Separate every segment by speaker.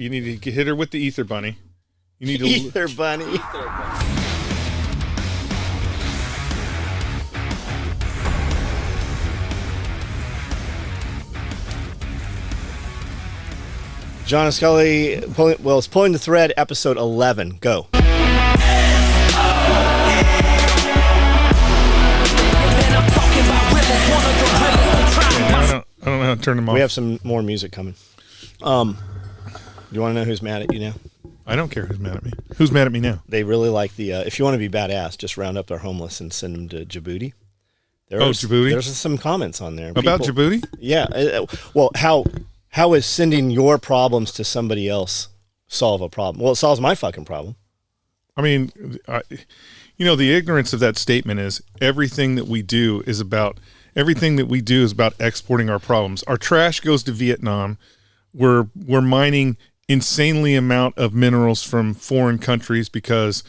Speaker 1: You need to hit her with the ether bunny. You need to
Speaker 2: Ether bunny. John and Scully, it's Pulling the Thread, episode 11. Go.
Speaker 1: I don't know how to turn them off.
Speaker 2: We have some more music coming. You want to know who's mad at you now?
Speaker 1: I don't care who's mad at me. Who's mad at me now?
Speaker 2: They really like the, if you want to be badass, just round up their homeless and send them to Djibouti.
Speaker 1: Djibouti?
Speaker 2: There's some comments on there.
Speaker 1: About Djibouti?
Speaker 2: Yeah. Well, how is sending your problems to somebody else solve a problem? Well, it solves my fucking problem.
Speaker 1: I mean, the ignorance of that statement is everything that we do is about exporting our problems. Our trash goes to Vietnam. We're mining insanely amount of minerals from foreign countries because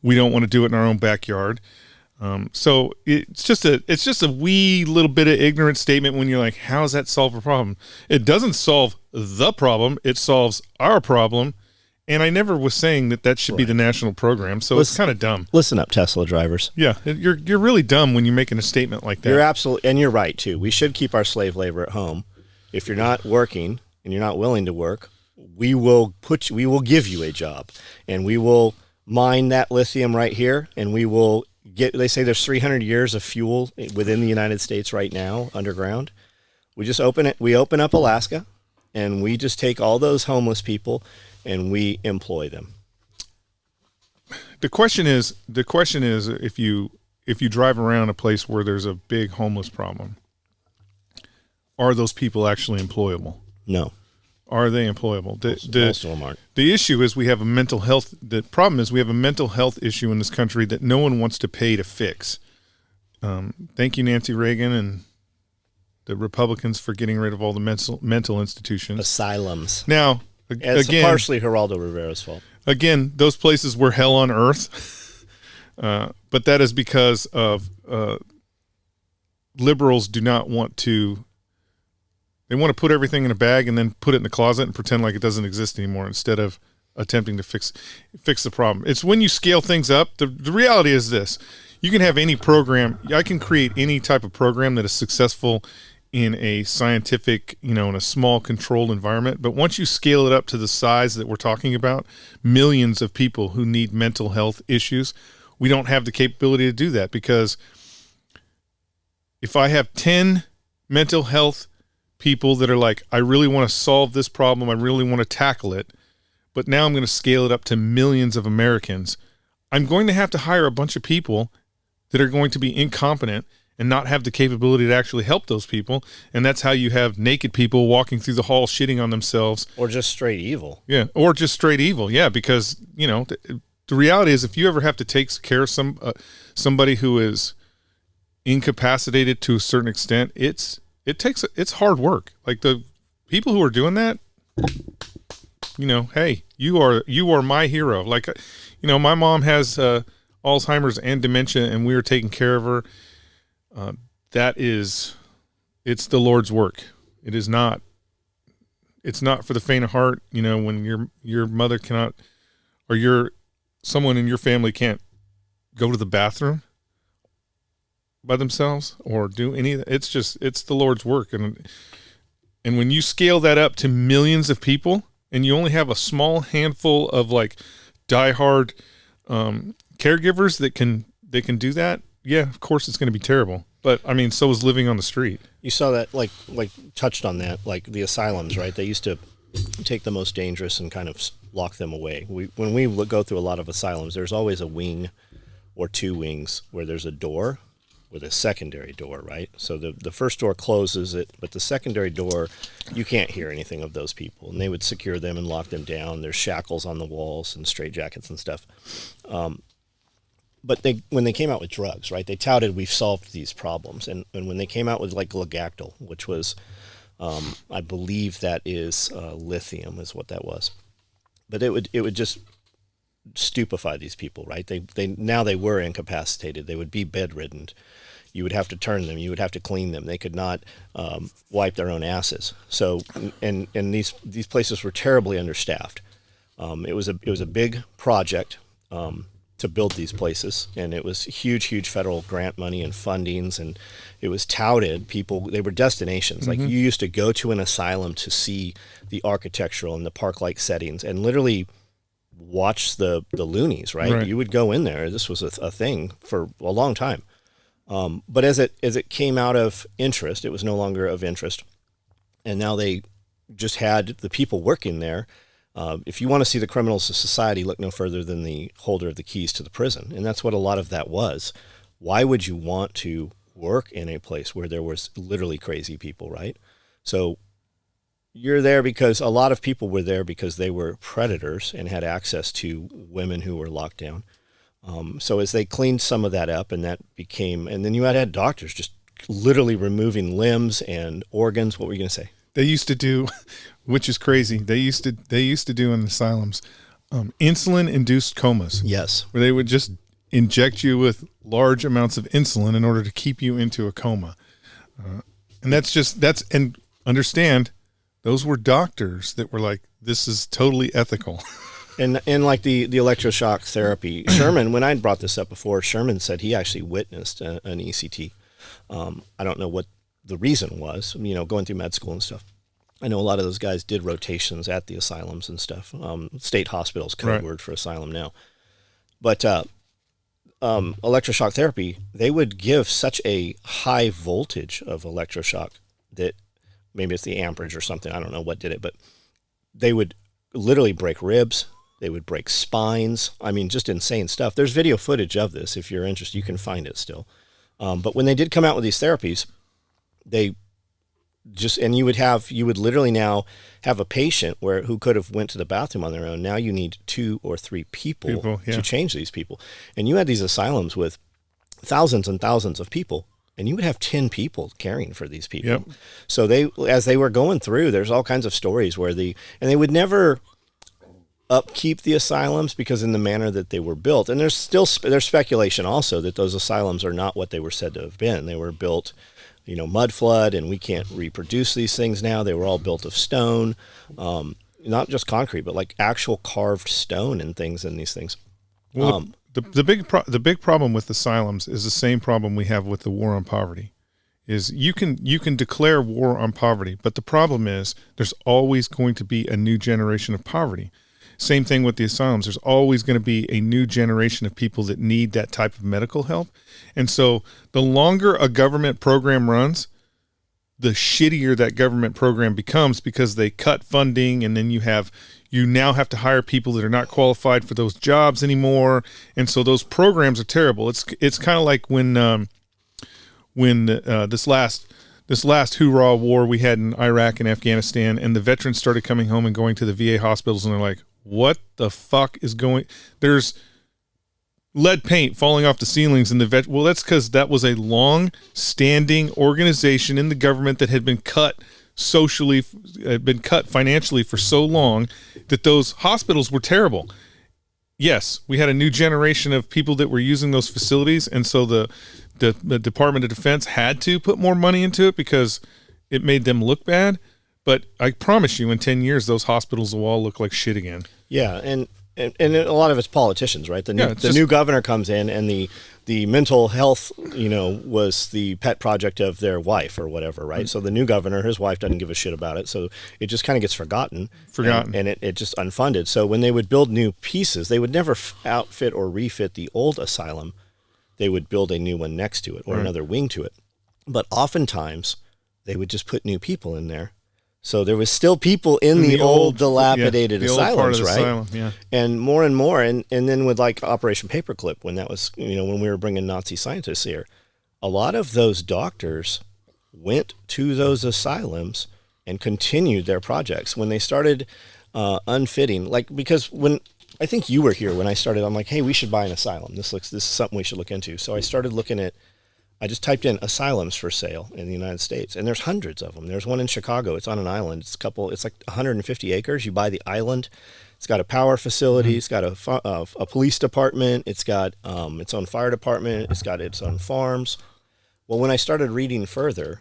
Speaker 1: we don't want to do it in our own backyard. So it's just a wee little bit of ignorant statement when you're like, how does that solve a problem? It doesn't solve the problem. It solves our problem. And I never was saying that should be the national program. So it's kind of dumb.
Speaker 2: Listen up, Tesla drivers.
Speaker 1: Yeah. You're really dumb when you're making a statement like that.
Speaker 2: You're absolutely, and you're right too. We should keep our slave labor at home. If you're not working and you're not willing to work, we will give you a job, and we will mine that lithium right here, and we will they say there's 300 years of fuel within the United States right now underground. We open up Alaska, and we just take all those homeless people and we employ them.
Speaker 1: The question is if you drive around a place where there's a big homeless problem, are those people actually employable?
Speaker 2: No.
Speaker 1: Are they employable?
Speaker 2: Most of them aren't.
Speaker 1: The issue is the problem is we have a mental health issue in this country that no one wants to pay to fix. Thank you, Nancy Reagan and the Republicans, for getting rid of all the mental institutions.
Speaker 2: Asylums.
Speaker 1: Now,
Speaker 2: it's
Speaker 1: again,
Speaker 2: partially Geraldo Rivera's fault.
Speaker 1: Again, those places were hell on earth. But that is because of liberals do not want to. They want to put everything in a bag and then put it in the closet and pretend like it doesn't exist anymore instead of attempting to fix the problem. It's when you scale things up. The reality is this. You can have any program. I can create any type of program that is successful in a scientific, in a small controlled environment. But once you scale it up to the size that we're talking about, millions of people who need mental health issues, we don't have the capability to do that, because if I have 10 mental health people that are like, I really want to solve this problem, I really want to tackle it, but now I'm going to scale it up to millions of Americans, I'm going to have to hire a bunch of people that are going to be incompetent and not have the capability to actually help those people. And that's how you have naked people walking through the hall shitting on themselves.
Speaker 2: Or just straight evil.
Speaker 1: Yeah, or just straight evil. Yeah, because, the reality is, if you ever have to take care of somebody who is incapacitated to a certain extent, it's hard work. Like the people who are doing that, hey, you are my hero. Like, my mom has Alzheimer's and dementia, and we are taking care of her. It's the Lord's work. It's not for the faint of heart. When your mother cannot, or someone in your family can't go to the bathroom by themselves or do any of that. It's the Lord's work. And when you scale that up to millions of people, and you only have a small handful of like diehard caregivers that can do that, yeah, of course it's going to be terrible. But I mean, so is living on the street.
Speaker 2: You saw that, like touched on that, like the asylums, right? They used to take the most dangerous and kind of lock them away. When we go through a lot of asylums, there's always a wing or two wings where there's a door with a secondary door, right? So the first door closes it, but the secondary door, you can't hear anything of those people. And they would secure them and lock them down. There's shackles on the walls and straitjackets and stuff. But when they came out with drugs, right, they touted we've solved these problems. And when they came out with like Glagactyl, which was, I believe that is lithium is what that was. But it would just stupefy these people, right? They were incapacitated. They would be bedridden. You would have to turn them. You would have to clean them. They could not wipe their own asses. So, and these places were terribly understaffed. It was a big project to build these places, and it was huge federal grant money and fundings, and it was touted. They were destinations. Like, you used to go to an asylum to see the architectural and the park-like settings, and literally watch the loonies. Right? You would go in there. This was a thing for a long time. But as it came out of interest, it was no longer of interest, and now they just had the people working there. If you want to see the criminals of society, look no further than the holder of the keys to the prison. And that's what a lot of that was. Why would you want to work in a place where there was literally crazy people, right? So you're there because a lot of people were there because they were predators and had access to women who were locked down. So as they cleaned some of that up, and then you had doctors just literally removing limbs and organs. What were you going to say?
Speaker 1: They used to do, which is crazy. They used to do in asylums, insulin-induced comas.
Speaker 2: Yes,
Speaker 1: where they would just inject you with large amounts of insulin in order to keep you into a coma, and understand, those were doctors that were like, this is totally ethical.
Speaker 2: And like the electroshock therapy, Sherman. When I brought this up before, Sherman said he actually witnessed an ECT. I don't know what the reason was, going through med school and stuff. I know a lot of those guys did rotations at the asylums and stuff. State hospitals, code word for asylum now. But electroshock therapy, they would give such a high voltage of electroshock that maybe it's the amperage or something. I don't know what did it, but they would literally break ribs. They would break spines. I mean, just insane stuff. There's video footage of this. If you're interested, you can find it still. But when they did come out with these therapies, they just, and you would literally now have a patient who could have went to the bathroom on their own. Now you need 2 or 3 people to change these people. And you had these asylums with thousands and thousands of people, and you would have 10 people caring for these people.
Speaker 1: Yep.
Speaker 2: So as they were going through, there's all kinds of stories where and they would never upkeep the asylums because in the manner that they were built, and there's speculation also that those asylums are not what they were said to have been. They were built, mud flood, and we can't reproduce these things now. They were all built of stone, not just concrete, but like actual carved stone and things in these things.
Speaker 1: Well, the big problem with asylums is the same problem we have with the war on poverty. Is you can declare war on poverty, but the problem is there's always going to be a new generation of poverty. Same thing with the asylums. There's always going to be a new generation of people that need that type of medical help. And so the longer a government program runs, the shittier that government program becomes because they cut funding, and then you now have to hire people that are not qualified for those jobs anymore. And so those programs are terrible. It's kind of like when this last hoorah war we had in Iraq and Afghanistan, and the veterans started coming home and going to the VA hospitals, and they're like, what the fuck is going? There's lead paint falling off the ceilings in the well, that's because that was a long-standing organization in the government that had been cut financially for so long that those hospitals were terrible. Yes, we had a new generation of people that were using those facilities, and so the Department of Defense had to put more money into it because it made them look bad. But I promise you, in 10 years, those hospitals will all look like shit again. Yeah,
Speaker 2: and a lot of it's politicians, right? The new governor comes in, and the mental health, was the pet project of their wife or whatever, right? Mm-hmm. So the new governor, his wife doesn't give a shit about it, so it just kind of gets forgotten. And it just unfunded. So when they would build new pieces, they would never outfit or refit the old asylum. They would build a new one next to it or another wing to it. But oftentimes, they would just put new people in there. So there was still people in the old dilapidated asylums, right?
Speaker 1: Asylum, yeah.
Speaker 2: And more, and then with like Operation Paperclip, when that was, when we were bringing Nazi scientists here, a lot of those doctors went to those asylums and continued their projects. When they started unfitting, because when I think you were here when I started, I'm like, hey, we should buy an asylum. This is something we should look into. So I started looking at. I just typed in asylums for sale in the United States, and there's hundreds of them. There's one in Chicago. It's on an island. It's like 150 acres. You buy the island. It's got a power facility. It's got a police department. It's got its own fire department. It's got its own farms. Well, when I started reading further,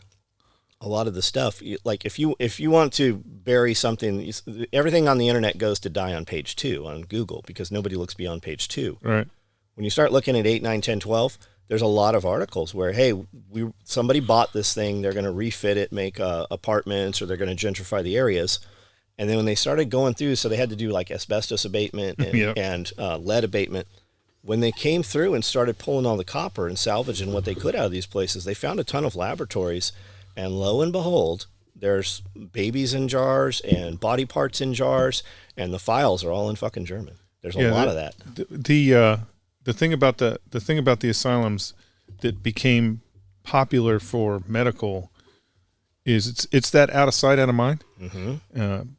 Speaker 2: a lot of the stuff, like if you want to bury something, everything on the internet goes to die on page 2 on Google because nobody looks beyond page 2.
Speaker 1: Right.
Speaker 2: When you start looking at 8, 9, 10, 12, there's a lot of articles where, hey, somebody bought this thing, they're going to refit it, make apartments, or they're going to gentrify the areas. And then when they started going through, so they had to do like asbestos abatement and lead abatement. When they came through and started pulling all the copper and salvaging what they could out of these places, they found a ton of laboratories. And lo and behold, there's babies in jars and body parts in jars, and the files are all in fucking German. There's a lot of that.
Speaker 1: The thing about the asylums that became popular for medical is it's that out of sight, out of mind.
Speaker 2: Mm-hmm.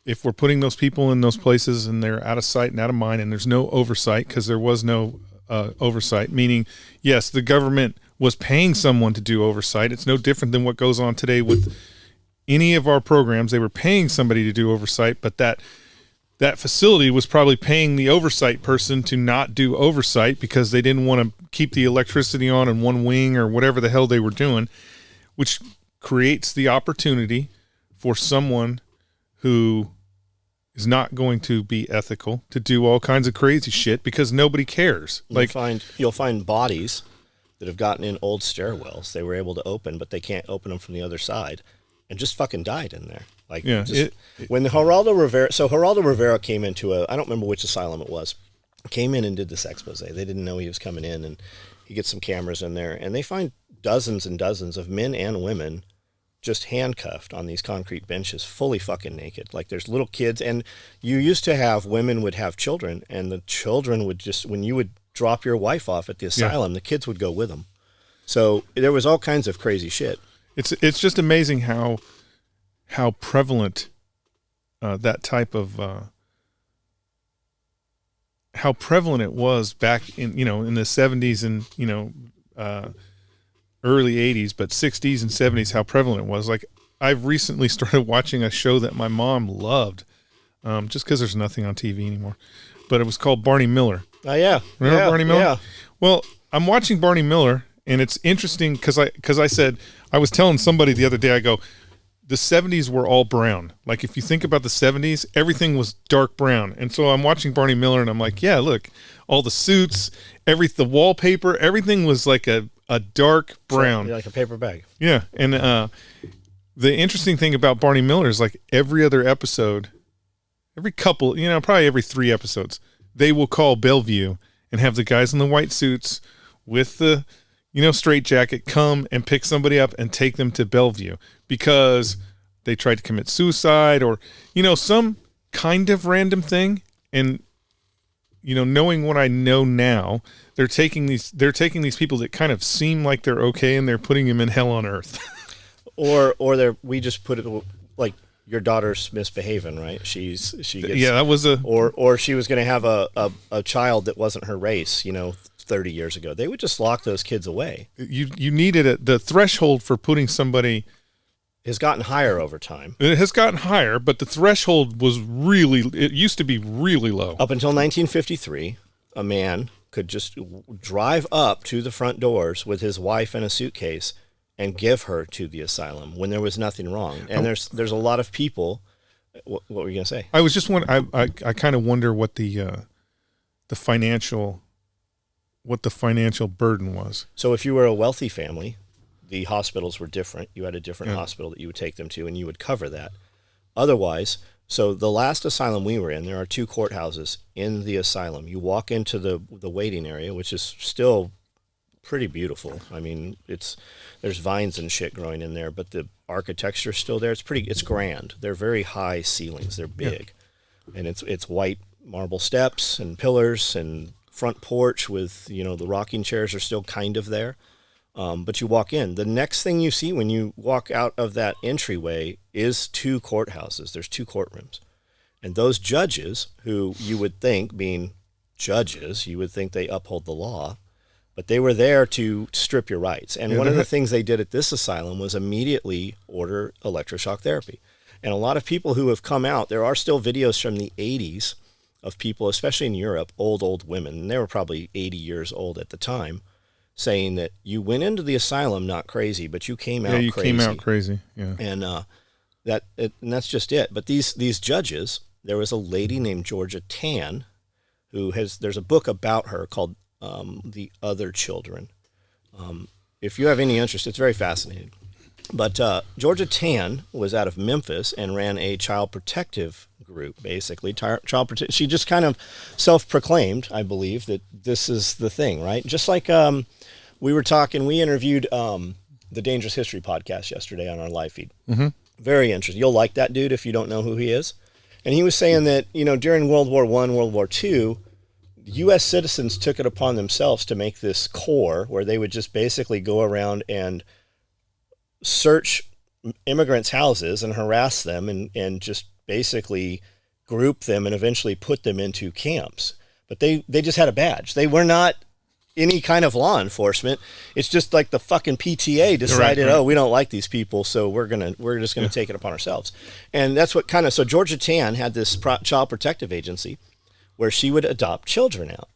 Speaker 1: If we're putting those people in those places and they're out of sight and out of mind, and there's no oversight because there was no oversight, meaning, yes, the government was paying someone to do oversight. It's no different than what goes on today with any of our programs. They were paying somebody to do oversight, but that facility was probably paying the oversight person to not do oversight because they didn't want to keep the electricity on in one wing or whatever the hell they were doing, which creates the opportunity for someone who is not going to be ethical to do all kinds of crazy shit because nobody cares.
Speaker 2: You'll find bodies that have gotten in old stairwells they were able to open, but they can't open them from the other side, and just fucking died in there. When Geraldo Rivera came into I don't remember which asylum it was, came in and did this expose. They didn't know he was coming in, and he gets some cameras in there, and they find dozens and dozens of men and women just handcuffed on these concrete benches, fully fucking naked. Like there's little kids, and you used to have women would have children, and the children would just, when you would drop your wife off at the asylum, the kids would go with them. So there was all kinds of crazy shit.
Speaker 1: It's just amazing how prevalent that type of how prevalent it was back in the 70s and early 80s, but 60s and 70s, how prevalent it was. Like I've recently started watching a show that my mom loved, just because there's nothing on TV anymore, but it was called Barney Miller.
Speaker 2: Oh yeah,
Speaker 1: remember Barney Miller?
Speaker 2: Yeah.
Speaker 1: Well, I'm watching Barney Miller, and it's interesting because I said, I was telling somebody the other day, I go, the 70s were all brown. Like if you think about the 70s, everything was dark brown. And so I'm watching Barney Miller, and I'm like, yeah, look, all the suits, the wallpaper, everything was like a dark brown,
Speaker 2: like a paper bag.
Speaker 1: Yeah, and the interesting thing about Barney Miller is like every other episode, every couple, probably every 3 episodes, they will call Bellevue and have the guys in the white suits with the, straight jacket come and pick somebody up and take them to Bellevue because they tried to commit suicide or, some kind of random thing. And, knowing what I know now, they're taking these people that kind of seem like they're okay and they're putting them in hell on earth.
Speaker 2: we just put it like, your daughter's misbehaving, right? She gets,
Speaker 1: that was
Speaker 2: or she was going to have a child that wasn't her race, 30 years ago. They would just lock those kids away.
Speaker 1: You needed the threshold for putting somebody
Speaker 2: has gotten higher over time.
Speaker 1: It has gotten higher, but the threshold it used to be really low.
Speaker 2: Up until 1953, a man could just drive up to the front doors with his wife in a suitcase and give her to the asylum when there was nothing wrong. And there's a lot of people. What were you going to say?
Speaker 1: I was just wondering. I kind of wonder what the financial burden was.
Speaker 2: So if you were a wealthy family, the hospitals were different. You had a different hospital that you would take them to, and you would cover that. Otherwise, so the last asylum we were in, there are 2 courthouses in the asylum. You walk into the waiting area, which is still pretty beautiful. I mean, there's vines and shit growing in there, but the architecture is still there. It's grand. They're very high ceilings. They're big, and it's white marble steps and pillars and front porch with the rocking chairs are still kind of there. But you walk in. The next thing you see when you walk out of that entryway is 2 courthouses. There's 2 courtrooms, and those judges, who you would think, being judges, you would think they uphold the law. But they were there to strip your rights. And one of the things they did at this asylum was immediately order electroshock therapy. And a lot of people who have come out, there are still videos from the 80s of people, especially in Europe, old women, and they were probably 80 years old at the time, saying that you went into the asylum not crazy, but you came out
Speaker 1: you
Speaker 2: crazy.
Speaker 1: came out crazy. Yeah.
Speaker 2: And and that's just it. But these judges, there was a lady named Georgia Tan who there's a book about her called The Other Children. If you have any interest, it's very fascinating. But Georgia Tan was out of Memphis and ran a child protective group, basically. She just kind of self-proclaimed, I believe, that this is the thing, right? Just like we interviewed the Dangerous History podcast yesterday on our live feed.
Speaker 1: Mm-hmm.
Speaker 2: Very interesting. You'll like that dude if you don't know who he is. And he was saying that, during World War I, World War II, U.S. citizens took it upon themselves to make this corps where they would just basically go around and search immigrants' houses and harass them and just basically group them and eventually put them into camps. But they just had a badge. They were not any kind of law enforcement. It's just like the fucking PTA decided, right. Oh, we don't like these people, so we're just gonna take it upon ourselves. And that's what so Georgia Tan had this child protective agency where she would adopt children out.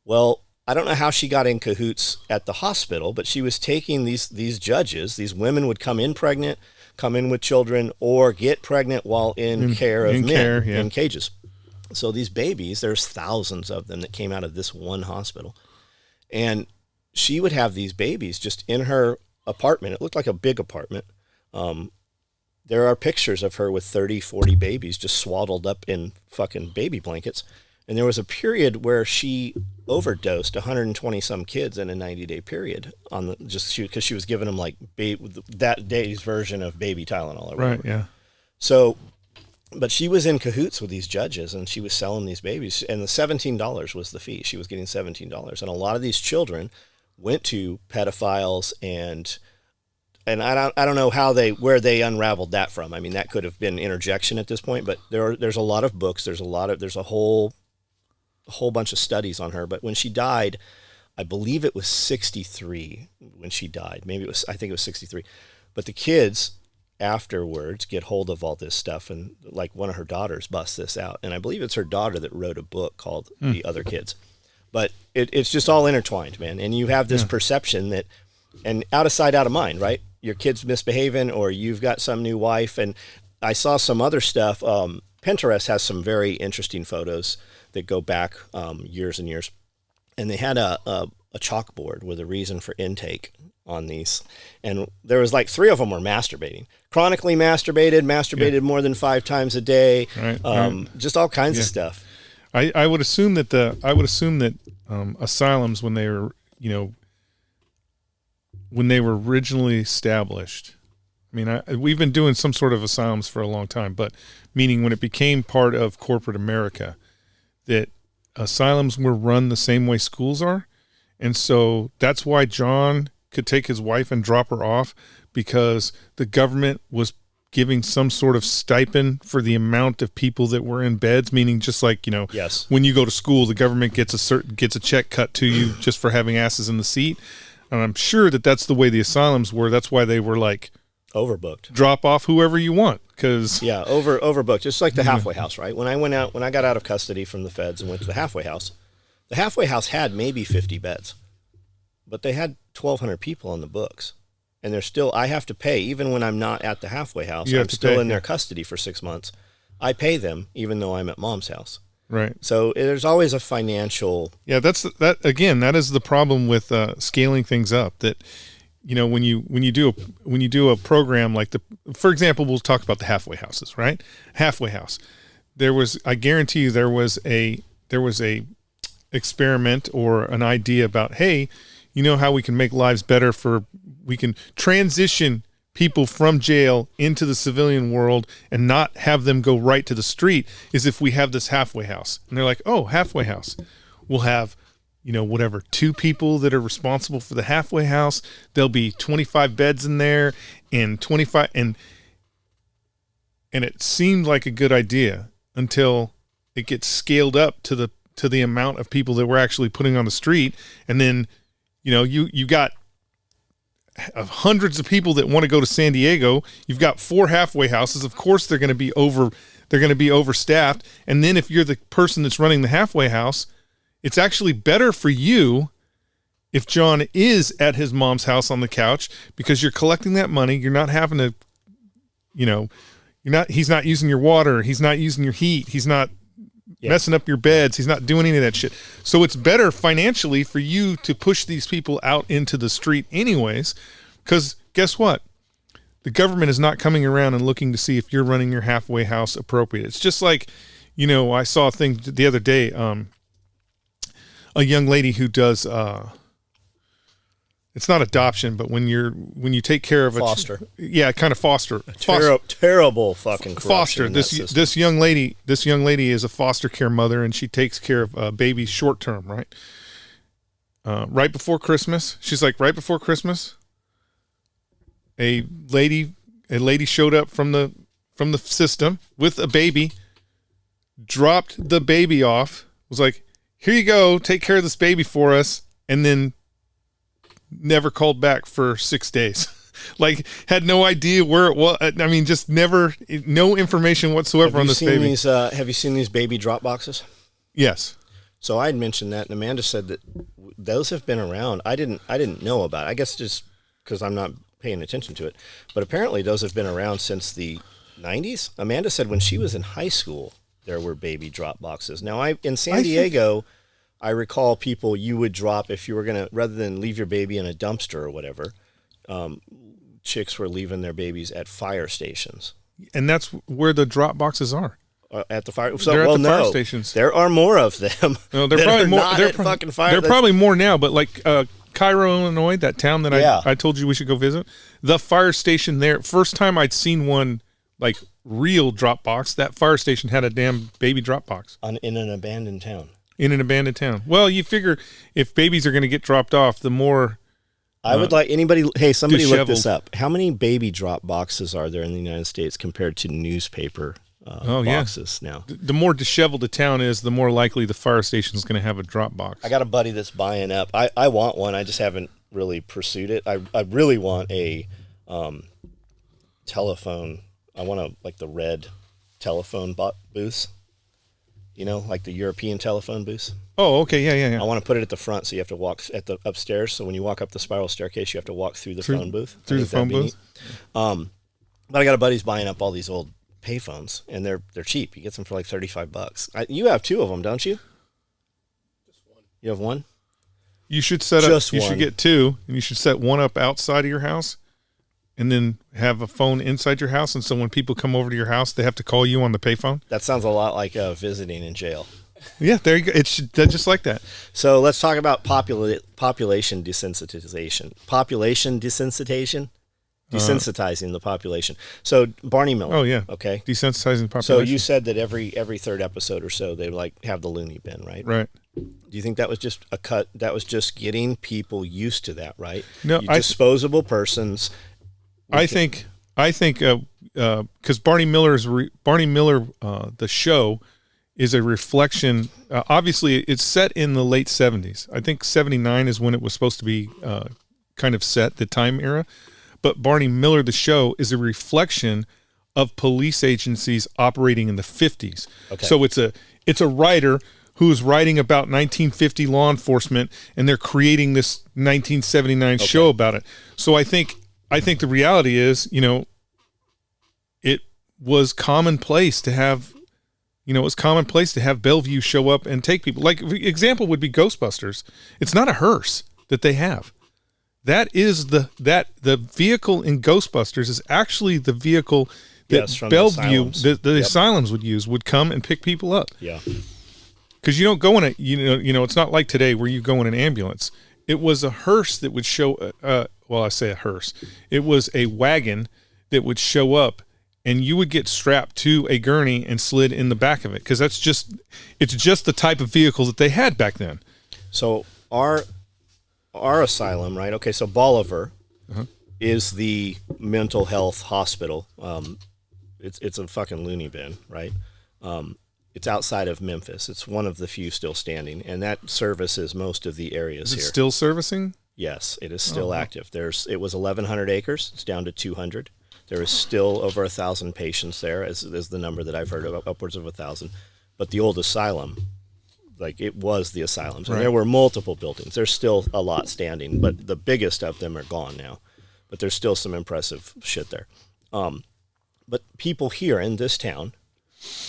Speaker 2: Well, I don't know how she got in cahoots at the hospital, but she was taking these judges. These women would come in pregnant, come in with children, or get pregnant while in care of men in cages. So these babies, there's thousands of them that came out of this one hospital. And she would have these babies just in her apartment. It looked like a big apartment. There are pictures of her with 30, 40 babies just swaddled up in fucking baby blankets. And there was a period where she overdosed 120 some kids in a 90-day period because she was giving them like that day's version of baby Tylenol. Or whatever.
Speaker 1: Right. Yeah.
Speaker 2: So, but she was in cahoots with these judges and she was selling these babies, and the $17 was the fee. She was getting $17, and a lot of these children went to pedophiles and I don't know where they unraveled that from. I mean, that could have been interjection at this point, but there's a lot of books. There's a whole bunch of studies on her. But when she died, I believe it was 63 when she died. I think it was 63. But the kids afterwards get hold of all this stuff, and like one of her daughters busts this out. And I believe it's her daughter that wrote a book called The Other Kids. But it's just all intertwined, man. And you have this perception that, and out of sight, out of mind, right? Your kid's misbehaving, or you've got some new wife. And I saw some other stuff. Pinterest has some very interesting photos that go back years and years. And they had a chalkboard with a reason for intake on these. And there was like 3 of them were masturbating. Chronically masturbated more than 5 times a day. Right. Just all kinds of stuff.
Speaker 1: I would assume that asylums, when they were, when they were originally established, I mean, we've been doing some sort of asylums for a long time, but meaning when it became part of corporate America, that asylums were run the same way schools are. And so that's why John could take his wife and drop her off, because the government was giving some sort of stipend for the amount of people that were in beds, meaning just like,
Speaker 2: yes.
Speaker 1: When you go to school, the government gets a check cut to you just for having asses in the seat. And I'm sure that that's the way the asylums were. That's why they were like
Speaker 2: overbooked.
Speaker 1: Drop off whoever you want, because
Speaker 2: overbooked. Just like the halfway house, right? When I got out of custody from the feds and went to the halfway house had maybe 50 beds, but they had 1,200 people on the books, and I have to pay even when I'm not at the halfway house. I'm still in their custody for 6 months. I pay them even though I'm at mom's house.
Speaker 1: Right.
Speaker 2: So there's always a financial.
Speaker 1: Yeah, that is the problem with scaling things up. That, when you do a program like for example, we'll talk about the halfway houses, right? Halfway house. I guarantee you there was a experiment or an idea about, hey, how we can make lives better we can transition people from jail into the civilian world and not have them go right to the street, is if we have this halfway house. And they're like, oh, halfway house. We'll have, 2 people that are responsible for the halfway house. There'll be 25 beds in there and 25. And it seemed like a good idea until it gets scaled up to the amount of people that we're actually putting on the street. And then, you got hundreds of people that want to go to San Diego. You've got 4 halfway houses. Of course, they're going to be overstaffed. And then if you're the person that's running the halfway house, it's actually better for you if John is at his mom's house on the couch, because you're collecting that money, you're not having to, he's not using your water, he's not using your heat, he's not messing up your beds, he's not doing any of that shit. So it's better financially for you to push these people out into the street anyways, because guess what? The government is not coming around and looking to see if you're running your halfway house appropriate. It's just like, I saw a thing the other day, a young lady who does, it's not adoption, but when you take care of
Speaker 2: foster.
Speaker 1: Kind of foster.
Speaker 2: Terrible fucking
Speaker 1: foster. This young lady is a foster care mother, and she takes care of babies short term, right? Right before Christmas, she's like, right before Christmas, a lady showed up from the system with a baby, dropped the baby off, was like, here you go, take care of this baby for us, and then never called back for 6 days. Like, had no idea where it was. I mean, just never, no information whatsoever on this baby.
Speaker 2: Have you seen these baby drop boxes?
Speaker 1: Yes.
Speaker 2: So I had mentioned that, and Amanda said that those have been around. I didn't know about it. I guess just because I'm not paying attention to it. But apparently those have been around since the 90s. Amanda said when she was in high school, there were baby drop boxes. Now, in San Diego, I recall people you would drop if you were going to, rather than leave your baby in a dumpster or whatever, chicks were leaving their babies at fire stations.
Speaker 1: And that's where the drop boxes are.
Speaker 2: At the fire,
Speaker 1: fire stations.
Speaker 2: There are more of them.
Speaker 1: No, they're probably more.
Speaker 2: Fucking fire.
Speaker 1: They're probably more now. But like Cairo, Illinois, that town that I told you we should go visit, the fire station there. First time I'd seen one like real drop box. That fire station had a damn baby drop box
Speaker 2: in an abandoned town.
Speaker 1: In an abandoned town. Well, you figure if babies are going to get dropped off, the more.
Speaker 2: I would like anybody. Hey, somebody
Speaker 1: disheveled.
Speaker 2: Look this up. How many baby drop boxes are there in the United States compared to newspaper boxes now?
Speaker 1: The more disheveled a town is, the more likely the fire station is going to have a drop box.
Speaker 2: I got a buddy that's buying up. I want one. I just haven't really pursued it. I really want a telephone. I want like the red telephone booths. Like the European telephone booths.
Speaker 1: Oh, okay, yeah.
Speaker 2: I want to put it at the front, so you have to walk at the upstairs. So when you walk up the spiral staircase, you have to walk through the phone booth.
Speaker 1: Through the phone booth.
Speaker 2: But I got a buddy's buying up all these old payphones, and they're cheap. You get them for like $35. You have two of them, don't you?
Speaker 3: Just one.
Speaker 2: You have one.
Speaker 1: You should set up. You should get two, and you should set one up outside of your house, and then have a phone inside your house. And so when people come over to your house, they have to call you on the payphone.
Speaker 2: That sounds a lot like visiting in jail.
Speaker 1: Yeah, there you go. It's just like that.
Speaker 2: So let's talk about population desensitization. Population desensitization? Desensitizing the population. So Barney Miller.
Speaker 1: Oh, yeah.
Speaker 2: Okay.
Speaker 1: Desensitizing the population.
Speaker 2: So you said that every third episode or so they like have the loony bin, right?
Speaker 1: Right.
Speaker 2: Do you think that was just a cut? That was just getting people used to that, right?
Speaker 1: No,
Speaker 2: disposable persons.
Speaker 1: I think because Barney Miller, the show, is a reflection. Obviously, it's set in the late 70s. I think 79 is when it was supposed to be kind of set, the time era. But Barney Miller, the show, is a reflection of police agencies operating in the 50s. Okay. So it's a writer who's writing about 1950 law enforcement, and they're creating this 1979 show about it. So I think the reality is, it was commonplace to have. Bellevue show up and take people. Like, example would be Ghostbusters. It's not a hearse that they have. That is the vehicle in Ghostbusters is actually the vehicle that Bellevue, the asylums would come and pick people up.
Speaker 2: Yeah.
Speaker 1: Because you don't go in it's not like today where you go in an ambulance. It was a hearse that would show, I say a hearse. It was a wagon that would show up, and you would get strapped to a gurney and slid in the back of it, because it's just the type of vehicle that they had back then.
Speaker 2: So our asylum, right? Okay, so Bolivar is the mental health hospital. It's a fucking loony bin, right? It's outside of Memphis. It's one of the few still standing, and that services most of the areas here.
Speaker 1: Is it still servicing?
Speaker 2: Yes, it is still active. It was 1,100 acres. It's down to 200. There is still over 1,000 patients there, as the number that I've heard of, upwards of 1,000. But the old asylum, like it was the asylums, and
Speaker 1: Right.
Speaker 2: there were multiple buildings. There's still a lot standing, but the biggest of them are gone now. But there's still some impressive shit there. But people here in this town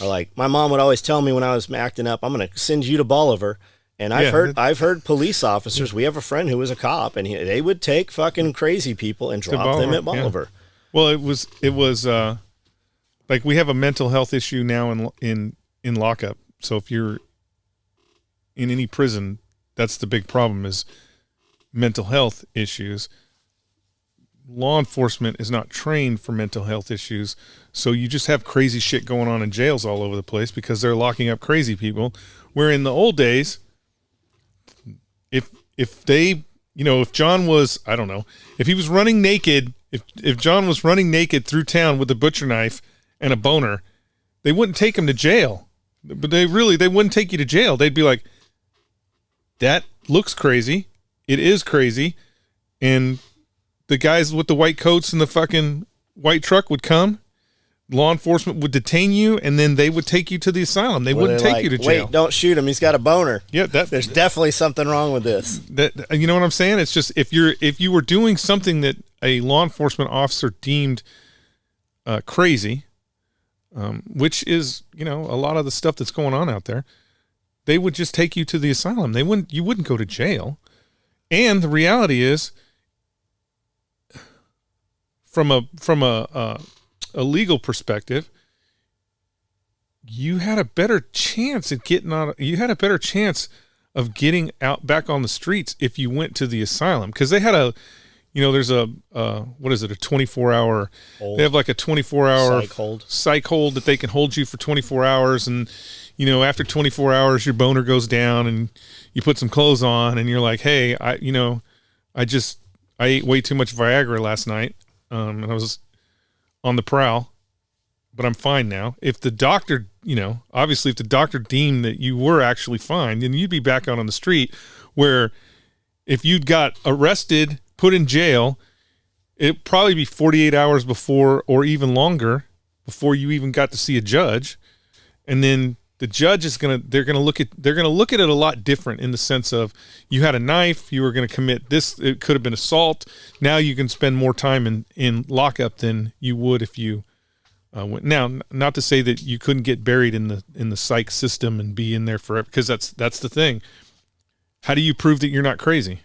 Speaker 2: are like, my mom would always tell me when I was acting up, I'm going to send you to Bolivar. And I've heard police officers. We have a friend who was a cop, and they would take fucking crazy people and drop them at Bolivar.
Speaker 1: Yeah. Well, it was like we have a mental health issue now in lockup. So if you're in any prison, that's the big problem is mental health issues. Law enforcement is not trained for mental health issues, so you just have crazy shit going on in jails all over the place because they're locking up crazy people. Where in the old days, if they, if John was, I don't know, if he was running naked, if John was running naked through town with a butcher knife and a boner, they wouldn't take him to jail. But they wouldn't take you to jail. They'd be like, that looks crazy. It is crazy. And the guys with the white coats and the fucking white truck would come. Law enforcement would detain you, and then they would take you to the asylum. They wouldn't take you to jail.
Speaker 2: Wait, don't shoot him. He's got a boner.
Speaker 1: Yeah,
Speaker 2: there's definitely something wrong with this.
Speaker 1: You know what I'm saying? It's just if you were doing something that a law enforcement officer deemed crazy, which is a lot of the stuff that's going on out there, they would just take you to the asylum. You wouldn't go to jail. And the reality is, from a legal perspective, you had a better chance at getting out. You had a better chance of getting out back on the streets if you went to the asylum, because they had a, there's a what is it, a 24-hour? They have like a 24-hour psych hold that they can hold you for 24 hours, and after 24 hours your boner goes down, and you put some clothes on, and you're like, hey, I ate way too much Viagra last night, and I was on the prowl, but I'm fine now. If the doctor, obviously if the doctor deemed that you were actually fine, then you'd be back out on the street, where if you'd got arrested, put in jail, it'd probably be 48 hours before, or even longer, before you even got to see a judge. And then the judge is they're gonna look at it a lot different, in the sense of, you had a knife, you were gonna commit this, it could have been assault. Now you can spend more time in lockup than you would if you went. Now, not to say that you couldn't get buried in the psych system and be in there forever, because that's the thing. How do you prove that you're not crazy?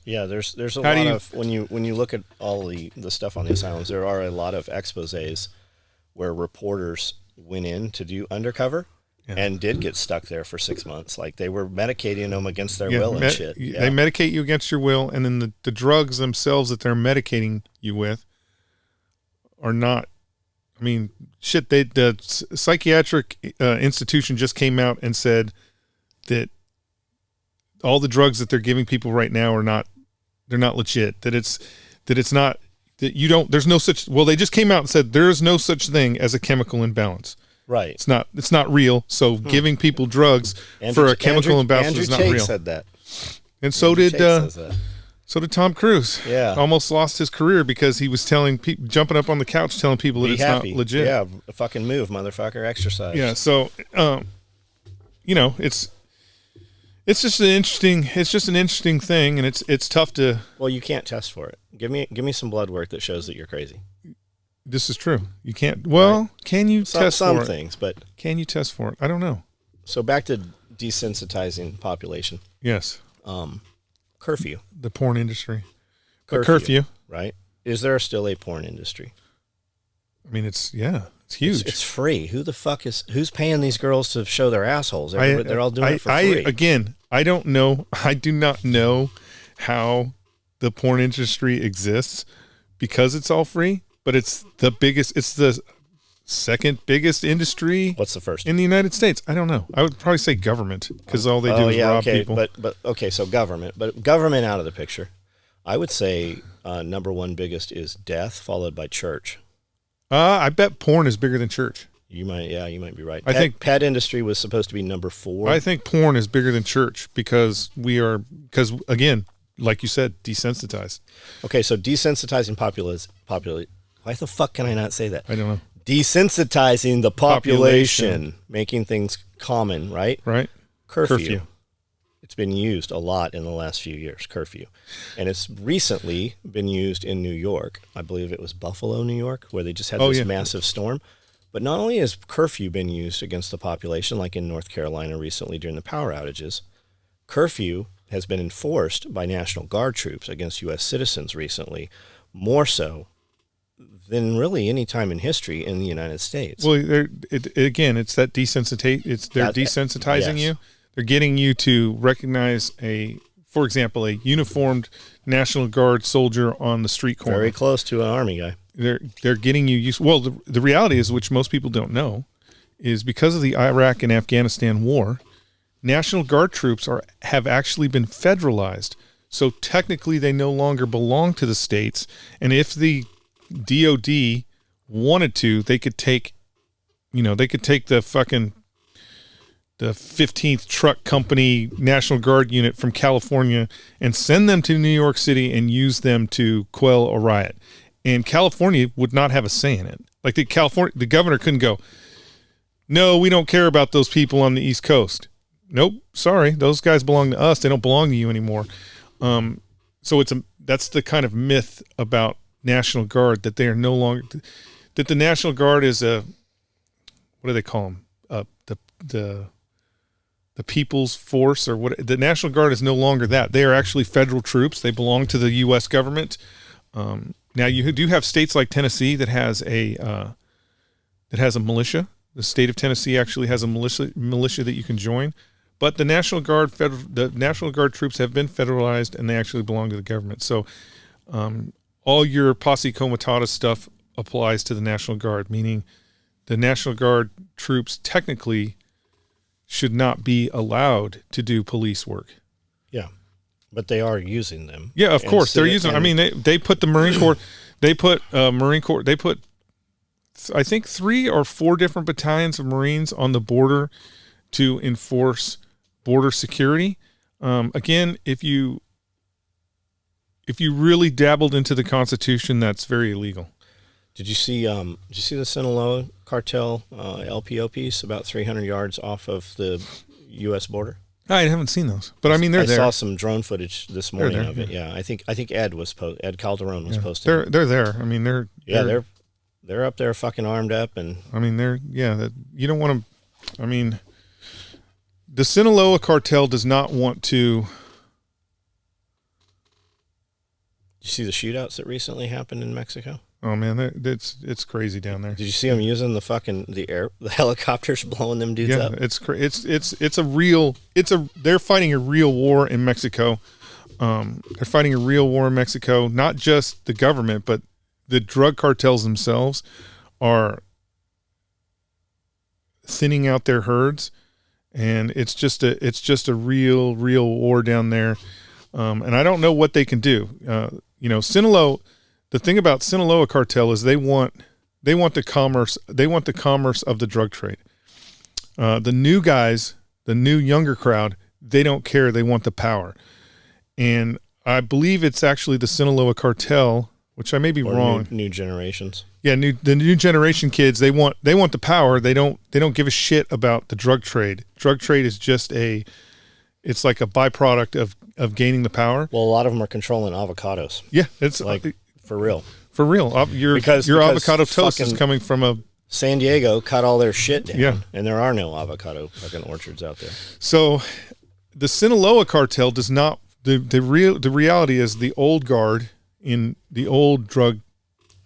Speaker 2: Yeah, there's a lot of, when you look at all the stuff on the asylums, there are a lot of exposés where reporters went in to do undercover. Yeah. And did get stuck there for 6 months. Like, they were medicating them against their will and shit. Yeah.
Speaker 1: They medicate you against your will, and then the drugs themselves that they're medicating you with are not, shit, the psychiatric institution just came out and said that all the drugs that they're giving people right now they're not legit, that it's not, that you don't, there's no such, well, they just came out and said there is no such thing as a chemical imbalance.
Speaker 2: Right.
Speaker 1: It's not real. So giving people drugs for a chemical imbalance is not real.
Speaker 2: Andrew Tate said that.
Speaker 1: And so did Tom Cruise.
Speaker 2: Yeah.
Speaker 1: Almost lost his career because he was jumping up on the couch telling people that it's not legit.
Speaker 2: Yeah, fucking move, motherfucker, exercise.
Speaker 1: Yeah, so it's just an interesting thing, and it's tough to.
Speaker 2: Well, you can't test for it. Give me some blood work that shows that you're crazy.
Speaker 1: This is true. You can't. Well, right. Can you test for
Speaker 2: some things? But
Speaker 1: can you test for it? I don't know.
Speaker 2: So back to desensitizing population.
Speaker 1: Yes.
Speaker 2: Curfew.
Speaker 1: The porn industry. Curfew.
Speaker 2: Right. Is there still a porn industry?
Speaker 1: It's huge.
Speaker 2: It's free. Who's paying these girls to show their assholes? They're all doing it for free.
Speaker 1: I don't know. I do not know how the porn industry exists because it's all free. But it's the biggest. It's the second biggest industry.
Speaker 2: What's the first
Speaker 1: in the United States? I don't know. I would probably say government, because all they do is rob people.
Speaker 2: But okay, so government out of the picture. I would say number one biggest is death, followed by church.
Speaker 1: I bet porn is bigger than church.
Speaker 2: You might be right.
Speaker 1: I think
Speaker 2: pet industry was supposed to be number 4.
Speaker 1: I think porn is bigger than church because again, like you said, desensitized.
Speaker 2: Okay, so desensitizing population. Why the fuck can I not say that?
Speaker 1: I don't know.
Speaker 2: Desensitizing the population, making things common, right?
Speaker 1: Right.
Speaker 2: curfew. It's been used a lot in the last few years, curfew. And it's recently been used in New York. I believe it was Buffalo, New York, where they just had this massive storm. But not only has curfew been used against the population, like in North Carolina recently during the power outages, curfew has been enforced by National Guard troops against U.S. citizens recently, more so than really any time in history in the United States.
Speaker 1: Well, again, it's that they're desensitizing you. They're getting you to recognize for example, a uniformed National Guard soldier on the street corner.
Speaker 2: Very close to an Army guy.
Speaker 1: They're getting you used. Well, the reality is, which most people don't know, is because of the Iraq and Afghanistan war, National Guard troops have actually been federalized. So technically, they no longer belong to the states. And if the DOD wanted to, they could take the 15th Truck Company National Guard unit from California and send them to New York City and use them to quell a riot. And California would not have a say in it. Like the governor couldn't go, no, we don't care about those people on the East Coast. Nope, sorry, those guys belong to us. They don't belong to you anymore. So that's the kind of myth about National Guard, that they are no longer, that the National Guard is what do they call them? The People's Force, or what? The National Guard is no longer that. They are actually federal troops. They belong to the U.S. government. Now you do have states like Tennessee that has a militia. The state of Tennessee actually has a militia that you can join. But the National Guard troops have been federalized, and they actually belong to the government. So all your posse comitatus stuff applies to the National Guard, meaning the National Guard troops technically should not be allowed to do police work. Yeah.
Speaker 2: But they are using them.
Speaker 1: Yeah, of course. They're using, I mean, they put the Marine Corps, they put, I think 3 or 4 different battalions of Marines on the border to enforce border security. Again, if you really dabbled into the Constitution, that's very illegal.
Speaker 2: Did you see the Sinaloa cartel LPO piece about 300 yards off of the U.S. border?
Speaker 1: I haven't seen those, but I mean they're there.
Speaker 2: I saw some drone footage this morning of it. Yeah, I think Ed Calderon was posting.
Speaker 1: They're there. I mean
Speaker 2: they're up there fucking armed up, and
Speaker 1: I mean you don't want to. I mean, the Sinaloa cartel does not want to.
Speaker 2: Did you see the shootouts that recently happened in Mexico?
Speaker 1: Oh man, it's crazy down there.
Speaker 2: Did you see them using the helicopters blowing them dudes up?
Speaker 1: Yeah, they're fighting a real war in Mexico. They're fighting a real war in Mexico. Not just the government, but the drug cartels themselves are thinning out their herds, and it's just a real war down there. And I don't know what they can do. Sinaloa. The thing about Sinaloa cartel is they want the commerce of the drug trade. The new guys, the new younger crowd, they don't care. They want the power. And I believe it's actually the Sinaloa cartel, which I may be wrong.
Speaker 2: New generations.
Speaker 1: Yeah, the new generation kids, they want the power. They don't give a shit about the drug trade. Drug trade is just it's like a byproduct of gaining the power.
Speaker 2: Well, a lot of them are controlling avocados.
Speaker 1: Yeah, it's
Speaker 2: like for real.
Speaker 1: For real. Your avocado toast is coming from
Speaker 2: San Diego cut all their shit down, and there are no avocado fucking orchards out there.
Speaker 1: So the Sinaloa cartel does not. The reality is the old guard in the old drug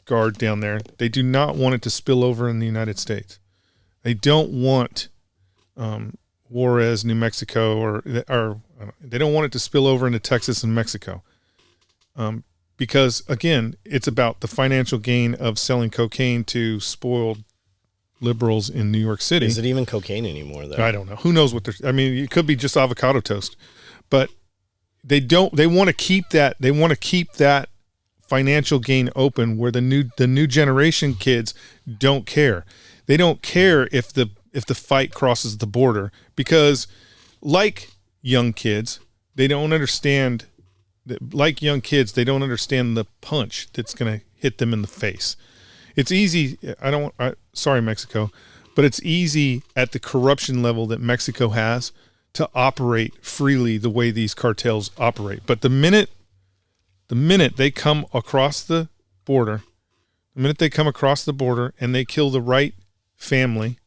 Speaker 1: guard down there. They do not want it to spill over in the United States. They don't want Juarez, New Mexico, or they don't want it to spill over into Texas and Mexico. Because, again, it's about the financial gain of selling cocaine to spoiled liberals in New York City.
Speaker 2: Is it even cocaine anymore, though?
Speaker 1: I don't know. Who knows what they're... I mean, it could be just avocado toast. But they want to keep that... They want to keep that financial gain open where the new generation kids don't care. They don't care if the fight crosses the border because, like young kids, they don't understand... Like young kids, they don't understand the punch that's going to hit them in the face. It's easy. Sorry, Mexico, but it's easy at the corruption level that Mexico has to operate freely the way these cartels operate. But the minute they come across the border, and they kill the right family,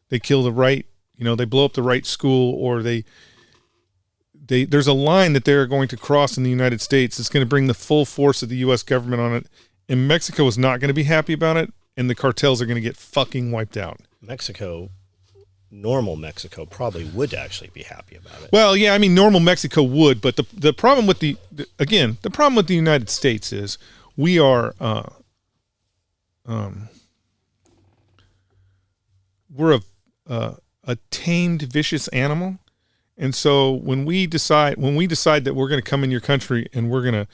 Speaker 1: they kill the right, they blow up the right school, or there's a line that they're going to cross in the United States. It's going to bring the full force of the U.S. government on it. And Mexico is not going to be happy about it. And the cartels are going to get fucking wiped out.
Speaker 2: Normal Mexico probably would actually be happy about it.
Speaker 1: Well, yeah, I mean, normal Mexico would, but the problem with the problem with the United States is we are, we're a tamed, vicious animal. And so when we decide that we're going to come in your country and we're going to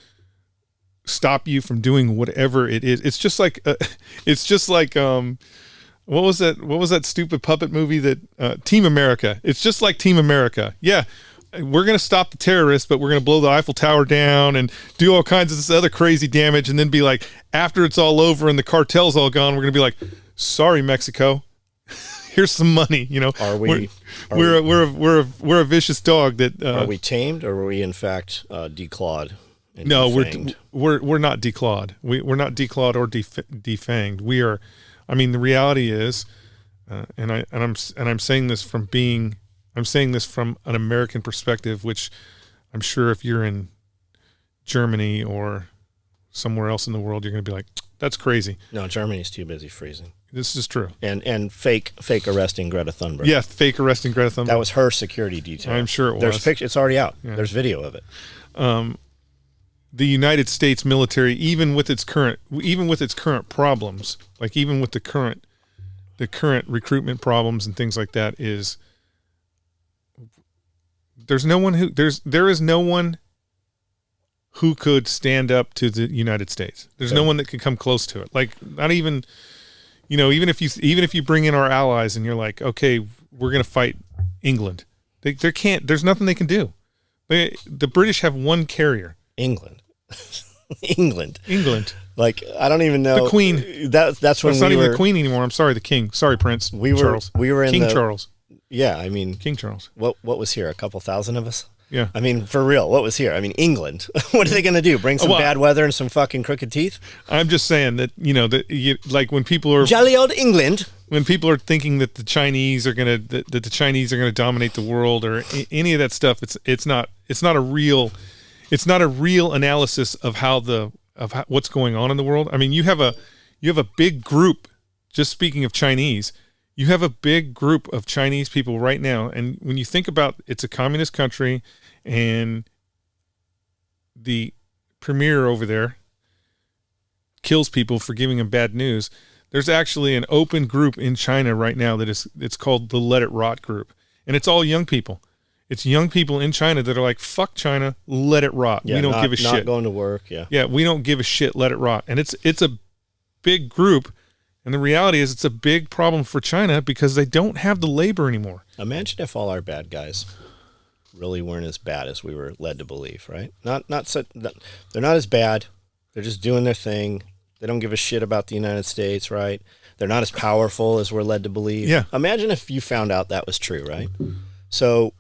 Speaker 1: stop you from doing whatever it is, it's just like what was that stupid puppet movie that Team America? It's just like Team America. Yeah, we're going to stop the terrorists, but we're going to blow the Eiffel Tower down and do all kinds of this other crazy damage, and then be like, after it's all over and the cartel's all gone, we're going to be like, sorry, Mexico, here's some money. We're a vicious dog that.
Speaker 2: Are we tamed, or were we in fact declawed?
Speaker 1: No,
Speaker 2: defanged?
Speaker 1: we're not declawed. We're not declawed or defanged. We are. I mean, the reality is, and I'm saying this from an American perspective, which I'm sure if you're in Germany or somewhere else in the world, you're going to be like, that's crazy.
Speaker 2: No, Germany's too busy freezing.
Speaker 1: This is true.
Speaker 2: And fake arresting Greta Thunberg.
Speaker 1: Yeah, fake arresting Greta Thunberg.
Speaker 2: That was her security detail.
Speaker 1: I'm sure it
Speaker 2: was. It's already out. Yeah. There's video of it.
Speaker 1: The United States military, even with its current problems, like even with the current recruitment problems and things like that, there is no one who could stand up to the United States. There's no one that can come close to it. Like, not even, even if you bring in our allies and you're like, okay, we're going to fight England, there's nothing they can do. The British have one carrier.
Speaker 2: England.
Speaker 1: Like,
Speaker 2: I don't even know.
Speaker 1: The Queen.
Speaker 2: That's when
Speaker 1: it's not even the Queen anymore. I'm sorry, the King. Sorry, Prince. Charles.
Speaker 2: We were in
Speaker 1: King Charles.
Speaker 2: Yeah, I mean,
Speaker 1: King Charles.
Speaker 2: What was here? A couple thousand of us?
Speaker 1: Yeah.
Speaker 2: I mean, for real, what was here? I mean, England. What are they going to do? Bring some bad weather and some fucking crooked teeth?
Speaker 1: I'm just saying that, like when people are
Speaker 2: jolly old England.
Speaker 1: When people are thinking that the Chinese are going to dominate the world or any of that stuff, it's not a real analysis of what's going on in the world. I mean, you have a big group. Just speaking of Chinese, you have a big group of Chinese people right now, and when you think about it's a communist country, and the premier over there kills people for giving them bad news. There's actually an open group in China right now it's called the Let It Rot group, and it's all young people. It's young people in China that are like, fuck China, let it rot.
Speaker 2: Yeah,
Speaker 1: we don't give a shit.
Speaker 2: Not going to work, yeah.
Speaker 1: Yeah, we don't give a shit, let it rot. And it's a big group, and the reality is it's a big problem for China because they don't have the labor anymore.
Speaker 2: Imagine if all our bad guys really weren't as bad as we were led to believe, right? They're not as bad. They're just doing their thing. They don't give a shit about the United States, right? They're not as powerful as we're led to believe.
Speaker 1: Yeah.
Speaker 2: Imagine if you found out that was true, right? So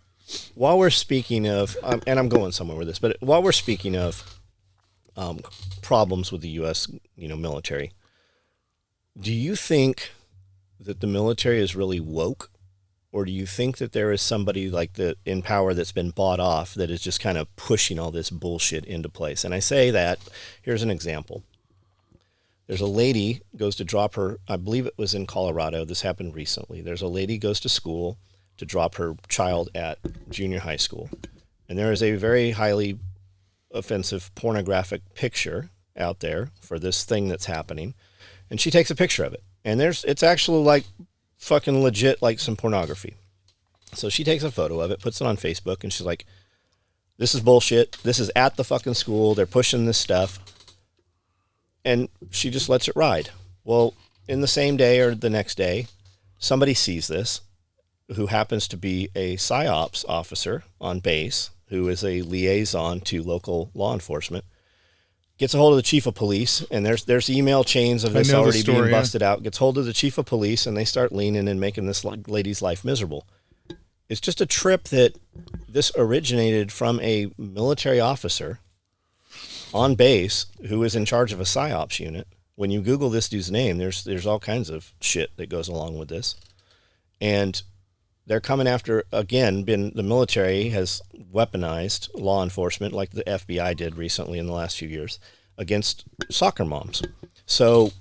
Speaker 2: while we're speaking of, and I'm going somewhere with this, but while we're speaking of problems with the U.S., military, do you think that the military is really woke, or do you think that there is somebody like in power that's been bought off that is just kind of pushing all this bullshit into place? And I say that, here's an example. There's a lady goes to drop her, I believe it was in Colorado, this happened recently. There's a lady goes to school to drop her child at junior high school. And there is a very highly offensive pornographic picture out there for this thing that's happening. And she takes a picture of it. And it's actually like fucking legit, like some pornography. So she takes a photo of it, puts it on Facebook, and she's like, this is bullshit. This is at the fucking school. They're pushing this stuff. And she just lets it ride. Well, in the same day or the next day, somebody sees this, who happens to be a PSYOPs officer on base, who is a liaison to local law enforcement, gets a hold of the chief of police, and there's email chains of this already being busted out, gets hold of the chief of police, and they start leaning and making this lady's life miserable. It's just a trip that this originated from a military officer on base who is in charge of a psyops unit. When you Google this dude's name, there's all kinds of shit that goes along with this. And they're coming after, again, the military has weaponized law enforcement like the FBI did recently in the last few years against soccer moms. So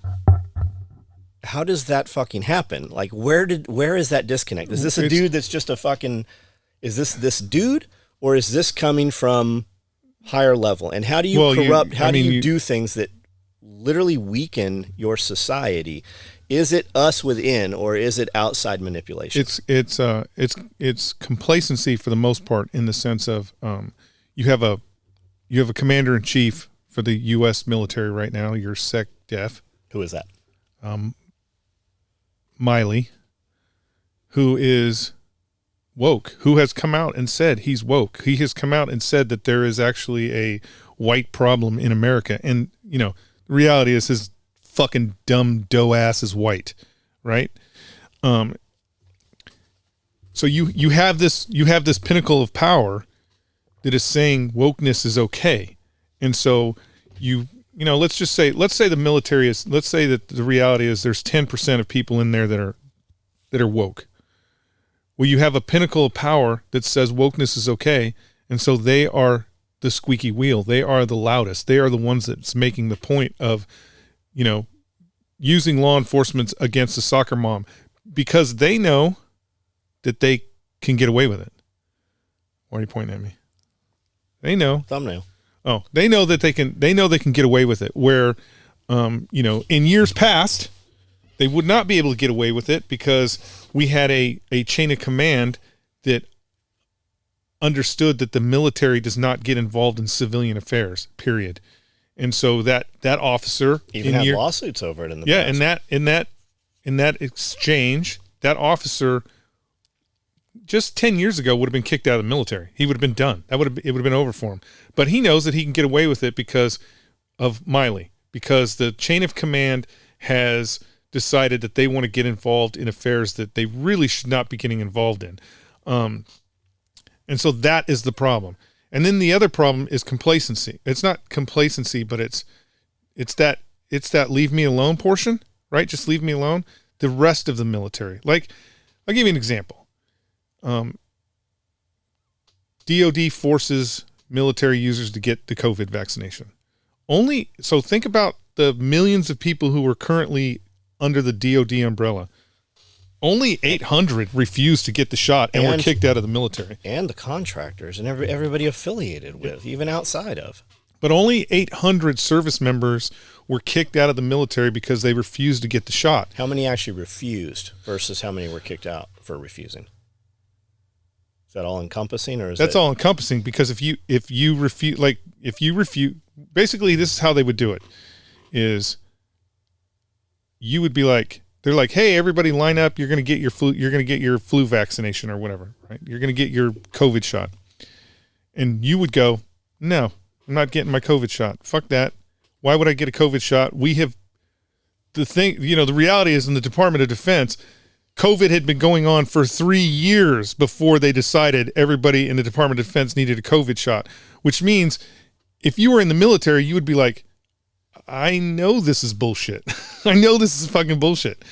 Speaker 2: how does that fucking happen? Like, where is that disconnect? Is this a dude that's just a fucking, is this dude, or is this coming from higher level? And how do you how do you do things that literally weaken your society? Is it us within, or is it outside manipulation?
Speaker 1: It's complacency for the most part, in the sense of you have a commander in chief for the U.S. military right now. You're SecDef.
Speaker 2: Who is that?
Speaker 1: Miley, who is woke, who has come out and said he's woke. He has come out and said that there is actually a white problem in America, and the reality is his fucking dumb dough ass is white, right? So you have this pinnacle of power that is saying wokeness is okay, and so let's say the military is, let's say that the reality is there's 10% of people in there that are woke. Well, you have a pinnacle of power that says wokeness is okay, and so they are the squeaky wheel. They are the loudest. They are the ones that's making the point of, using law enforcement against a soccer mom, because they know that they can get away with it. Why are you pointing at me? They know.
Speaker 2: Thumbnail.
Speaker 1: Oh, they know that they can get away with it, where, in years past, they would not be able to get away with it because we had a chain of command that understood that the military does not get involved in civilian affairs, period. And so that officer
Speaker 2: even had lawsuits over it in the past.
Speaker 1: in that exchange, that officer just 10 years ago would have been kicked out of the military. He would have been done. It would have been over for him. But he knows that he can get away with it because of Miley, because the chain of command has decided that they want to get involved in affairs that they really should not be getting involved in. And so that is the problem. And then the other problem is complacency. It's not complacency, but it's that leave me alone portion, right? Just leave me alone. The rest of the military, like, I'll give you an example. DOD forces military users to get the COVID vaccination. So think about the millions of people who are currently under the DOD umbrella. Only 800 refused to get the shot and were kicked out of the military.
Speaker 2: And the contractors and everybody affiliated with, even outside of.
Speaker 1: But only 800 service members were kicked out of the military because they refused to get the shot.
Speaker 2: How many actually refused versus how many were kicked out for refusing? Is that all encompassing, or is
Speaker 1: that's all encompassing? Because if you refuse, basically this is how they would do it. Is you would be like, they're like, hey, everybody line up. You're going to get your flu vaccination or whatever, right? You're going to get your COVID shot. And you would go, no, I'm not getting my COVID shot. Fuck that. Why would I get a COVID shot? The reality is, in the Department of Defense, COVID had been going on for 3 years before they decided everybody in the Department of Defense needed a COVID shot, which means if you were in the military, you would be like, I know this is bullshit. I know this is fucking bullshit.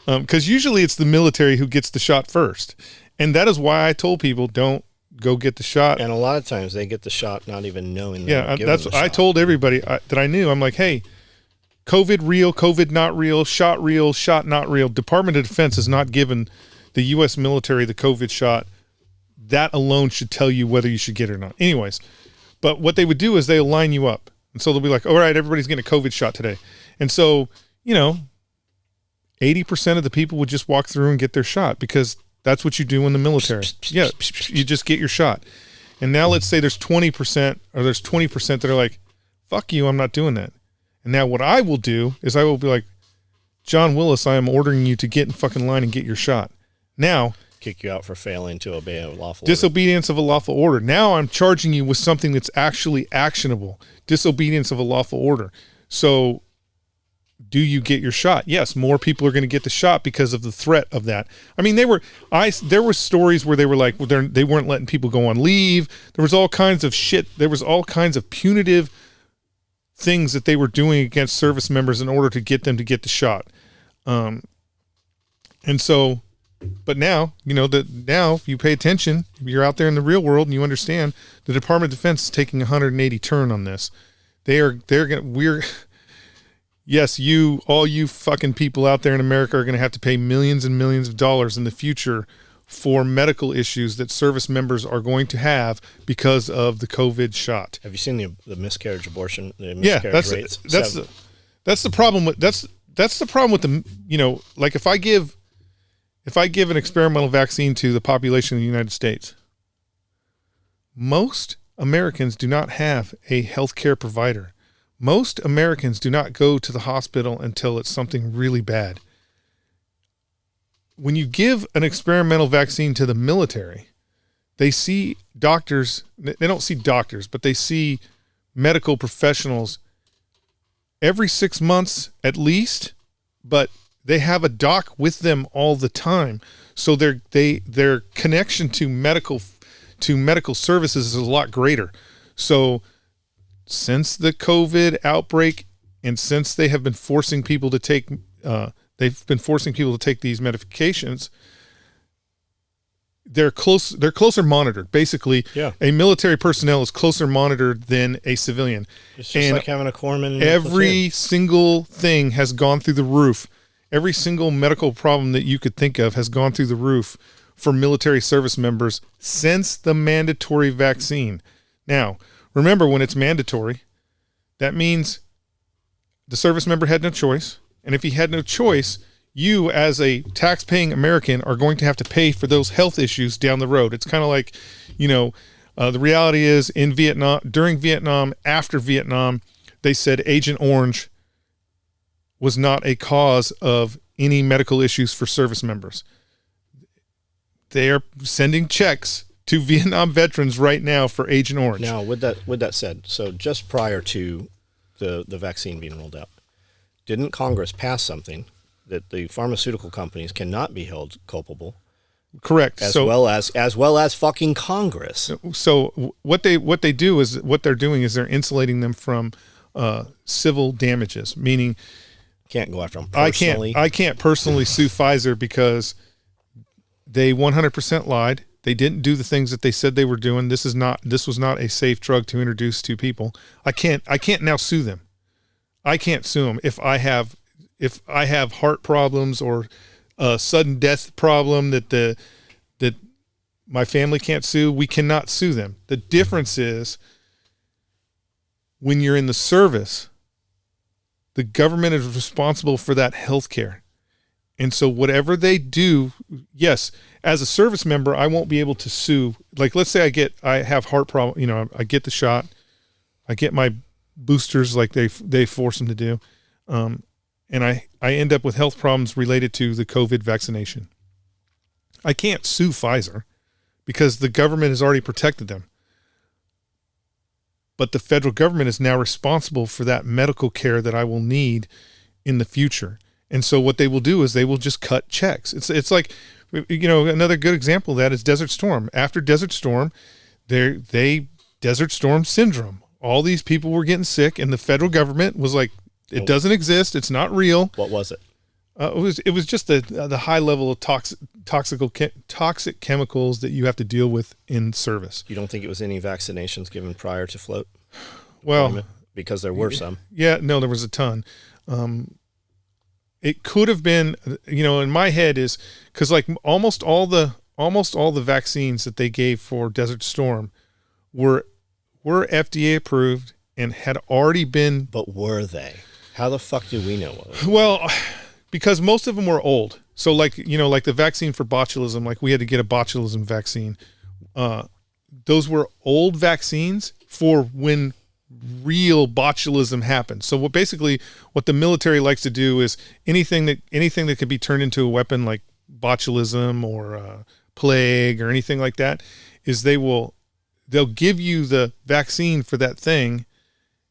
Speaker 1: Because usually it's the military who gets the shot first. And that is why I told people, don't go get the shot.
Speaker 2: And a lot of times they get the shot not even knowing.
Speaker 1: That's what I told everybody that I knew. I'm like, hey, COVID real, COVID not real, shot not real. Department of Defense has not given the U.S. military the COVID shot. That alone should tell you whether you should get it or not. Anyways, but what they would do is they'll line you up. And so they'll be like, all right, everybody's getting a COVID shot today. And so, 80% of the people would just walk through and get their shot, because that's what you do in the military. Yeah, you just get your shot. And now let's say there's 20% or there's 20% that are like, fuck you, I'm not doing that. And now what I will do is I will be like, John Willis, I am ordering you to get in fucking line and get your shot. Now,
Speaker 2: kick you out for failing to obey a lawful
Speaker 1: disobedience of a lawful order. Now I'm charging you with something that's actually actionable. Disobedience of a lawful order. So do you get your shot? Yes, more people are going to get the shot because of the threat of that. I mean, there were stories where they were like, well, they weren't letting people go on leave. There was all kinds of shit. There was all kinds of punitive things that they were doing against service members in order to get them to get the shot. And so, but now, now if you pay attention, if you're out there in the real world and you understand, the Department of Defense is taking a 180 turn on this. Yes, all you fucking people out there in America are going to have to pay millions and millions of dollars in the future for medical issues that service members are going to have because of the COVID shot.
Speaker 2: Have you seen the miscarriage abortion? The miscarriage rates?
Speaker 1: That's the problem with that's the problem with the like if I give an experimental vaccine to the population of the United States, most Americans do not have a healthcare provider. Most Americans do not go to the hospital until it's something really bad. When you give an experimental vaccine to the military, they see doctors, they don't see doctors, but they see medical professionals every 6 months at least, but they have a doc with them all the time. So their connection to medical services is a lot greater. So since the COVID outbreak and since they have been forcing people to take these medications, they're closer monitored. Basically, a military personnel is closer monitored than a civilian.
Speaker 2: It's just like having a corpsman.
Speaker 1: Every single thing has gone through the roof. Every single medical problem that you could think of has gone through the roof for military service members since the mandatory vaccine. Now, remember, when it's mandatory, that means the service member had no choice. And if he had no choice, you as a tax-paying American are going to have to pay for those health issues down the road. It's kind of like, the reality is in Vietnam, during Vietnam, after Vietnam, they said Agent Orange was not a cause of any medical issues for service members. They are sending checks to Vietnam veterans right now for Agent Orange.
Speaker 2: Now, with that said, so just prior to the vaccine being rolled out, didn't Congress pass something that the pharmaceutical companies cannot be held culpable?
Speaker 1: Correct.
Speaker 2: As well as fucking Congress.
Speaker 1: So what they do is what they're doing is they're insulating them from civil damages, meaning
Speaker 2: can't go after them personally.
Speaker 1: I can't personally sue Pfizer because they 100% lied. They didn't do the things that they said they were doing. This was not a safe drug to introduce to people. I can't now sue them. I can't sue them if I have heart problems or a sudden death problem that my family can't sue. We cannot sue them. The difference is when you're in the service, the government is responsible for that health care. And so whatever they do, yes, as a service member, I won't be able to sue. Like, let's say I have heart problem, I get the shot, I get my boosters like they force them to do. And I end up with health problems related to the COVID vaccination. I can't sue Pfizer because the government has already protected them. But the federal government is now responsible for that medical care that I will need in the future. And so what they will do is they will just cut checks. It's like, another good example of that is Desert Storm. After Desert Storm, Desert Storm syndrome. All these people were getting sick, and the federal government was like, it doesn't exist. It's not real.
Speaker 2: What was it?
Speaker 1: It was just the high level of toxic chemicals that you have to deal with in service.
Speaker 2: You don't think it was any vaccinations given prior to float?
Speaker 1: Well,
Speaker 2: because there were some.
Speaker 1: Yeah, no, there was a ton. It could have been, in my head is because like almost all the vaccines that they gave for Desert Storm were FDA approved and had already been.
Speaker 2: But were they? How the fuck do we know?
Speaker 1: Well, because most of them were old. So like the vaccine for botulism, like we had to get a botulism vaccine. Those were old vaccines for when real botulism happened. So what the military likes to do is anything that could be turned into a weapon, like botulism or plague or anything like that, is they'll give you the vaccine for that thing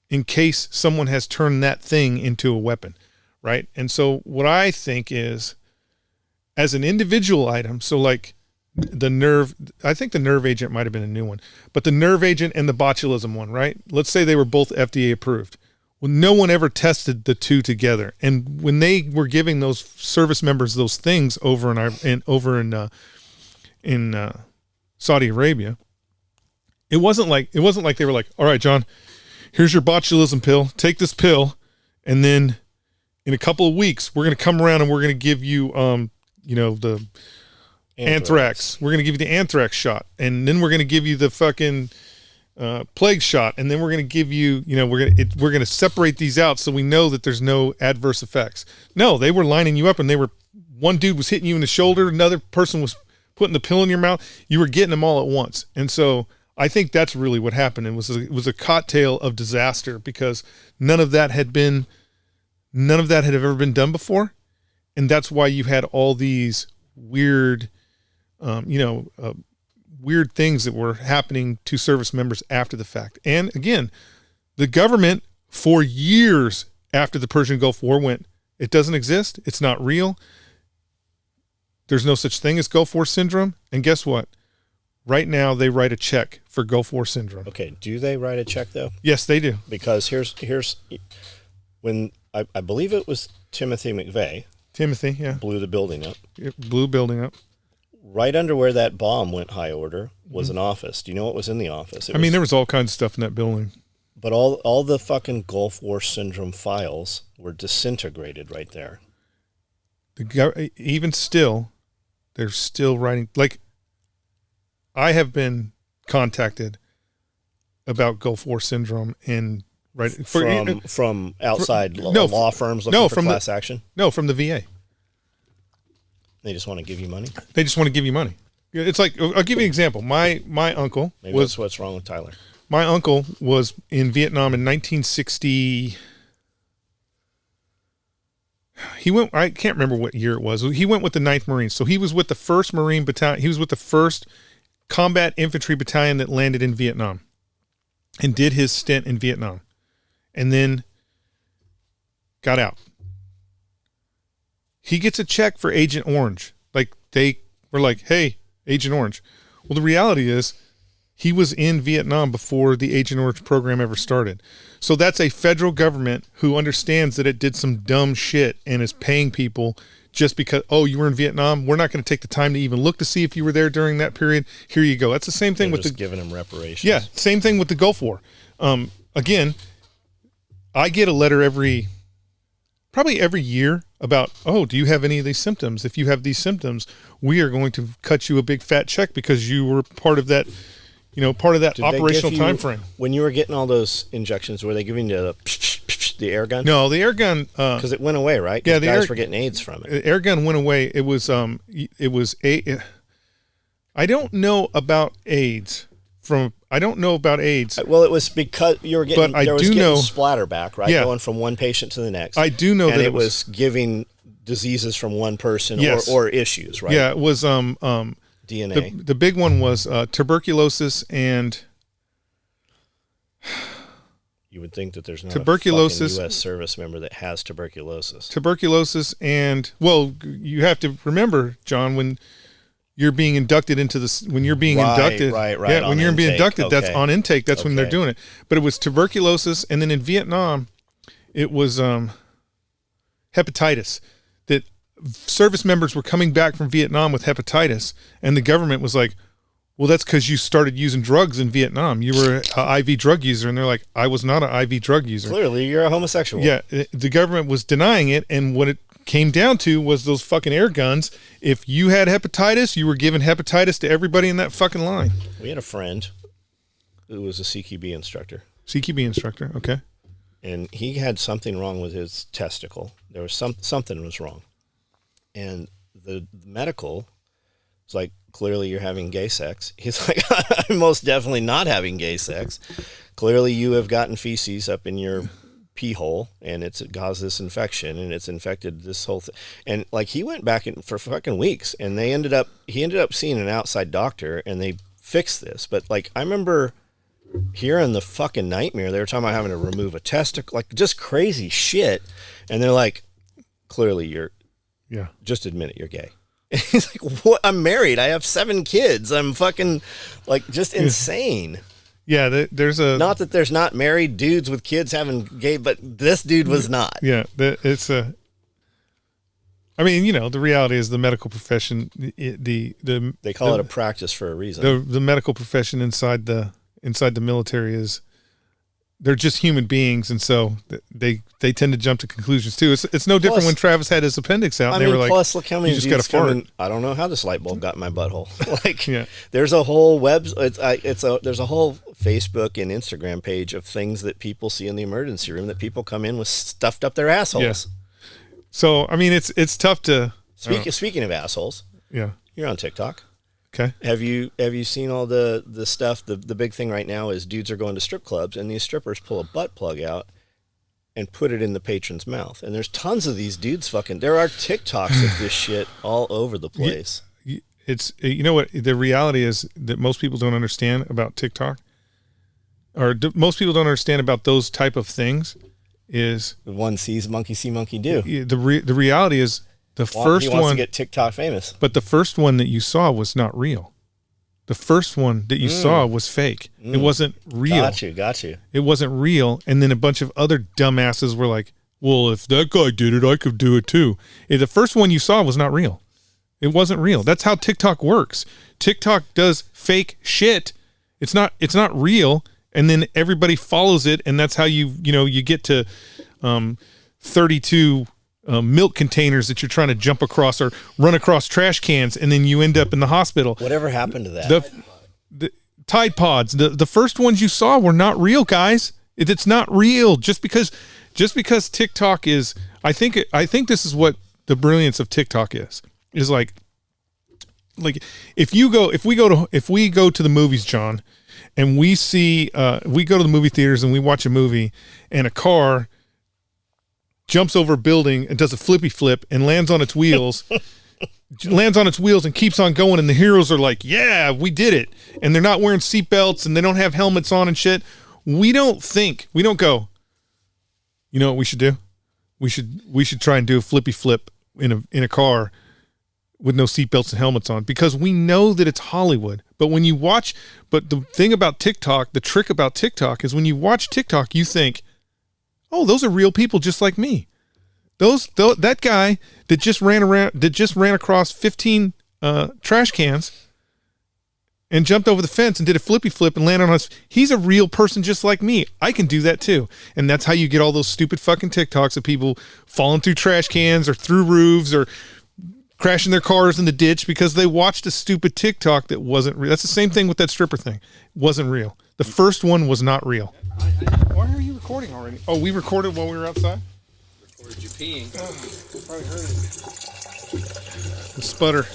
Speaker 1: in case someone has turned that thing into a weapon. right? And so what I think is, as an individual item, so like the nerve, I think the nerve agent might have been a new one, but the nerve agent and the botulism one, right? Let's say they were both FDA approved. Well, no one ever tested the two together. And when they were giving those service members those things over in Saudi Arabia, it wasn't like they were like, all right, John, here's your botulism pill. Take this pill, and then in a couple of weeks, we're going to come around and we're going to give you, the anthrax. We're going to give you the anthrax shot, and then we're going to give you the fucking plague shot, and then we're going to give you, we're going to separate these out so we know that there's no adverse effects. No, they were lining you up, and one dude was hitting you in the shoulder, another person was putting the pill in your mouth. You were getting them all at once, and so I think that's really what happened. It was a cocktail of disaster because none of that had ever been done before, and that's why you had all these weird, weird things that were happening to service members after the fact. And again, the government for years after the Persian Gulf War went, it doesn't exist. It's not real. There's no such thing as Gulf War syndrome. And guess what? Right now they write a check for Gulf War syndrome.
Speaker 2: Okay. Do they write a check though?
Speaker 1: Yes, they do.
Speaker 2: Because here's when I believe it was Timothy McVeigh.
Speaker 1: Timothy, yeah.
Speaker 2: Blew the building up.
Speaker 1: It blew building up.
Speaker 2: Right under where that bomb went high order was an office. Do you know what was in the office?
Speaker 1: There was all kinds of stuff in that building.
Speaker 2: But all the fucking Gulf War syndrome files were disintegrated right there.
Speaker 1: Even still, they're still writing. Like, I have been contacted about Gulf War syndrome and
Speaker 2: from outside law firms looking for class action.
Speaker 1: No, from the VA.
Speaker 2: They just want to give you money?
Speaker 1: They just want to give you money. It's like, I'll give you an example. My uncle
Speaker 2: Maybe that's what's wrong with Tyler.
Speaker 1: My uncle was in Vietnam in 1960. I can't remember what year it was. He went with the 9th Marines. So he was with the 1st Marine Battalion. He was with the 1st Combat Infantry Battalion that landed in Vietnam and did his stint in Vietnam. And then got out. He gets a check for Agent Orange. Like, they were like, hey, Agent Orange. Well, the reality is he was in Vietnam before the Agent Orange program ever started. So that's a federal government who understands that it did some dumb shit and is paying people just because, oh, you were in Vietnam. We're not going to take the time to even look to see if you were there during that period. Here you go. That's the same thing with
Speaker 2: giving them reparations.
Speaker 1: Yeah, same thing with the Gulf War. Again, I get a letter probably every year about, oh, do you have any of these symptoms? If you have these symptoms, we are going to cut you a big fat check because you were part of that, operational time frame.
Speaker 2: When you were getting all those injections, were they giving you the air gun?
Speaker 1: No, the air gun,
Speaker 2: because it went away, right?
Speaker 1: Yeah,
Speaker 2: the guys were getting AIDS from it.
Speaker 1: The air gun went away. I don't know about AIDS. I don't know about AIDS.
Speaker 2: Well, it was because you were getting,
Speaker 1: but
Speaker 2: there was getting splatterback, right?
Speaker 1: Yeah.
Speaker 2: Going from one patient to the next.
Speaker 1: I do know
Speaker 2: and
Speaker 1: that
Speaker 2: it was giving diseases from one person,
Speaker 1: yes,
Speaker 2: or issues, right?
Speaker 1: Yeah, it was
Speaker 2: DNA.
Speaker 1: The big one was tuberculosis and.
Speaker 2: You would think that there's not
Speaker 1: tuberculosis,
Speaker 2: a fucking U.S. service member that has tuberculosis.
Speaker 1: Tuberculosis and, well, you have to remember, John, when you're being inducted into this, when you're being inducted.
Speaker 2: Right.
Speaker 1: Yeah, when you're being inducted,
Speaker 2: okay.
Speaker 1: that's on intake. That's when they're doing it. But it was tuberculosis, and then in Vietnam, it was hepatitis. That service members were coming back from Vietnam with hepatitis, and the government was like, well, that's because you started using drugs in Vietnam. You were an IV drug user. And they're like, I was not an IV drug user.
Speaker 2: Clearly, you're a homosexual.
Speaker 1: Yeah, the government was denying it. And what it came down to was those fucking air guns. If you had hepatitis, you were giving hepatitis to everybody in that fucking line.
Speaker 2: We had a friend who was a CQB instructor.
Speaker 1: CQB instructor, okay.
Speaker 2: And he had something wrong with his testicle. There was something was wrong. And the medical was like, clearly you're having gay sex. He's like, I'm most definitely not having gay sex. Clearly you have gotten feces up in your pee hole and it's caused this infection and it's infected this whole thing. And like he went back for fucking weeks and he ended up seeing an outside doctor and they fixed this. But like, I remember hearing the fucking nightmare. They were talking about having to remove a testicle, like just crazy shit. And they're like, clearly you're
Speaker 1: Yeah.
Speaker 2: just admit it, you're gay. He's like, what? I'm married. I have 7 kids. I'm fucking like just insane.
Speaker 1: Yeah. There's a,
Speaker 2: Not that there's not married dudes with kids having gay, but this dude was not.
Speaker 1: yeah, it's a, I mean, you know, the reality is the medical profession,
Speaker 2: They call it a practice for a reason.
Speaker 1: the medical profession inside the military is, they're just human beings, and so they tend to jump to conclusions too. It's no different
Speaker 2: Plus-
Speaker 1: when Travis had his appendix out.
Speaker 2: I
Speaker 1: And they
Speaker 2: mean,
Speaker 1: were like,
Speaker 2: plus look how many
Speaker 1: you just
Speaker 2: dudes
Speaker 1: got to fart.
Speaker 2: come in. I don't know how this light bulb got in my butthole. Like,
Speaker 1: Yeah.
Speaker 2: there's a whole there's a whole Facebook and Instagram page of things that people see in the emergency room that people come in with stuffed up their assholes.
Speaker 1: Yes. So I mean, it's tough to.
Speaker 2: Speaking of assholes,
Speaker 1: Yeah.
Speaker 2: you're on TikTok.
Speaker 1: Okay.
Speaker 2: Have you seen all the stuff? The big thing right now is dudes are going to strip clubs, and these strippers pull a butt plug out and put it in the patron's mouth. And there's tons of these dudes fucking. There are TikToks of this shit all over the place.
Speaker 1: It's, you know what the reality is that most people don't understand about TikTok, or most people don't understand about those type of things, is
Speaker 2: The one sees monkey see monkey do.
Speaker 1: the reality is the first
Speaker 2: He wants
Speaker 1: one.
Speaker 2: to get TikTok famous.
Speaker 1: But the first one that you saw was not real. The first one that you saw was fake. It wasn't real.
Speaker 2: Got you.
Speaker 1: It wasn't real. And then a bunch of other dumbasses were like, well, if that guy did it, I could do it too. The first one you saw was not real. It wasn't real. That's how TikTok works. TikTok does fake shit. It's not real. And then everybody follows it. And that's how you get to 32 milk containers that you're trying to jump across or run across trash cans, and then you end up in the hospital.
Speaker 2: Whatever happened to that?
Speaker 1: The Tide Pods, the first ones you saw were not real, guys. It's not real. Just because TikTok is, I think this is what the brilliance of TikTok is like if we go to the movies, John, and we see we go to the movie theaters and we watch a movie and a car jumps over a building and does a flippy flip and lands on its wheels and keeps on going, and the heroes are like, yeah, we did it, and they're not wearing seatbelts and they don't have helmets on and shit. We don't go, you know what we should do? We should try and do a flippy flip in a car with no seatbelts and helmets on, because we know that it's Hollywood. But the thing about TikTok, the trick about TikTok is when you watch TikTok, you think, oh, those are real people just like me. That guy that just ran across 15 trash cans and jumped over the fence and did a flippy flip and landed on us. He's a real person just like me. I can do that too. And that's how you get all those stupid fucking TikToks of people falling through trash cans or through roofs or crashing their cars in the ditch because they watched a stupid TikTok that wasn't real. That's the same thing with that stripper thing. It wasn't real. The first one was not real. Why are you recording already? Oh, we recorded while we were outside?
Speaker 3: Recorded you peeing.
Speaker 1: Probably heard it. The sputter.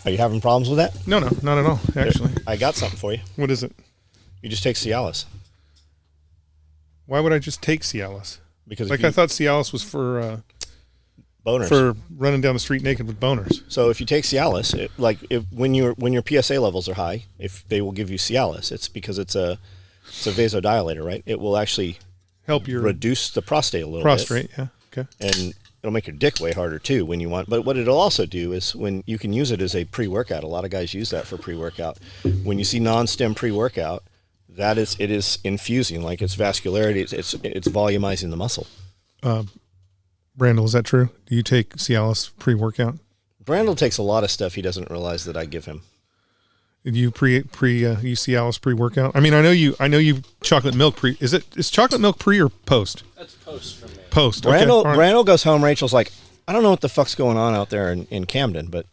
Speaker 2: Are you having problems with that?
Speaker 1: No, not at all, actually.
Speaker 2: I got something for you.
Speaker 1: What is it?
Speaker 2: You just take Cialis.
Speaker 1: Why would I just take Cialis?
Speaker 2: Because
Speaker 1: I thought Cialis was for
Speaker 2: boners.
Speaker 1: for running down the street naked with boners.
Speaker 2: So if you take Cialis, when your PSA levels are high, if they will give you Cialis, it's because it's a vasodilator, right? It will actually
Speaker 1: Help your
Speaker 2: reduce the prostate a little
Speaker 1: prostrate,
Speaker 2: bit.
Speaker 1: yeah. Okay.
Speaker 2: And it'll make your dick way harder too when you want. But what it'll also do is when you can use it as a pre-workout. A lot of guys use that for pre-workout. When you see non-stem pre-workout, it is infusing, like it's vascularity. It's volumizing the muscle.
Speaker 1: Brandel, is that true? Do you take Cialis pre-workout?
Speaker 2: Brandel takes a lot of stuff he doesn't realize that I give him.
Speaker 1: Do you you Cialis pre-workout? I mean, I know you chocolate milk pre. Is chocolate milk pre or post?
Speaker 3: That's post for me.
Speaker 1: Post. Okay.
Speaker 2: Brandel,
Speaker 1: All right.
Speaker 2: Brandel goes home. Rachel's like, I don't know what the fuck's going on out there in Camden, but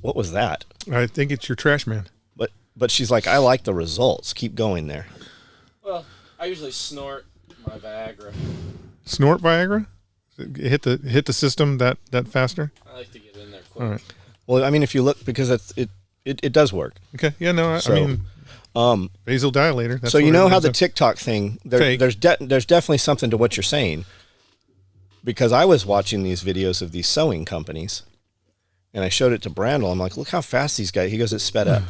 Speaker 2: what was that?
Speaker 1: I think it's your trash man.
Speaker 2: But she's like, I like the results. Keep going there.
Speaker 3: Well, I usually snort my Viagra.
Speaker 1: Snort Viagra? Hit the system that faster?
Speaker 3: I like to get in there quick.
Speaker 1: All right.
Speaker 2: Well, I mean, if you look, because it does work.
Speaker 1: Okay. Yeah. No. I mean, vasodilator. That's
Speaker 2: so you
Speaker 1: what
Speaker 2: know how
Speaker 1: everyone's
Speaker 2: the
Speaker 1: a-
Speaker 2: TikTok thing,
Speaker 1: Fake.
Speaker 2: there's definitely something to what you're saying, because I was watching these videos of these sewing companies, and I showed it to Brandel. I'm like, look how fast these guys. He goes, it's sped up.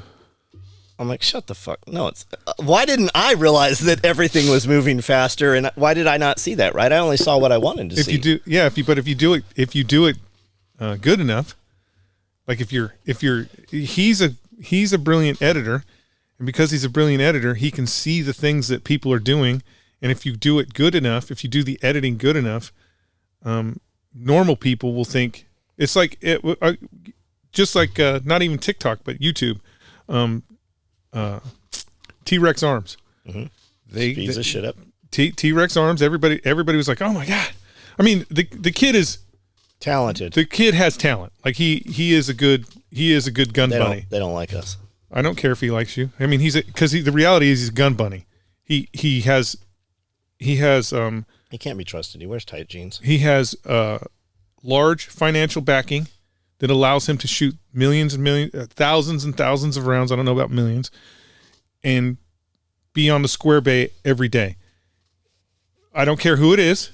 Speaker 2: I'm like, shut the fuck. No, it's why didn't I realize that everything was moving faster, and why did I not see that? Right, I only saw what I wanted to see.
Speaker 1: If you do it good enough, like he's a brilliant editor, and because he's a brilliant editor, he can see the things that people are doing, and if you do it good enough, if you do the editing good enough, normal people will think it's like just like not even TikTok but YouTube. T-Rex arms.
Speaker 2: Mm-hmm. Speeds the shit up.
Speaker 1: T-Rex arms. Everybody was like, "Oh my god!" I mean, the kid is
Speaker 2: talented.
Speaker 1: The kid has talent. Like he is a good gun bunny.
Speaker 2: They don't like us.
Speaker 1: I don't care if he likes you. I mean, the reality is he's a gun bunny. He has. He can't
Speaker 2: be trusted. He wears tight jeans.
Speaker 1: He has large financial backing that allows him to shoot millions and millions, thousands and thousands of rounds. I don't know about millions, and be on the square bay every day. I don't care who it is.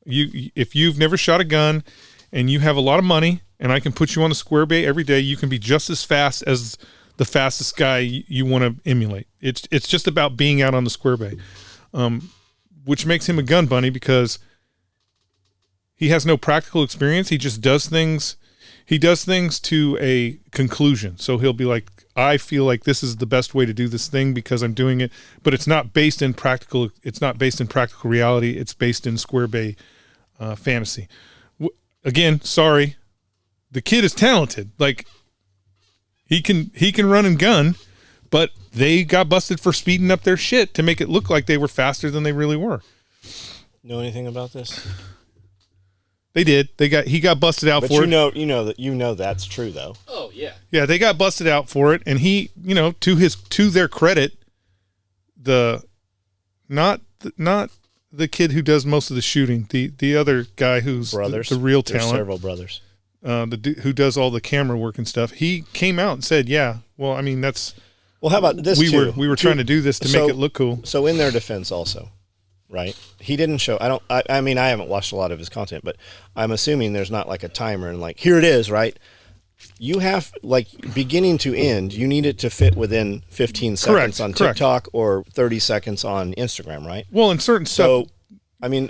Speaker 1: If you've never shot a gun and you have a lot of money and I can put you on the square bay every day, you can be just as fast as the fastest guy you want to emulate. It's just about being out on the square bay, which makes him a gun bunny because he has no practical experience. He just does things. He does things to a conclusion. So he'll be like, I feel like this is the best way to do this thing because I'm doing it, but it's not based in practical. It's not based in practical reality. It's based in square bay fantasy. Again, sorry, the kid is talented. Like he can run and gun, but they got busted for speeding up their shit to make it look like they were faster than they really were.
Speaker 2: Know anything about this?
Speaker 1: They did. He got busted out for it.
Speaker 2: You know that's true though.
Speaker 3: Oh yeah.
Speaker 1: Yeah, they got busted out for it, and he, to their credit, not the kid who does most of the shooting, the other guy who's the real talent.
Speaker 2: There's several brothers.
Speaker 1: Who does all the camera work and stuff. He came out and said, "Yeah, well, I mean that's."
Speaker 2: Well, how about this?
Speaker 1: We were trying to do this to make it look cool.
Speaker 2: So in their defense, also. Right. He didn't show. I mean, I haven't watched a lot of his content, but I'm assuming there's not like a timer and like, here it is, right? You have like beginning to end, you need it to fit within 15 seconds on TikTok or 30 seconds on Instagram, right?
Speaker 1: Well, in certain stuff.
Speaker 2: I mean,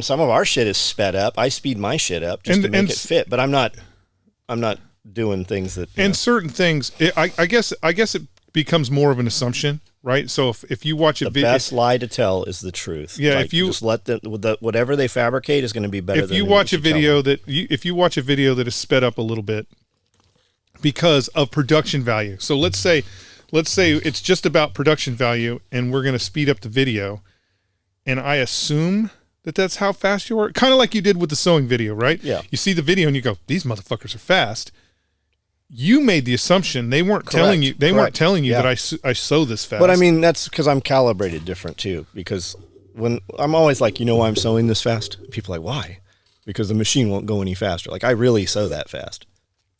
Speaker 2: some of our shit is sped up. I speed my shit up just to make it fit, but I'm not doing things that.
Speaker 1: And certain things, I guess it becomes more of an assumption. Right, so if you watch a video,
Speaker 2: the best lie to tell is the truth.
Speaker 1: Yeah,
Speaker 2: like,
Speaker 1: if you
Speaker 2: just let whatever they fabricate is going to be better.
Speaker 1: If you watch a video that is sped up a little bit because of production value, so let's say it's just about production value, and we're going to speed up the video, and I assume that's how fast you are, kind of like you did with the sewing video, right?
Speaker 2: Yeah,
Speaker 1: you see the video and you go, these motherfuckers are fast. You made the assumption they weren't telling you. They weren't telling you that I sew this fast.
Speaker 2: But I mean, that's because I'm calibrated different too. Because when I'm always like, why I'm sewing this fast? People are like, why? Because the machine won't go any faster. Like I really sew that fast.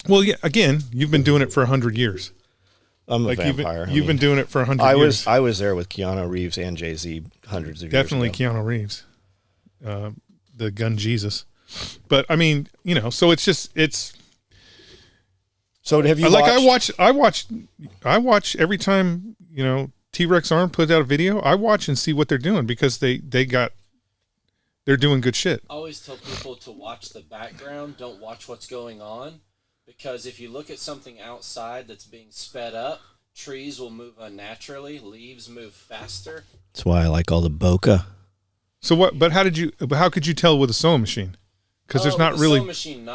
Speaker 1: Well, yeah. Again, you've been doing it for 100 years.
Speaker 2: I'm a vampire.
Speaker 1: You've been doing it for 100 years.
Speaker 2: I was there with Keanu Reeves and Jay-Z hundreds of
Speaker 1: Definitely
Speaker 2: years ago.
Speaker 1: Keanu Reeves, the gun Jesus. But I mean, so it's.
Speaker 2: So have you? Like
Speaker 1: I watch every time T-Rex Arm puts out a video. I watch and see what they're doing because they're doing good shit.
Speaker 3: I always tell people to watch the background. Don't watch what's going on, because if you look at something outside that's being sped up, trees will move unnaturally, leaves move faster.
Speaker 2: That's why I like all the bokeh.
Speaker 1: So what? But how could you tell with a sewing machine? Because there's not really.
Speaker 3: Sewing machine,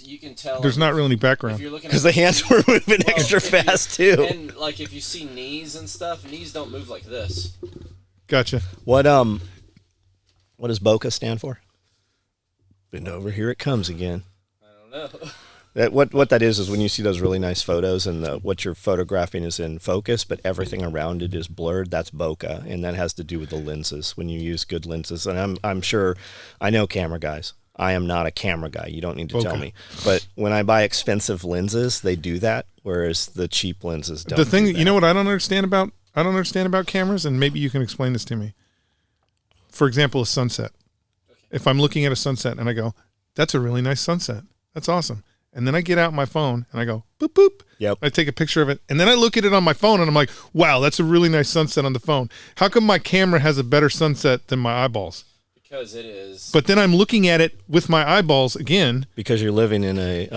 Speaker 3: you can tell.
Speaker 1: There's not really any background.
Speaker 2: Because the hands were moving extra fast too.
Speaker 3: And like if you see knees and stuff, knees don't move like this.
Speaker 1: Gotcha.
Speaker 2: What does bokeh stand for? Bend over, here it comes again.
Speaker 3: I don't know.
Speaker 2: What that is when you see those really nice photos and what you're photographing is in focus, but everything around it is blurred. That's bokeh, and that has to do with the lenses. When you use good lenses, and I'm sure I know camera guys. I am not a camera guy. You don't need to tell me. But when I buy expensive lenses, they do that, whereas the cheap lenses don't.
Speaker 1: The thing,
Speaker 2: do that.
Speaker 1: what I don't understand about cameras, and maybe you can explain this to me. For example, a sunset. Okay. If I'm looking at a sunset and I go, "That's a really nice sunset. That's awesome," And then I get out my phone and I go, boop, boop.
Speaker 2: Yep.
Speaker 1: I take a picture of it. And then I look at it on my phone and I'm like, wow, that's a really nice sunset on the phone. How come my camera has a better sunset than my eyeballs?
Speaker 3: Because it is.
Speaker 1: But then I'm looking at it with my eyeballs again.
Speaker 2: Because you're living in a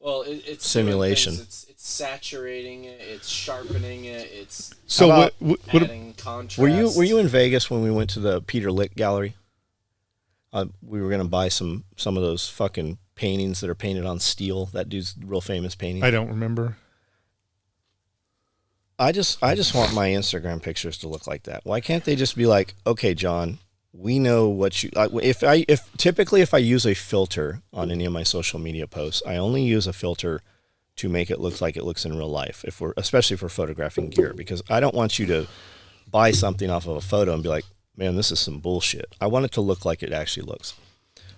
Speaker 3: it's
Speaker 2: simulation.
Speaker 3: It's saturating it. It's sharpening it. It's
Speaker 1: So
Speaker 3: adding contrast.
Speaker 2: Were you in Vegas when we went to the Peter Lick Gallery? We were gonna buy some of those fucking paintings that are painted on steel. That dude's real famous painting.
Speaker 1: I don't remember.
Speaker 2: I just want my Instagram pictures to look like that. Why can't they just be like, okay, John, we know what you. If I use a filter on any of my social media posts, I only use a filter to make it look like it looks in real life. Especially for photographing gear, because I don't want you to buy something off of a photo and be like, man, this is some bullshit. I want it to look like it actually looks.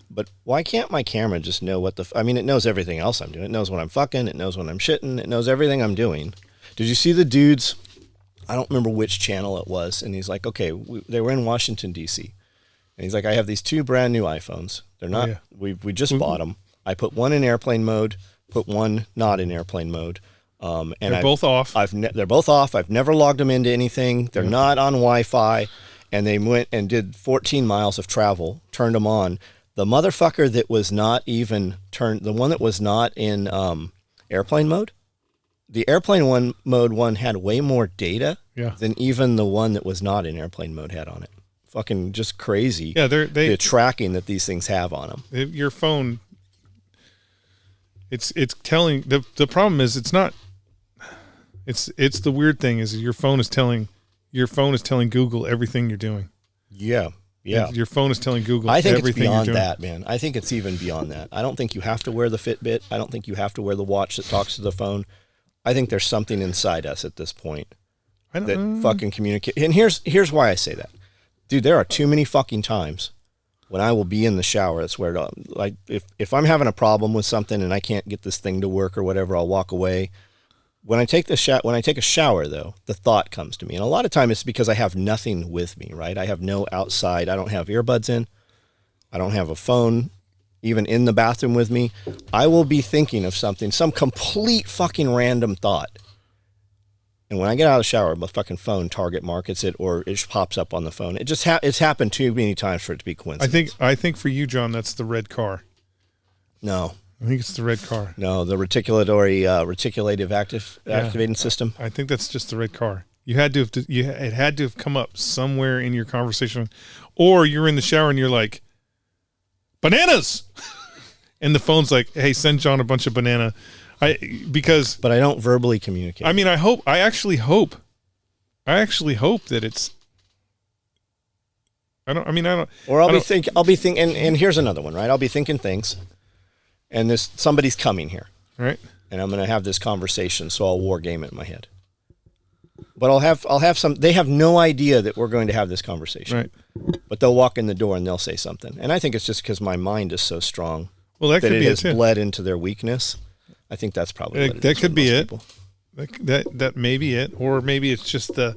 Speaker 2: But why can't my camera just know what I mean, it knows everything else I'm doing. It knows when I'm fucking. It knows when I'm shitting. It knows everything I'm doing. Did you see the dudes? I don't remember which channel it was. And he's like, okay, they were in Washington, D.C. And he's like, I have these 2 brand new iPhones. They're not, we just bought them. I put one in airplane mode, put one not in airplane mode. And
Speaker 1: they're both off.
Speaker 2: They're both off. I've never logged them into anything. They're not on Wi-Fi. And they went and did 14 miles of travel, turned them on. The motherfucker that was not even turned, the one that was not in airplane mode, the airplane mode one had way more data than even the one that was not in airplane mode had on it. Fucking just crazy.
Speaker 1: Yeah,
Speaker 2: the tracking that these things have on them.
Speaker 1: Your phone, it's telling, the problem is it's not, it's the weird thing is your phone is telling Google everything you're doing.
Speaker 2: Yeah.
Speaker 1: Your phone is telling Google
Speaker 2: I think
Speaker 1: everything
Speaker 2: it's beyond
Speaker 1: you're doing.
Speaker 2: that, man. I think it's even beyond that. I don't think you have to wear the Fitbit. I don't think you have to wear the watch that talks to the phone. I think there's something inside us at this point that fucking communicate. And here's why I say that. Dude, there are too many fucking times when I will be in the shower. That's where, like, if I'm having a problem with something and I can't get this thing to work or whatever, I'll walk away. When I take a shower, though, the thought comes to me. And a lot of time it's because I have nothing with me, right? I have no outside. I don't have earbuds in. I don't have a phone even in the bathroom with me. I will be thinking of something, some complete fucking random thought. And when I get out of the shower, my fucking phone target markets it or it just pops up on the phone. It just it's happened too many times for it to be coincidence.
Speaker 1: I think for you, John, that's the red car.
Speaker 2: No.
Speaker 1: I think it's the red car.
Speaker 2: No, the reticulative activating system.
Speaker 1: I think that's just the red car. You had to have it had to have come up somewhere in your conversation, or you're in the shower and you're like, bananas, and the phone's like, hey, send John a bunch of banana. But
Speaker 2: I don't verbally communicate.
Speaker 1: I mean, I actually hope that it's. I'll be thinking,
Speaker 2: and here's another one, right? I'll be thinking things. And somebody's coming here,
Speaker 1: right?
Speaker 2: And I'm going to have this conversation, so I'll war game it in my head. But I'll have some. They have no idea that we're going to have this conversation,
Speaker 1: right?
Speaker 2: But they'll walk in the door and they'll say something, and I think it's just because my mind is so strong.
Speaker 1: Well, that could be it too.
Speaker 2: Bled into their weakness. I think that's probably what it
Speaker 1: that
Speaker 2: is
Speaker 1: could be it.
Speaker 2: People.
Speaker 1: That may be it, or maybe it's just the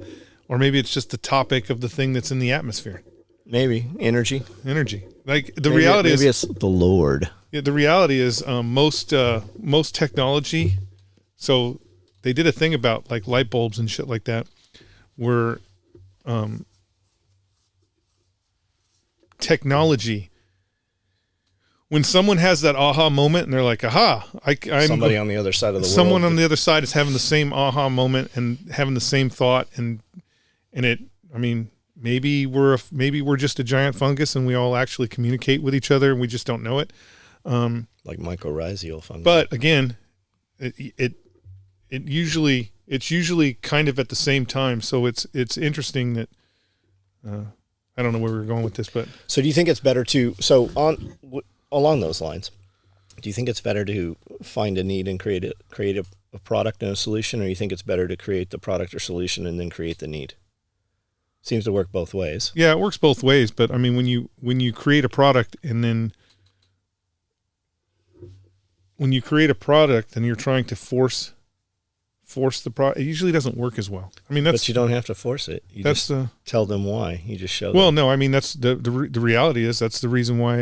Speaker 1: topic of the thing that's in the atmosphere.
Speaker 2: Maybe energy.
Speaker 1: Like the reality is,
Speaker 2: maybe it's the Lord.
Speaker 1: Yeah, the reality is most technology. So they did a thing about like light bulbs and shit like that, where technology. When someone has that aha moment and they're like, aha,
Speaker 2: somebody on the other side of the world.
Speaker 1: Someone on the other side is having the same aha moment and having the same thought and it. I mean, maybe we're just a giant fungus and we all actually communicate with each other and we just don't know it.
Speaker 2: Like mycorrhizal fungus.
Speaker 1: But again, it's usually kind of at the same time. So it's interesting that I don't know where we're going with this, but
Speaker 2: so do you think it's better to along those lines? Do you think it's better to find a need and create a product and a solution, or do you think it's better to create the product or solution and then create the need? Seems to work both ways.
Speaker 1: Yeah, it works both ways. But I mean, when you create a product and then when you create a product and you're trying to force the product, it usually doesn't work as well. I mean, but
Speaker 2: you don't have to force it. You just tell them why. You just show them.
Speaker 1: Well, no, I mean, that's the reality is that's the reason why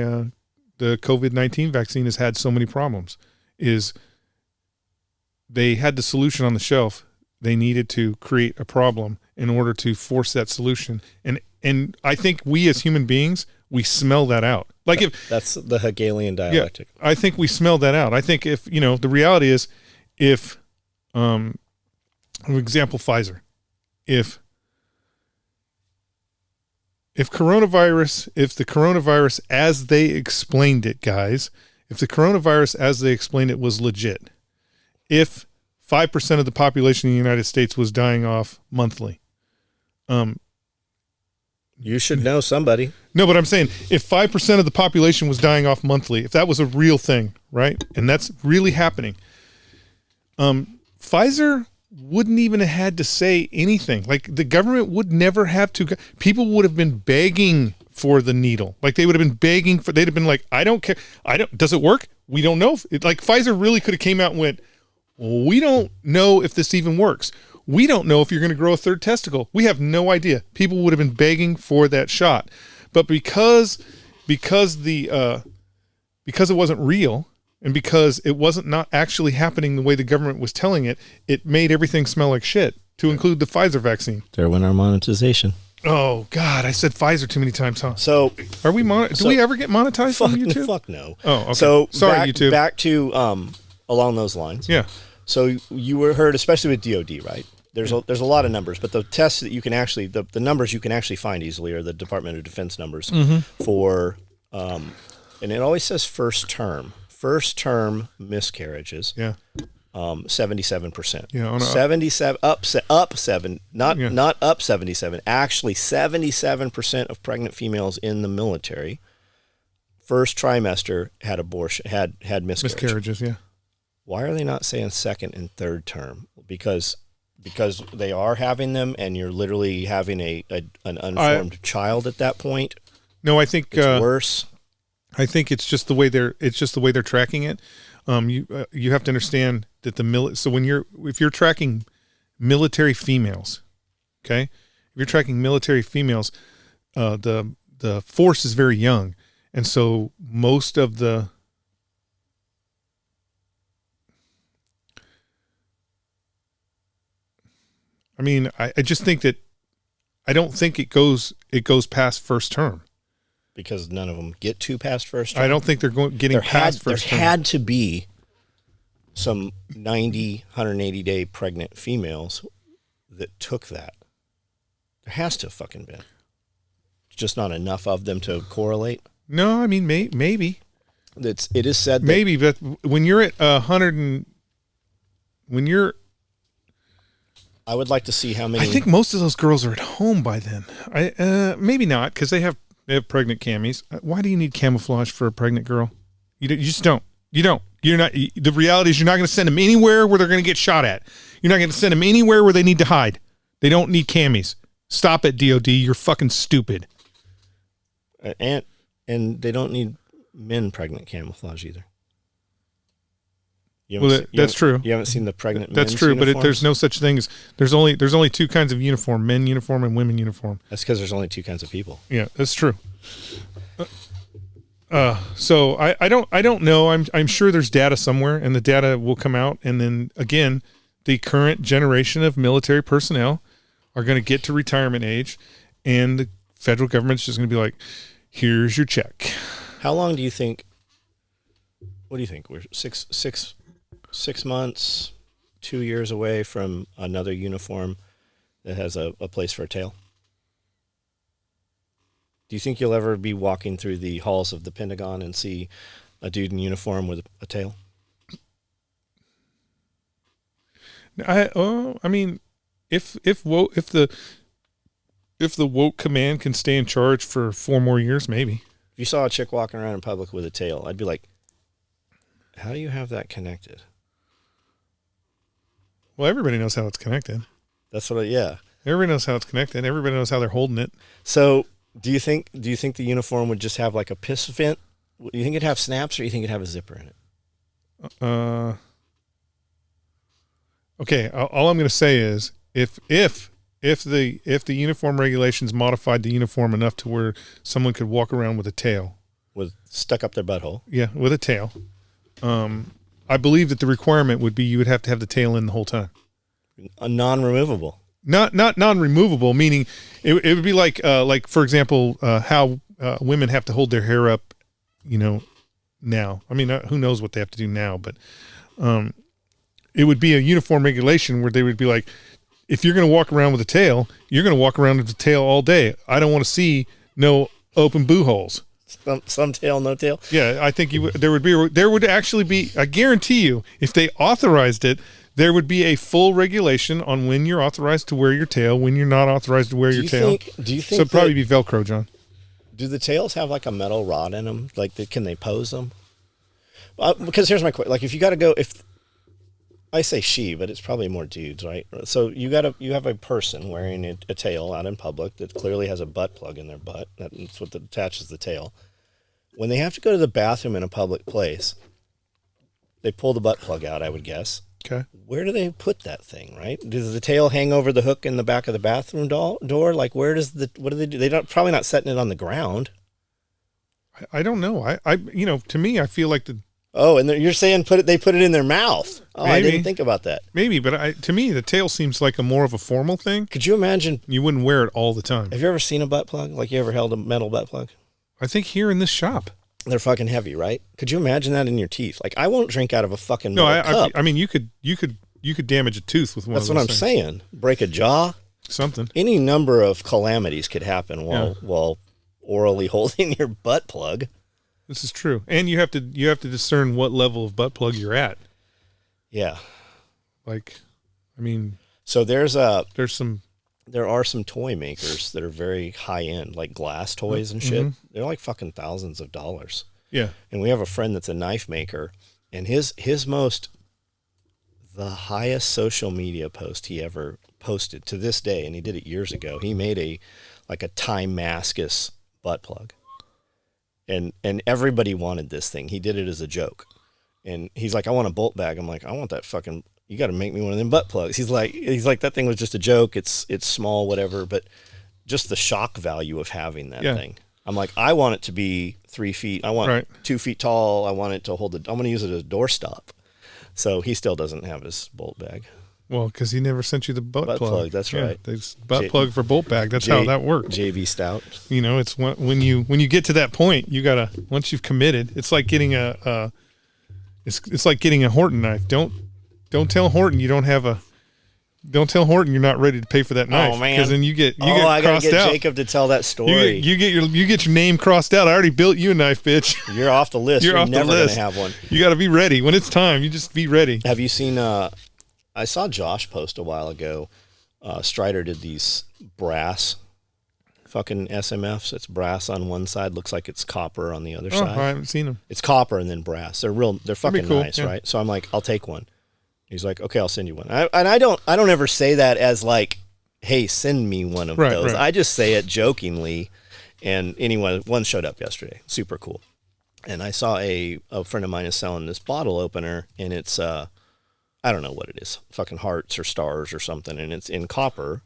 Speaker 1: the COVID-19 vaccine has had so many problems. is they had the solution on the shelf. They needed to create a problem in order to force that solution. And I think we as human beings, we smell that out. Like if
Speaker 2: that's the Hegelian dialectic.
Speaker 1: Yeah, I think we smell that out. I think if, the reality is if, for example, Pfizer, if the coronavirus as they explained it, guys, if the coronavirus as they explained it was legit, if 5% of the population in the United States was dying off monthly,
Speaker 2: you should know somebody.
Speaker 1: No, but I'm saying if 5% of the population was dying off monthly, if that was a real thing, right? And that's really happening, Pfizer wouldn't even have had to say anything. Like the government would never have to. People would have been begging for the needle. Like they would have been begging for. They'd have been like, I don't care. Does it work? We don't know. Like Pfizer really could have came out and went, we don't know if this even works. We don't know if you're going to grow a third testicle. We have no idea. People would have been begging for that shot, but because it wasn't real. And because it wasn't not actually happening the way the government was telling it, it made everything smell like shit, to include the Pfizer vaccine.
Speaker 2: There went our monetization.
Speaker 1: Oh, God, I said Pfizer too many times, huh?
Speaker 2: So,
Speaker 1: are we do we ever get monetized on YouTube?
Speaker 2: Fuck no.
Speaker 1: Oh, okay.
Speaker 2: So,
Speaker 1: sorry, YouTube.
Speaker 2: Back to along those lines.
Speaker 1: Yeah.
Speaker 2: So you were heard, especially with DOD, right? There's a lot of numbers, but the tests that you can actually, the numbers you can actually find easily are the Department of Defense numbers for, and it always says first term miscarriages.
Speaker 1: Yeah.
Speaker 2: 77%.
Speaker 1: Yeah. On
Speaker 2: 77 up 7, not up 77. Actually, 77% of pregnant females in the military first trimester had abortion, had
Speaker 1: miscarriages. Yeah.
Speaker 2: Why are they not saying second and third term? Because they are having them, and you're literally having an unformed child at that point.
Speaker 1: No, I think
Speaker 2: it's worse.
Speaker 1: I think it's just the way they're tracking it. You have to understand that if you're tracking military females, okay, if you're tracking military females, the force is very young, and so most of the I just think that I don't think it goes past first term.
Speaker 2: Because none of them get past first term.
Speaker 1: I don't think they're getting past first term.
Speaker 2: There had to be some 90, 180-day pregnant females that took that. There has to have fucking been. Just not enough of them to correlate.
Speaker 1: No, I mean, maybe.
Speaker 2: It is said that...
Speaker 1: Maybe, but when you're at 100
Speaker 2: I would like to see how many...
Speaker 1: I think most of those girls are at home by then. Maybe not, because they have pregnant camis. Why do you need camouflage for a pregnant girl? You just don't. You don't. You're not. The reality is you're not going to send them anywhere where they're going to get shot at. You're not going to send them anywhere where they need to hide. They don't need camis. Stop it, DOD. You're fucking stupid.
Speaker 2: And they don't need men pregnant camouflage either.
Speaker 1: That's true.
Speaker 2: You haven't seen the pregnant men's
Speaker 1: That's true,
Speaker 2: uniforms?
Speaker 1: but there's no such thing as there's only two kinds of uniform: men uniform and women uniform.
Speaker 2: That's because there's only two kinds of people.
Speaker 1: Yeah, that's true. So I don't know. I'm sure there's data somewhere, and the data will come out, and then again, the current generation of military personnel are going to get to retirement age, and the federal government's just going to be like, "Here's your check."
Speaker 2: How long do you think? What do you think? We're 6 months, 2 years away from another uniform that has a place for a tail? Do you think you'll ever be walking through the halls of the Pentagon and see a dude in uniform with a tail?
Speaker 1: I mean, if the woke command can stay in charge for 4 more years, maybe.
Speaker 2: If you saw a chick walking around in public with a tail, I'd be like, how do you have that connected?
Speaker 1: Well, everybody knows how it's connected.
Speaker 2: That's what yeah.
Speaker 1: Everybody knows how it's connected. Everybody knows how they're holding it.
Speaker 2: So do you think the uniform would just have like a piss vent? Do you think it'd have snaps, or do you think it'd have a zipper in it?
Speaker 1: Okay, all I'm going to say is if the uniform regulations modified the uniform enough to where someone could walk around with a tail,
Speaker 2: With stuck up their butthole.
Speaker 1: yeah, with a tail, I believe that the requirement would be you would have to have the tail in the whole time.
Speaker 2: A non-removable.
Speaker 1: Not non-removable, meaning it would be like for example, how women have to hold their hair up, now. I mean, who knows what they have to do now, but it would be a uniform regulation where they would be like, if you're going to walk around with a tail, you're going to walk around with a tail all day. I don't want to see no open boo holes.
Speaker 2: Some tail, no tail.
Speaker 1: Yeah, I think there would actually be. I guarantee you, if they authorized it, there would be a full regulation on when you're authorized to wear your tail, when you're not authorized to wear your tail.
Speaker 2: Do you think?
Speaker 1: So it'd probably be Velcro, John.
Speaker 2: Do the tails have like a metal rod in them? Like, can they pose them? Because here's my question: like, if you got to go, if I say she, but it's probably more dudes, right? So you have a person wearing a tail out in public that clearly has a butt plug in their butt. That's what attaches the tail. When they have to go to the bathroom in a public place, they pull the butt plug out, I would guess.
Speaker 1: Okay.
Speaker 2: Where do they put that thing, right? Does the tail hang over the hook in the back of the bathroom door? Like, what do they do? They're probably not setting it on the ground.
Speaker 1: I don't know. To me, I feel like
Speaker 2: Oh, and you're saying they put it in their mouth. Oh, maybe. I didn't think about that.
Speaker 1: Maybe, but to me, the tail seems like more of a formal thing.
Speaker 2: Could you imagine?
Speaker 1: You wouldn't wear it all the time.
Speaker 2: Have you ever seen a butt plug? Like, you ever held a metal butt plug?
Speaker 1: I think here in this shop.
Speaker 2: They're fucking heavy, right? Could you imagine that in your teeth? Like, I won't drink out of a fucking metal cup.
Speaker 1: I mean, you could damage a tooth with one
Speaker 2: That's
Speaker 1: of those
Speaker 2: what I'm saying. Break a jaw.
Speaker 1: Something.
Speaker 2: Any number of calamities could happen while orally holding your butt plug.
Speaker 1: This is true, and you have to discern what level of butt plug you're at.
Speaker 2: Yeah,
Speaker 1: like, I mean,
Speaker 2: so there are some toy makers that are very high end, like glass toys and shit. Mm-hmm. They're like fucking thousands of dollars.
Speaker 1: Yeah,
Speaker 2: and we have a friend that's a knife maker, and the highest social media post he ever posted to this day, and he did it years ago. He made a Timascus butt plug. And everybody wanted this thing. He did it as a joke. And he's like, I want a bolt bag. I'm like, I want that fucking, you got to make me one of them butt plugs. He's like, that thing was just a joke. It's small, whatever. But just the shock value of having that thing. I'm like, I want it to be 3 feet. I want 2 feet tall. I want it to hold I'm going to use it as a doorstop. So he still doesn't have his bolt bag.
Speaker 1: Well, because he never sent you the butt plug.
Speaker 2: That's right.
Speaker 1: There's butt plug for bolt bag. That's how that works.
Speaker 2: JV Stout.
Speaker 1: It's when you get to that point, you gotta, once you've committed, it's like getting it's like getting a Horton knife. Don't tell Horton you don't have a. Don't tell Horton you're not ready to pay for that knife. Oh man! Because then you get crossed out.
Speaker 2: I gotta get Jacob to tell that story.
Speaker 1: You get your name crossed out. I already built you a knife, bitch.
Speaker 2: You're off the list. You're never gonna have one.
Speaker 1: You got to be ready when it's time. You just be ready.
Speaker 2: Have you seen? I saw Josh post a while ago. Strider did these brass fucking SMFs. It's brass on one side, looks like it's copper on the other side.
Speaker 1: I haven't seen them.
Speaker 2: It's copper and then brass. They're fucking
Speaker 1: cool,
Speaker 2: nice, right? So I'm like, I'll take one. He's like, okay, I'll send you one. I don't ever say that as like, hey, send me one of those. Right. I just say it jokingly. And anyway, one showed up yesterday. Super cool. And I saw a friend of mine is selling this bottle opener, and it's I don't know what it is, fucking hearts or stars or something, and it's in copper,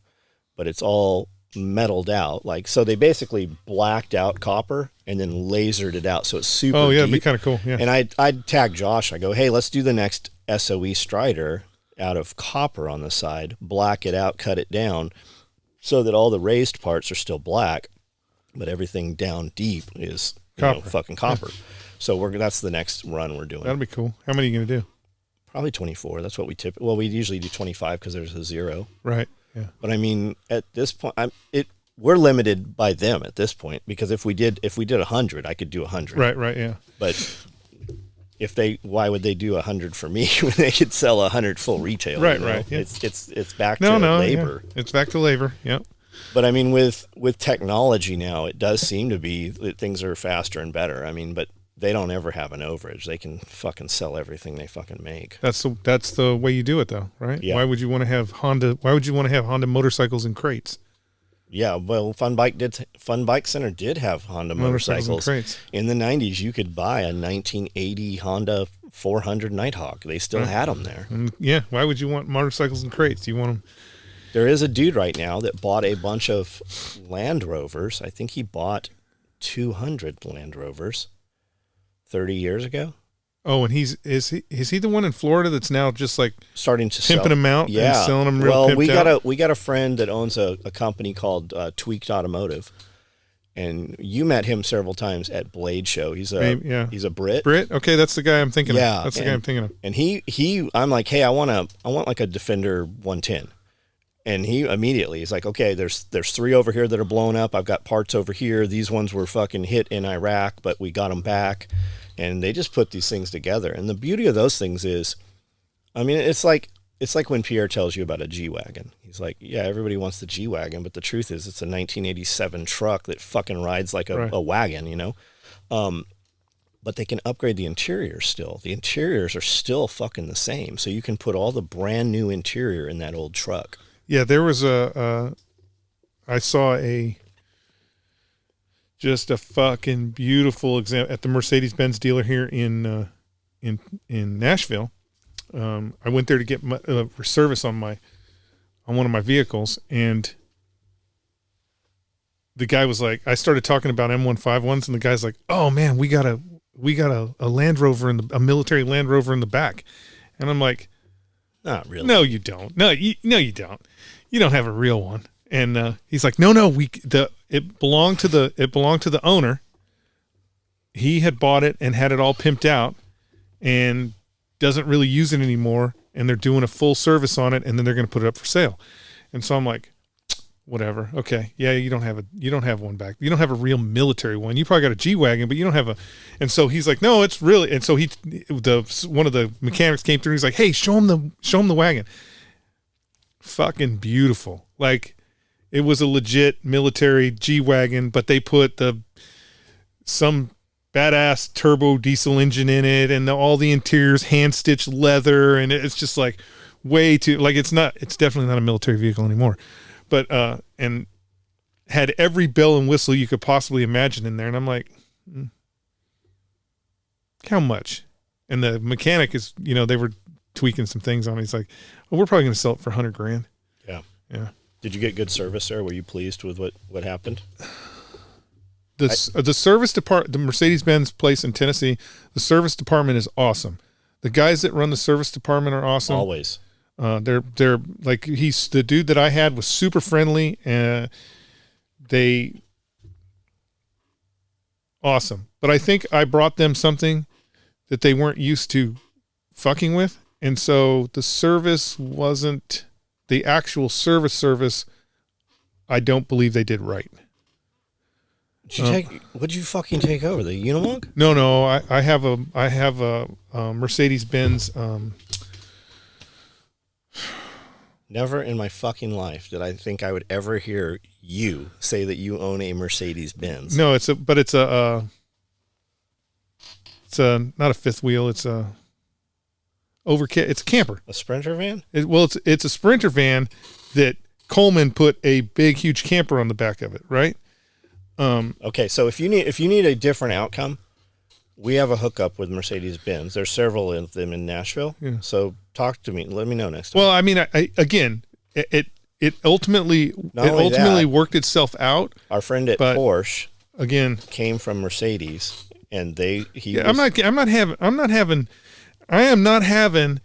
Speaker 2: but it's all metalled out. Like, so they basically blacked out copper and then lasered it out, so it's super deep.
Speaker 1: It'd be kind of cool, yeah.
Speaker 2: And I'd tag Josh. I go, hey, let's do the next SOE Strider out of copper on the side, black it out, cut it down, so that all the raised parts are still black, but everything down deep is fucking copper. Yeah. So that's the next run we're doing.
Speaker 1: That'll be cool. How many are you going to do?
Speaker 2: Probably 24. That's what we usually do 25 because there's a 0.
Speaker 1: Right. Yeah.
Speaker 2: But I mean, at this point, we're limited by them at this point, because if we did 100, I could do 100.
Speaker 1: Right. Yeah.
Speaker 2: But why would they do 100 for me when they could sell 100 full retail?
Speaker 1: Right. Right. Yeah.
Speaker 2: It's back to labor.
Speaker 1: Yeah. It's back to labor. Yep.
Speaker 2: But I mean, with technology now, it does seem to be that things are faster and better. I mean, but they don't ever have an overage. They can fucking sell everything they fucking make. That's
Speaker 1: the way you do it, though, right?
Speaker 2: Yeah.
Speaker 1: Why would you want to have Honda motorcycles in crates?
Speaker 2: Yeah, well, Fun Bike Center did have Honda motorcycles. In the 90s, you could buy a 1980 Honda 400 Nighthawk. They still had them there.
Speaker 1: Yeah, why would you want motorcycles in crates? You want them?
Speaker 2: There is a dude right now that bought a bunch of Land Rovers. I think he bought 200 Land Rovers 30 years ago.
Speaker 1: Oh, and is he the one in Florida that's now just like
Speaker 2: starting to
Speaker 1: pimping
Speaker 2: sell
Speaker 1: them out
Speaker 2: Yeah.
Speaker 1: and selling them real
Speaker 2: Well,
Speaker 1: pimped out?
Speaker 2: we got a friend that owns a company called Tweaked Automotive, and you met him several times at Blade Show. He's a Brit.
Speaker 1: Brit? Okay, that's the guy I'm thinking
Speaker 2: Yeah,
Speaker 1: of. That's the guy I'm thinking of.
Speaker 2: And I'm like, hey, I want like a Defender 110. And he's like, okay, there's 3 over here that are blown up. I've got parts over here. These ones were fucking hit in Iraq, but we got them back. And they just put these things together. And the beauty of those things is, I mean, it's like when Pierre tells you about a G-Wagon. He's like, yeah, everybody wants the G-Wagon, but the truth is it's a 1987 truck that fucking rides like a wagon, you know? But they can upgrade the interiors still. The interiors are still fucking the same. So you can put all the brand new interior in that old truck.
Speaker 1: Yeah, there was I saw just a fucking beautiful example at the Mercedes-Benz dealer here in Nashville. I went there to get my service on one of my vehicles, and the guy was like, I started talking about M151s, and the guy's like, "Oh man, we got a Land Rover a military Land Rover in the back," and I'm like,
Speaker 2: "Not really.
Speaker 1: No, you don't. No, you don't. You don't have a real one." And he's like, "No, it belonged to the owner. He had bought it and had it all pimped out, and doesn't really use it anymore. And they're doing a full service on it, and then they're going to put it up for sale." And so I'm like, "Whatever. Okay, yeah, you don't have one back. You don't have a real military one. You probably got a G-Wagon, but you don't have a." And so he's like, "No, it's really." And so one of the mechanics came through. And he's like, "Hey, show him the wagon." Fucking beautiful. Like, it was a legit military G-Wagon, but they put some badass turbo diesel engine in it, and all the interiors hand stitched leather, and it's just like way too, like, it's definitely not a military vehicle anymore. But and had every bell and whistle you could possibly imagine in there, and I'm like, how much? And the mechanic is, they were tweaking some things on it. He's like, "Well, we're probably going to sell it for $100,000. Yeah.
Speaker 2: Did you get good service there? Were you pleased with what happened?
Speaker 1: The service department, the Mercedes-Benz place in Tennessee, the service department is awesome. The guys that run the service department are awesome.
Speaker 2: Always.
Speaker 1: They're like, the dude that I had was super friendly, and awesome. But I think I brought them something that they weren't used to fucking with. And so the service wasn't the actual service. I don't believe they did right.
Speaker 2: What'd you fucking take over? The Unimog?
Speaker 1: No. I have a Mercedes-Benz.
Speaker 2: Never in my fucking life did I think I would ever hear you say that you own a Mercedes-Benz.
Speaker 1: No, it's not a fifth wheel. It's a it's a camper.
Speaker 2: A Sprinter van?
Speaker 1: It's a Sprinter van that Coleman put a big, huge camper on the back of it, right?
Speaker 2: Okay, so if you need a different outcome, we have a hookup with Mercedes-Benz. There's several of them in Nashville. Yeah. So talk to me. Let me know next time.
Speaker 1: Well, I mean, it ultimately worked itself out.
Speaker 2: Our friend at Porsche
Speaker 1: again
Speaker 2: came from Mercedes, and I am not having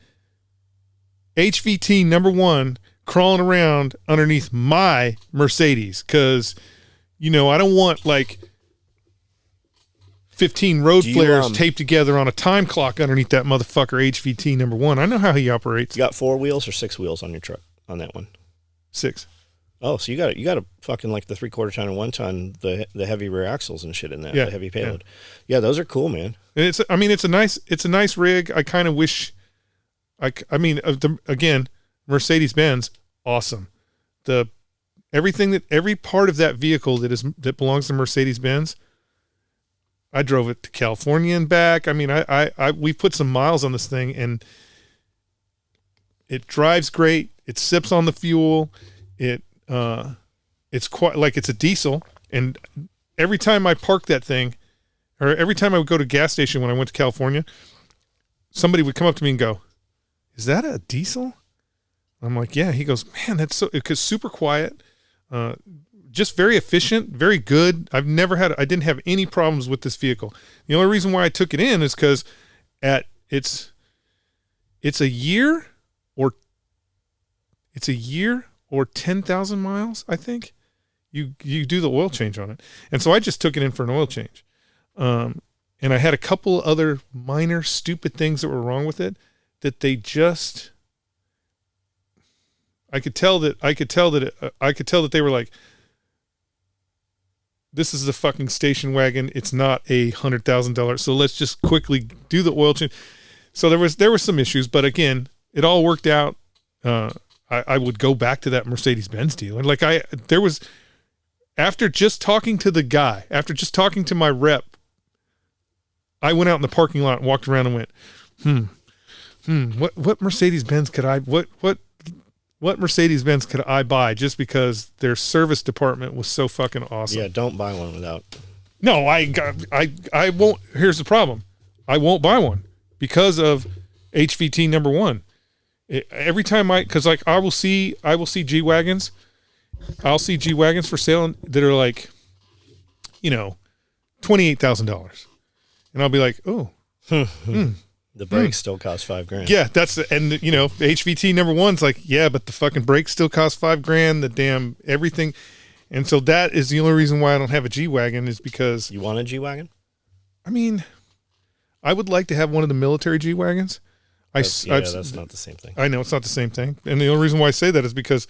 Speaker 2: HVT #1 crawling around underneath my Mercedes, because I don't want like 15 road flares taped together on a time clock underneath that motherfucker HVT #1. I know how he operates. You got 4 wheels or 6 wheels on your truck on that one? 6. Oh, so you got a fucking like the 3/4 ton and 1 ton, the heavy rear axles and shit in that, the heavy payload. Yeah, those are cool, man. And
Speaker 1: it's a nice rig. I kind of wish, again, Mercedes-Benz, awesome. Every part of that vehicle that belongs to Mercedes-Benz, I drove it to California and back. I mean, we put some miles on this thing, and it drives great. It sips on the fuel. It's quite like it's a diesel. And every time I park that thing, or every time I would go to a gas station when I went to California, somebody would come up to me and go, "Is that a diesel?" I'm like, "Yeah." He goes, "Man, that's because super quiet, just very efficient, very good. I didn't have any problems with this vehicle. The only reason why I took it in is because at it's a year or 10,000 miles, I think. You do the oil change on it. And so I just took it in for an oil change. And I had a couple other minor stupid things that were wrong with it that they just, I could tell that they were like, this is the fucking station wagon. It's not $100,000. So let's just quickly do the oil change. So there were some issues, but again, it all worked out. I would go back to that Mercedes-Benz deal. And after just talking to the guy, after just talking to my rep, I went out in the parking lot and walked around and went, what Mercedes-Benz could I, what Mercedes-Benz could I buy just because their service department was so fucking awesome?
Speaker 2: Yeah, don't buy one without.
Speaker 1: No, I won't. Here's the problem. I won't buy one because of HVT number one. Every time because like I will see G-Wagons. I'll see G-Wagons for sale that are like, $28,000. And I'll be like, oh.
Speaker 2: The brakes still cost $5,000.
Speaker 1: Yeah, the HVT number one's like, yeah, but the fucking brakes still cost $5,000, the damn everything. And so that is the only reason why I don't have a G-Wagon is because.
Speaker 2: You want a G-Wagon?
Speaker 1: I mean, I would like to have one of the military G-Wagons.
Speaker 2: That's not the same thing.
Speaker 1: I know it's not the same thing. And the only reason why I say that is because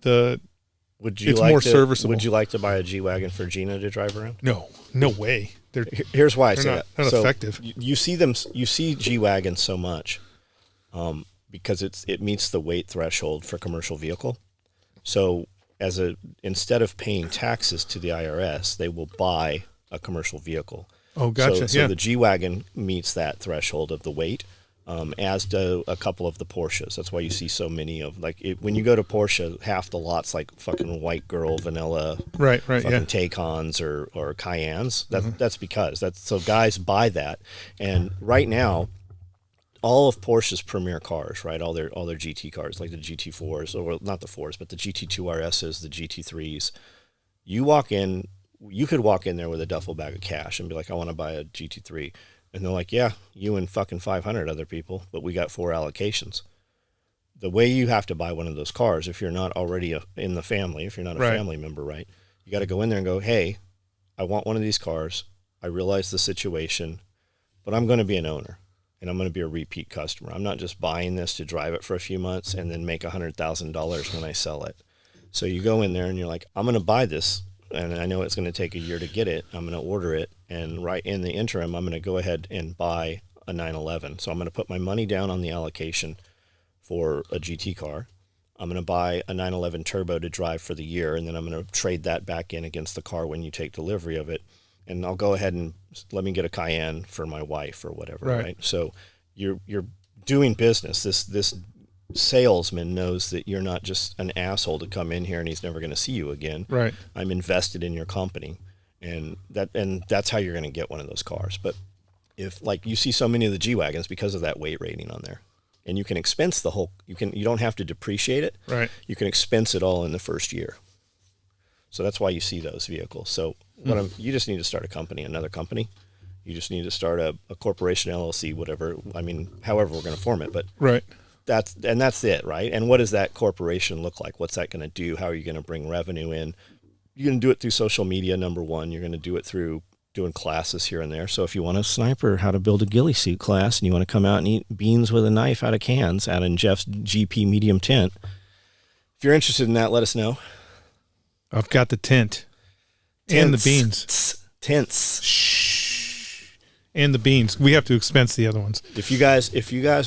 Speaker 1: it's more serviceable.
Speaker 2: Would you like to buy a G-Wagon for Gina to drive around?
Speaker 1: No way.
Speaker 2: Here's why I say that.
Speaker 1: Not effective.
Speaker 2: You see G-Wagons so much because it meets the weight threshold for commercial vehicle. So instead of paying taxes to the IRS, they will buy a commercial vehicle.
Speaker 1: Oh, gotcha.
Speaker 2: So the G-Wagon meets that threshold of the weight. As do a couple of the Porsches. That's why you see so many of when you go to Porsche, half the lots like fucking white girl vanilla,
Speaker 1: right,
Speaker 2: fucking
Speaker 1: yeah,
Speaker 2: Taycans or Cayennes. That's because so guys buy that, and right now, all of Porsche's premier cars, right, all their GT cars like the GT4s or not the 4s, but the GT2 RSs, the GT3s. You could walk in there with a duffel bag of cash and be like, I want to buy a GT3. And they're like, yeah, you and fucking 500 other people, but we got 4 allocations. The way you have to buy one of those cars, if you're not already in the family, if you're not a family member, right, you got to go in there and go, hey, I want one of these cars. I realize the situation, but I'm going to be an owner, and I'm going to be a repeat customer. I'm not just buying this to drive it for a few months and then make $100,000 when I sell it. So you go in there and you're like, I'm going to buy this, and I know it's going to take a year to get it. I'm going to order it. And right in the interim, I'm going to go ahead and buy a 911. So I'm going to put my money down on the allocation for a GT car. I'm going to buy a 911 turbo to drive for the year, and then I'm going to trade that back in against the car when you take delivery of it. And I'll go ahead and let me get a Cayenne for my wife or whatever, right? So you're doing business. This salesman knows that you're not just an asshole to come in here and he's never going to see you again.
Speaker 1: Right.
Speaker 2: I'm invested in your company. And that's how you're going to get one of those cars. But if like you see so many of the G-Wagons because of that weight rating on there, and you can expense the whole, you don't have to depreciate it.
Speaker 1: Right. You
Speaker 2: can expense it all in the first year. So that's why you see those vehicles. So you just need to start another company. You just need to start a corporation, LLC, whatever. I mean, however we're going to form it, but
Speaker 1: right.
Speaker 2: That's it. Right. And what does that corporation look like? What's that going to do? How are you going to bring revenue in? You're going to do it through social media, number one. You're going to do it through doing classes here and there. So if you want a sniper, how to build a ghillie suit class, and you want to come out and eat beans with a knife out of cans out in Jeff's GP medium tent, if you're interested in that, let us know.
Speaker 1: I've got the tent. And the beans.
Speaker 2: Tents.
Speaker 1: Shh. And the beans. We have to expense the other ones.
Speaker 2: If you guys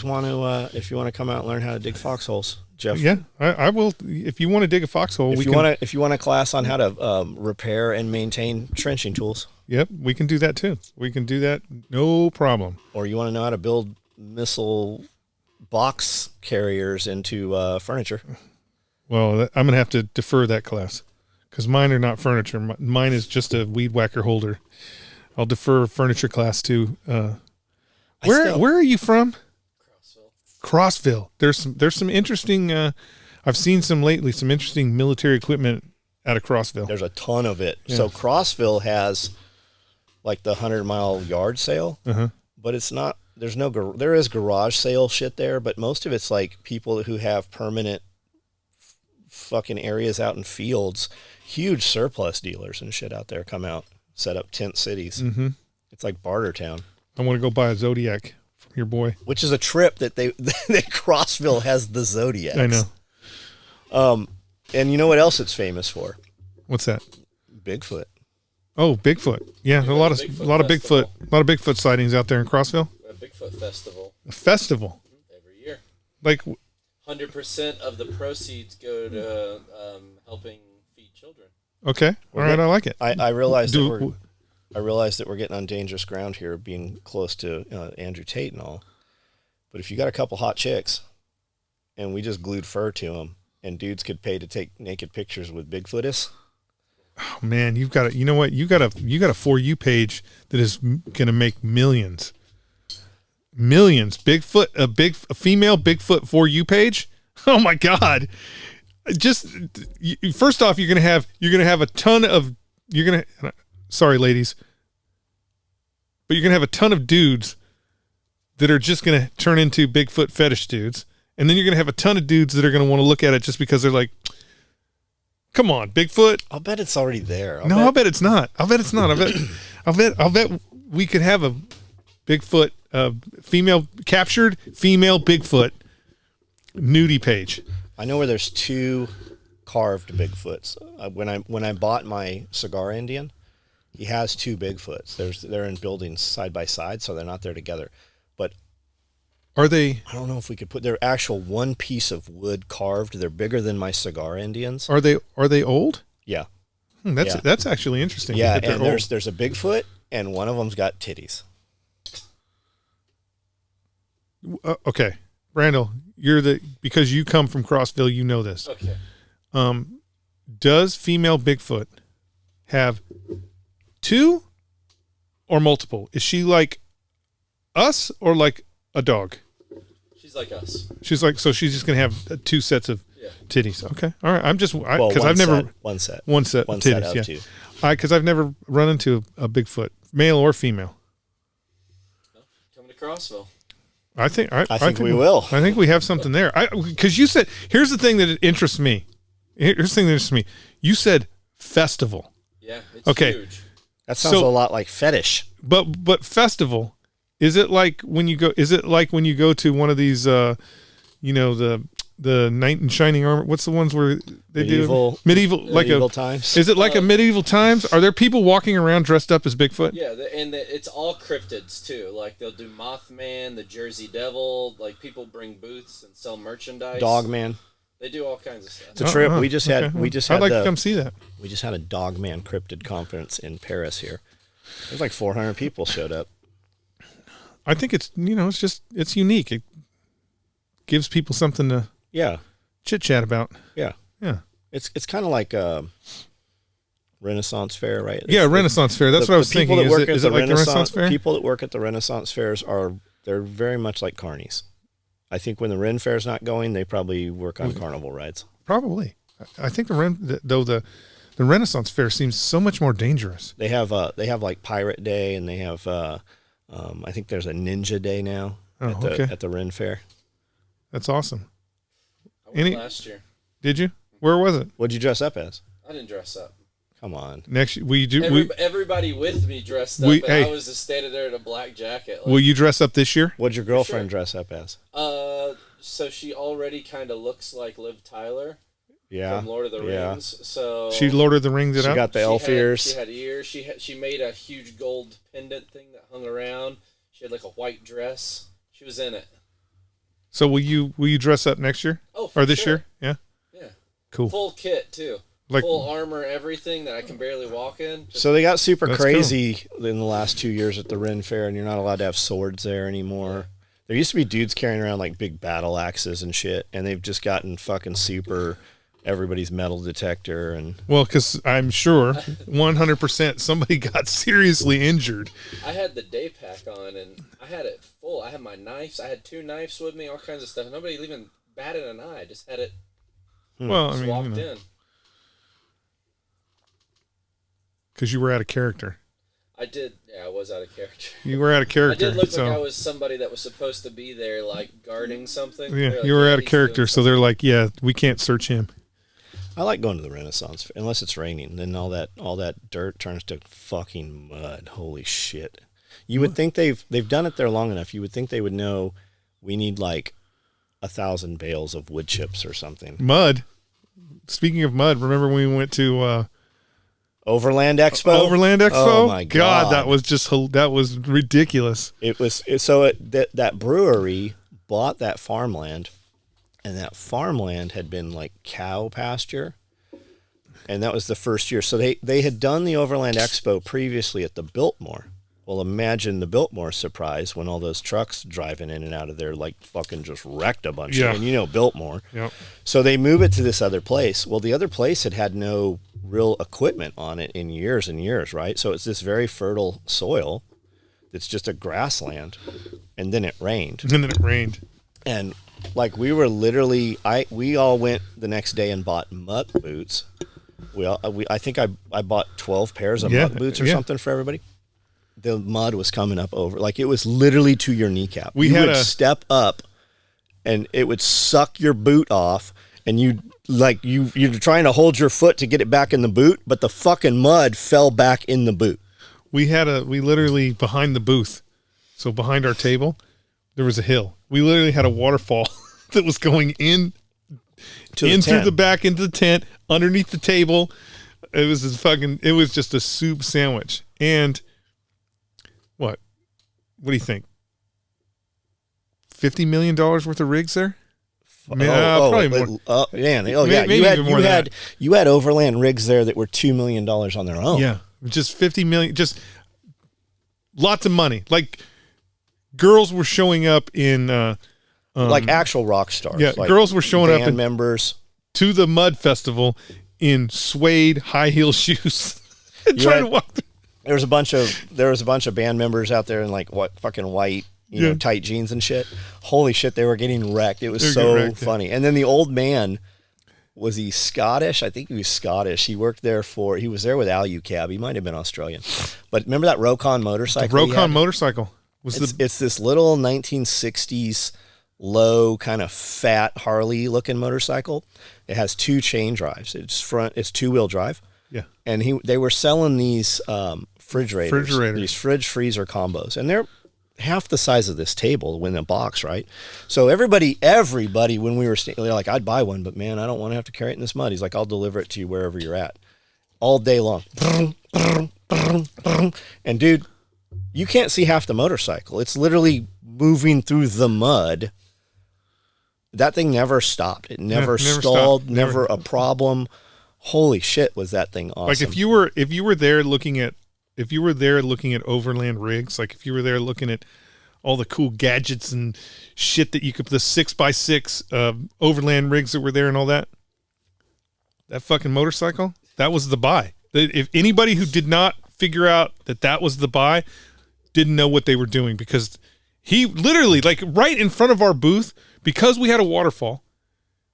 Speaker 2: want to come out and learn how to dig foxholes, Jeff.
Speaker 1: Yeah, I will. If you want to dig a foxhole,
Speaker 2: if you want a class on how to repair and maintain trenching tools.
Speaker 1: Yep, we can do that too. We can do that, no problem.
Speaker 2: Or you want to know how to build missile box carriers into furniture.
Speaker 1: Well, I'm gonna have to defer that class because mine are not furniture. Mine is just a weed whacker holder. I'll defer furniture class to. Where are you from? Crossville. There's some interesting. I've seen some interesting military equipment out of Crossville.
Speaker 2: There's a ton of it. Yeah. So Crossville has like the 100-mile yard sale, but it's not. there is garage sale shit there, but most of it's like people who have permanent fucking areas out in fields. Huge surplus dealers and shit out there come out, set up tent cities.
Speaker 1: Mm-hmm.
Speaker 2: It's like barter town.
Speaker 1: I want to go buy a Zodiac from your boy.
Speaker 2: Which is a trip that that Crossville has the Zodiacs.
Speaker 1: I know.
Speaker 2: And you know what else it's famous for?
Speaker 1: What's that?
Speaker 2: Bigfoot.
Speaker 1: Oh, Bigfoot. Yeah, a lot of Bigfoot sightings out there in Crossville.
Speaker 3: A Bigfoot festival.
Speaker 1: A festival
Speaker 3: Every year.
Speaker 1: like
Speaker 3: 100% of the proceeds go to helping feed children.
Speaker 1: okay, all right, I like it.
Speaker 2: I realized that we're getting on dangerous ground here, being close to Andrew Tate and all. But if you got a couple hot chicks, and we just glued fur to them, and dudes could pay to take naked pictures with Bigfootus.
Speaker 1: Oh, man, you got a For You page that is going to make millions. Bigfoot, a female Bigfoot For You page. Oh my God. First off, you're going to have a ton of, sorry ladies, but you're going to have a ton of dudes that are just going to turn into Bigfoot fetish dudes. And then you're going to have a ton of dudes that are going to want to look at it just because they're like, come on, Bigfoot.
Speaker 2: I'll bet it's already there.
Speaker 1: I'll bet it's not. I'll bet we could have a Bigfoot, captured female Bigfoot nudie page.
Speaker 2: I know where there's 2 carved Bigfoots. When I bought my cigar Indian, he has 2 Bigfoots. They're in buildings side by side, so they're not there together. But
Speaker 1: are they?
Speaker 2: I don't know if we could put their actual one piece of wood carved. They're bigger than my cigar Indians.
Speaker 1: Are they old?
Speaker 2: Yeah.
Speaker 1: That's actually interesting.
Speaker 2: Yeah, and there's a Bigfoot, and one of them's got titties.
Speaker 1: Okay, Randall, because you come from Crossville, you know this.
Speaker 3: Okay.
Speaker 1: Does female Bigfoot have 2 or multiple? Is she like us or like a dog?
Speaker 3: She's like us.
Speaker 1: So she's just gonna have 2 sets of titties. Okay, all right. I'm just because
Speaker 2: one set
Speaker 1: of titties.
Speaker 2: of 2.
Speaker 1: Because I've never run into a Bigfoot, male or female.
Speaker 3: Coming to Crossville.
Speaker 2: I think we will.
Speaker 1: I think we have something there. Because you said, here's the thing that interests me. You said festival.
Speaker 3: Yeah, it's huge.
Speaker 2: That sounds a lot like fetish.
Speaker 1: But festival, is it like when you go to one of these the knight in shining armor? What's the ones where they do medieval
Speaker 2: times?
Speaker 1: Is it like a medieval times? Are there people walking around dressed up as Bigfoot?
Speaker 3: Yeah, it's all cryptids too. Like they'll do Mothman, the Jersey Devil. Like people bring booths and sell merchandise.
Speaker 2: Dogman.
Speaker 3: They do all kinds of stuff.
Speaker 2: It's a trip. We just had.
Speaker 1: I'd like to come see that.
Speaker 2: We just had a Dogman cryptid conference in Paris here. There's like 400 people showed up.
Speaker 1: I think it's it's unique. It gives people something to chit chat about.
Speaker 2: Yeah. It's kind of like a Renaissance fair, right?
Speaker 1: Renaissance fair. That's what I was thinking. Is it like the Renaissance fair?
Speaker 2: People that work at the Renaissance fairs they're very much like carnies. I think when the Ren fair's not going, they probably work on carnival rides.
Speaker 1: Probably. I think the Renaissance fair seems so much more dangerous.
Speaker 2: They have like Pirate Day, and they have I think there's a Ninja Day now at the Ren fair.
Speaker 1: That's awesome.
Speaker 3: I went last year.
Speaker 1: Did you? Where was it?
Speaker 2: What'd you dress up as?
Speaker 3: I didn't dress up.
Speaker 2: Come on.
Speaker 1: Next, we do.
Speaker 3: Everybody with me dressed up, and I was just standing there in a black jacket.
Speaker 1: Will you dress up this year?
Speaker 2: What'd your girlfriend dress up as?
Speaker 3: So she already kind of looks like Liv Tyler.
Speaker 2: Yeah.
Speaker 3: From Lord of the Rings. So
Speaker 1: she Lord of the Rings it
Speaker 2: up. She got the elf ears.
Speaker 3: She had ears. She made a huge gold pendant thing that hung around. She had like a white dress. She was in it.
Speaker 1: So will you dress up next year?
Speaker 3: Oh,
Speaker 1: or this
Speaker 3: sure.
Speaker 1: year? Yeah.
Speaker 3: Yeah.
Speaker 1: Cool.
Speaker 3: Full kit too. Like full armor, everything that I can barely walk in.
Speaker 2: So they got super crazy in the last 2 years at the Ren Fair, and you're not allowed to have swords there anymore. There used to be dudes carrying around like big battle axes and shit, and they've just gotten fucking super everybody's metal detector. And
Speaker 1: well, because I'm sure 100% somebody got seriously injured.
Speaker 3: I had the day pack on, and I had it full. I had my knives. I had 2 knives with me, all kinds of stuff. Nobody even batted an eye. Just had it.
Speaker 1: Well, I mean,
Speaker 3: walked in.
Speaker 1: Because you were out of character.
Speaker 3: I did. Yeah, I was out of character.
Speaker 1: You were out of
Speaker 3: I
Speaker 1: character.
Speaker 3: did look
Speaker 1: so.
Speaker 3: like I was somebody that was supposed to be there, like guarding something.
Speaker 1: Yeah,
Speaker 3: Like,
Speaker 1: you were out of
Speaker 3: he's
Speaker 1: character,
Speaker 3: doing
Speaker 1: so they're like, yeah, we can't search him.
Speaker 2: I like going to the Renaissance unless it's raining. Then all that dirt turns to fucking mud. Holy shit! You would think they've done it there long enough. You would think they would know we need like 1,000 bales of wood chips or something.
Speaker 1: Mud. Speaking of mud, remember when we went to
Speaker 2: Overland Expo?
Speaker 1: Overland Expo?
Speaker 2: Oh my God.
Speaker 1: that was ridiculous.
Speaker 2: That brewery bought that farmland, and that farmland had been like cow pasture, and that was the first year. So they had done the Overland Expo previously at the Biltmore. Well, imagine the Biltmore surprise when all those trucks driving in and out of there like fucking just wrecked a bunch of, and you know Biltmore.
Speaker 1: Yep.
Speaker 2: So they move it to this other place. Well, the other place had no real equipment on it in years and years, right? So it's this very fertile soil that's just a grassland, and then it rained. And like we were literally, we all went the next day and bought muck boots. I think I bought 12 pairs of muck boots or something for everybody. The mud was coming up over, like it was literally to your kneecap. You would step up, and it would suck your boot off, and you're trying to hold your foot to get it back in the boot, but the fucking mud fell back in the boot.
Speaker 1: We literally behind the booth, so behind our table, there was a hill. We literally had a waterfall that was going in through the back into the tent, underneath the table. It was just a soup sandwich. And what do you think? $50 million worth of rigs there? Probably more.
Speaker 2: You had Overland rigs there that were $2 million on their own.
Speaker 1: Yeah, just 50 million, just lots of money. Like girls were showing up in
Speaker 2: like actual rock stars.
Speaker 1: Yeah,
Speaker 2: like
Speaker 1: girls were showing up
Speaker 2: members
Speaker 1: to the Mud Festival in suede high heel shoes, trying to walk through.
Speaker 2: There was a bunch of band members out there in like fucking white, tight jeans and shit. Holy shit, they were getting wrecked. It was so funny. And then the old man, was he Scottish? I think he was Scottish. He was there with Alucab. He might have been Australian. But remember that Rokon motorcycle?
Speaker 1: The Rokon motorcycle.
Speaker 2: It's this little 1960s low kind of fat Harley looking motorcycle. It has 2 chain drives. It's 2-wheel drive.
Speaker 1: Yeah.
Speaker 2: And they were selling these refrigerators, these fridge freezer combos, and they're half the size of this table in a box, right? So everybody, when we were they're like, I'd buy one, but man, I don't want to have to carry it in this mud. He's like, I'll deliver it to you wherever you're at, all day long. And dude, you can't see half the motorcycle. It's literally moving through the mud. That thing never stopped. It never stalled. Never a problem. Holy shit, was that thing awesome?
Speaker 1: Like if you were there looking at Overland rigs, like if you were there looking at all the cool gadgets and shit that you could, the 6x6 Overland rigs that were there and all that fucking motorcycle, that was the buy. If anybody who did not figure out that was the buy didn't know what they were doing, because he literally, like right in front of our booth, because we had a waterfall,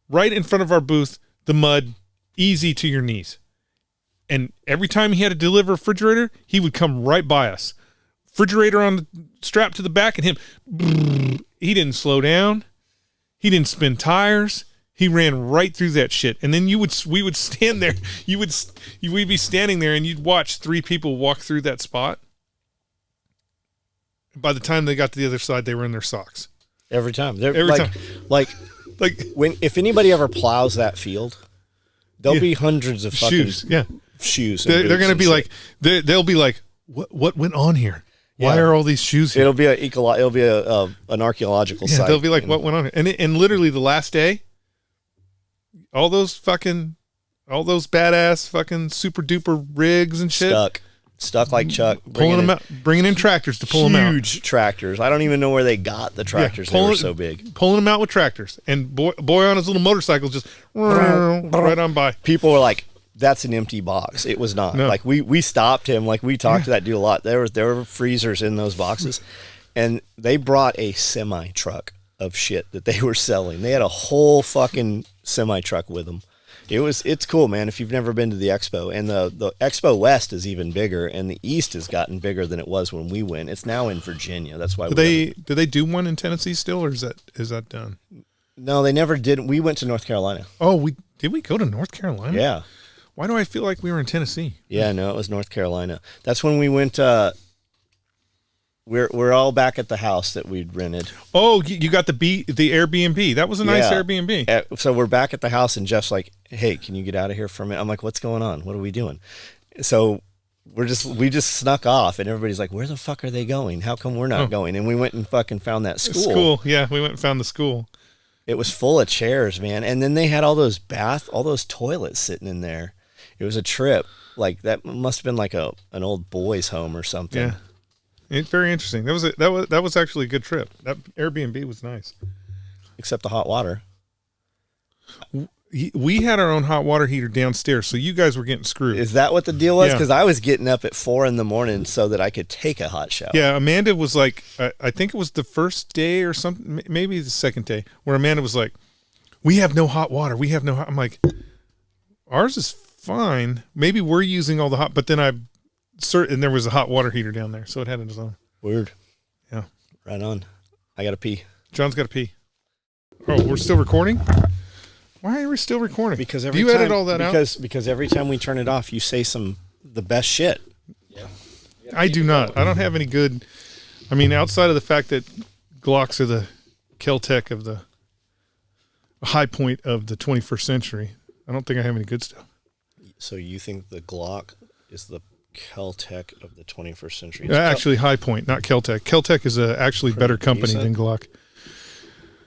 Speaker 1: right in front of our booth, the mud easy to your knees. And every time he had to deliver a refrigerator, he would come right by us. Refrigerator on the strap to the back, and him, he didn't slow down. He didn't spin tires. He ran right through that shit. And then we would stand there. We'd be standing there, and you'd watch 3 people walk through that spot. By the time they got to the other side, they were in their socks.
Speaker 2: Every time.
Speaker 1: Like
Speaker 2: if anybody ever plows that field, there'll be hundreds of fucking
Speaker 1: shoes. Yeah.
Speaker 2: Shoes.
Speaker 1: They're going to be like, they'll be like, what went on here? Why are all these shoes here?
Speaker 2: It'll be an archaeological site.
Speaker 1: They'll be like, what went on here? And literally the last day, all those badass fucking super duper rigs and shit.
Speaker 2: Stuck like Chuck.
Speaker 1: Pulling them out, bringing in tractors to pull them out.
Speaker 2: Huge tractors. I don't even know where they got the tractors. They were so big.
Speaker 1: Pulling them out with tractors. And boy on his little motorcycle just right on by.
Speaker 2: People were like, that's an empty box. It was not. No. Like we stopped him. Like we talked to that dude a lot. There were freezers in those boxes. And they brought a semi truck of shit that they were selling. They had a whole fucking semi truck with them. It's cool, man. If you've never been to the expo, and the Expo West is even bigger, and the East has gotten bigger than it was when we went. It's now in Virginia. That's why
Speaker 1: do they do one in Tennessee still, or is that done?
Speaker 2: No, they never did. We went to North Carolina.
Speaker 1: Oh, did we go to North Carolina?
Speaker 2: Yeah.
Speaker 1: Why do I feel like we were in Tennessee?
Speaker 2: Yeah, no, it was North Carolina. That's when we went. We're all back at the house that we'd rented.
Speaker 1: Oh, you got the Airbnb. That was a nice Airbnb.
Speaker 2: So we're back at the house, and Jeff's like, "Hey, can you get out of here for a minute?" I'm like, "What's going on? What are we doing?" So we just snuck off, and everybody's like, "Where the fuck are they going? How come we're not going?" And we went and fucking found that school.
Speaker 1: School, yeah, we went and found the school.
Speaker 2: It was full of chairs, man, and then they had all those toilets sitting in there. It was a trip. Like that must have been like an old boys' home or something.
Speaker 1: Yeah. It's very interesting. That was actually a good trip. That Airbnb was nice,
Speaker 2: except the hot water.
Speaker 1: We had our own hot water heater downstairs, so you guys were getting screwed.
Speaker 2: Is that what the deal was?
Speaker 1: Yeah.
Speaker 2: Because I was getting up at 4 a.m. so that I could take a hot shower.
Speaker 1: Yeah, Amanda was like, I think it was the first day or something, maybe the second day, where Amanda was like, "We have no hot water. We have no hot." I'm like, "Ours is fine. Maybe we're using all the hot," but then and there was a hot water heater down there, so it had its own.
Speaker 2: Weird.
Speaker 1: Yeah.
Speaker 2: Right on. I got to pee.
Speaker 1: John's got to pee. Oh, we're still recording? Why are we still recording?
Speaker 2: Because
Speaker 1: do you edit all that out?
Speaker 2: Because every time we turn it off, you say the best shit.
Speaker 3: Yeah.
Speaker 1: I do not. I don't have any good. I mean, outside of the fact that Glocks are the Kel-Tec of the high point of the 21st century, I don't think I have any good stuff.
Speaker 2: So you think the Glock is the Kel-Tec of the 21st century?
Speaker 1: Actually, High Point, not Kel-Tec. Kel-Tec is a actually better company than Glock.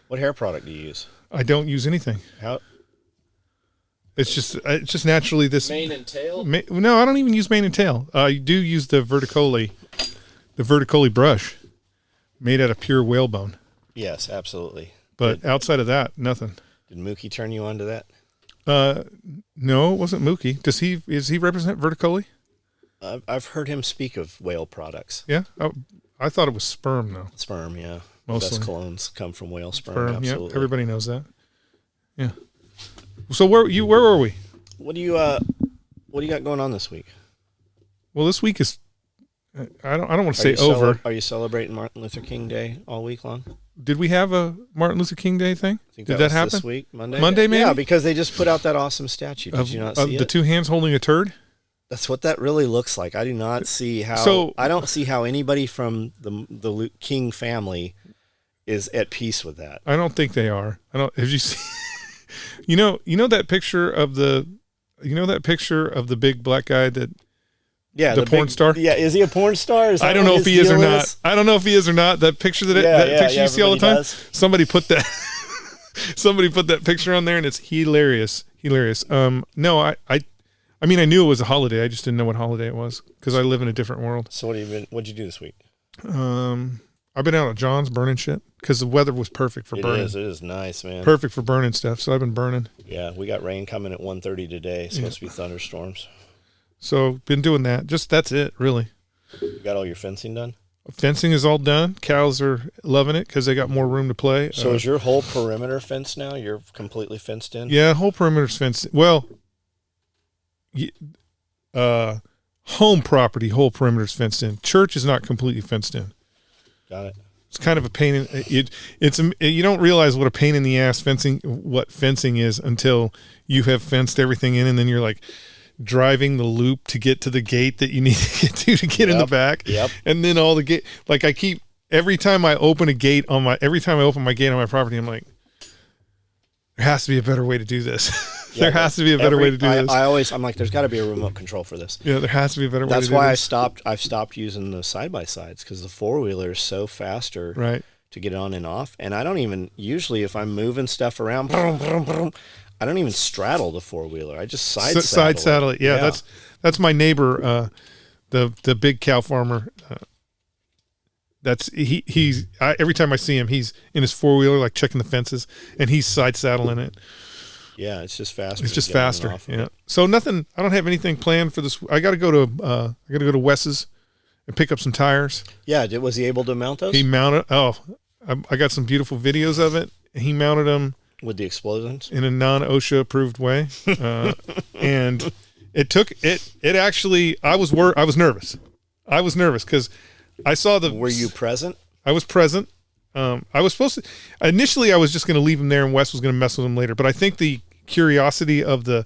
Speaker 2: What hair product do you use?
Speaker 1: I don't use anything.
Speaker 2: How?
Speaker 1: It's just naturally this.
Speaker 3: Mane and tail?
Speaker 1: No, I don't even use mane and tail. I do use the Verticoli brush, made out of pure whalebone.
Speaker 2: Yes, absolutely.
Speaker 1: But outside of that, nothing.
Speaker 2: Did Mookie turn you on to that?
Speaker 1: No, it wasn't Mookie. Is he represent Verticoli?
Speaker 2: I've heard him speak of whale products.
Speaker 1: Yeah, I thought it was sperm though.
Speaker 2: Sperm, yeah.
Speaker 1: Mostly.
Speaker 2: Best colognes come from whale sperm. Absolutely.
Speaker 1: Yeah, everybody knows that. Yeah. So where were we?
Speaker 2: What do you got going on this week?
Speaker 1: Well, this week is. I don't want to say over.
Speaker 2: Are you celebrating Martin Luther King Day all week long?
Speaker 1: Did we have a Martin Luther King Day thing?
Speaker 2: Did
Speaker 1: that happen
Speaker 2: this week? Monday,
Speaker 1: maybe?
Speaker 2: Yeah, because they just put out that awesome statue. Did you not see it?
Speaker 1: The two hands holding a turd?
Speaker 2: That's what that really looks like. I do not see how.
Speaker 1: So,
Speaker 2: I don't see how anybody from the King family is at peace with that.
Speaker 1: I don't think they are. I don't. Have you seen? you know that picture of the big black guy that.
Speaker 2: Yeah,
Speaker 1: the porn star.
Speaker 2: Yeah, is he a porn star?
Speaker 1: I don't know if he is or not. I don't know if he is or not. That picture picture you see all the time.
Speaker 2: Does.
Speaker 1: Somebody put that. Somebody put that picture on there, and it's hilarious. No, I mean, I knew it was a holiday. I just didn't know what holiday it was because I live in a different world.
Speaker 2: So what'd you do this week?
Speaker 1: I've been out at John's burning shit because the weather was perfect for burning.
Speaker 2: It is nice, man.
Speaker 1: Perfect for burning stuff. So I've been burning.
Speaker 2: Yeah, we got rain coming at 1:30 today. It's supposed to be thunderstorms.
Speaker 1: So been doing that. That's it, really.
Speaker 2: You got all your fencing done?
Speaker 1: Fencing is all done. Cows are loving it because they got more room to play.
Speaker 2: So is your whole perimeter fenced now? You're completely fenced in?
Speaker 1: Yeah, whole perimeter's fenced. Well, home property, whole perimeter's fenced in. Church is not completely fenced in.
Speaker 2: Got it.
Speaker 1: It's kind of a pain in you don't realize what a pain in the ass fencing is until you have fenced everything in, and then you're like driving the loop to get to the gate that you need to get in the back.
Speaker 2: Yep.
Speaker 1: And then all the gate, like every time I open my gate on my property, I'm like, there has to be a better way to do this. There has to be a better way to do this.
Speaker 2: I'm like, there's got to be a remote control for this.
Speaker 1: Yeah, there has to be a better way to do this.
Speaker 2: That's why I've stopped using the side-by-sides because the four-wheeler is so faster to get on and off. And I don't even, usually if I'm moving stuff around, I don't even straddle the four-wheeler. I just side saddle it.
Speaker 1: Yeah, that's my neighbor, the big cow farmer. Every time I see him, he's in his four-wheeler, like checking the fences, and he's side saddling it.
Speaker 2: Yeah, it's just faster.
Speaker 1: It's just faster. Yeah. So nothing. I don't have anything planned for this. I got to go to Wes's and pick up some tires.
Speaker 2: Yeah. Was he able to mount those?
Speaker 1: He mounted. Oh, I got some beautiful videos of it. He mounted them.
Speaker 2: with the explosions
Speaker 1: in a non-OSHA approved way, and it took it. It actually, I was nervous. I was nervous because I saw the.
Speaker 2: Were you present?
Speaker 1: I was present. I was supposed to. Initially, I was just going to leave him there, and Wes was going to mess with him later. But I think the curiosity of the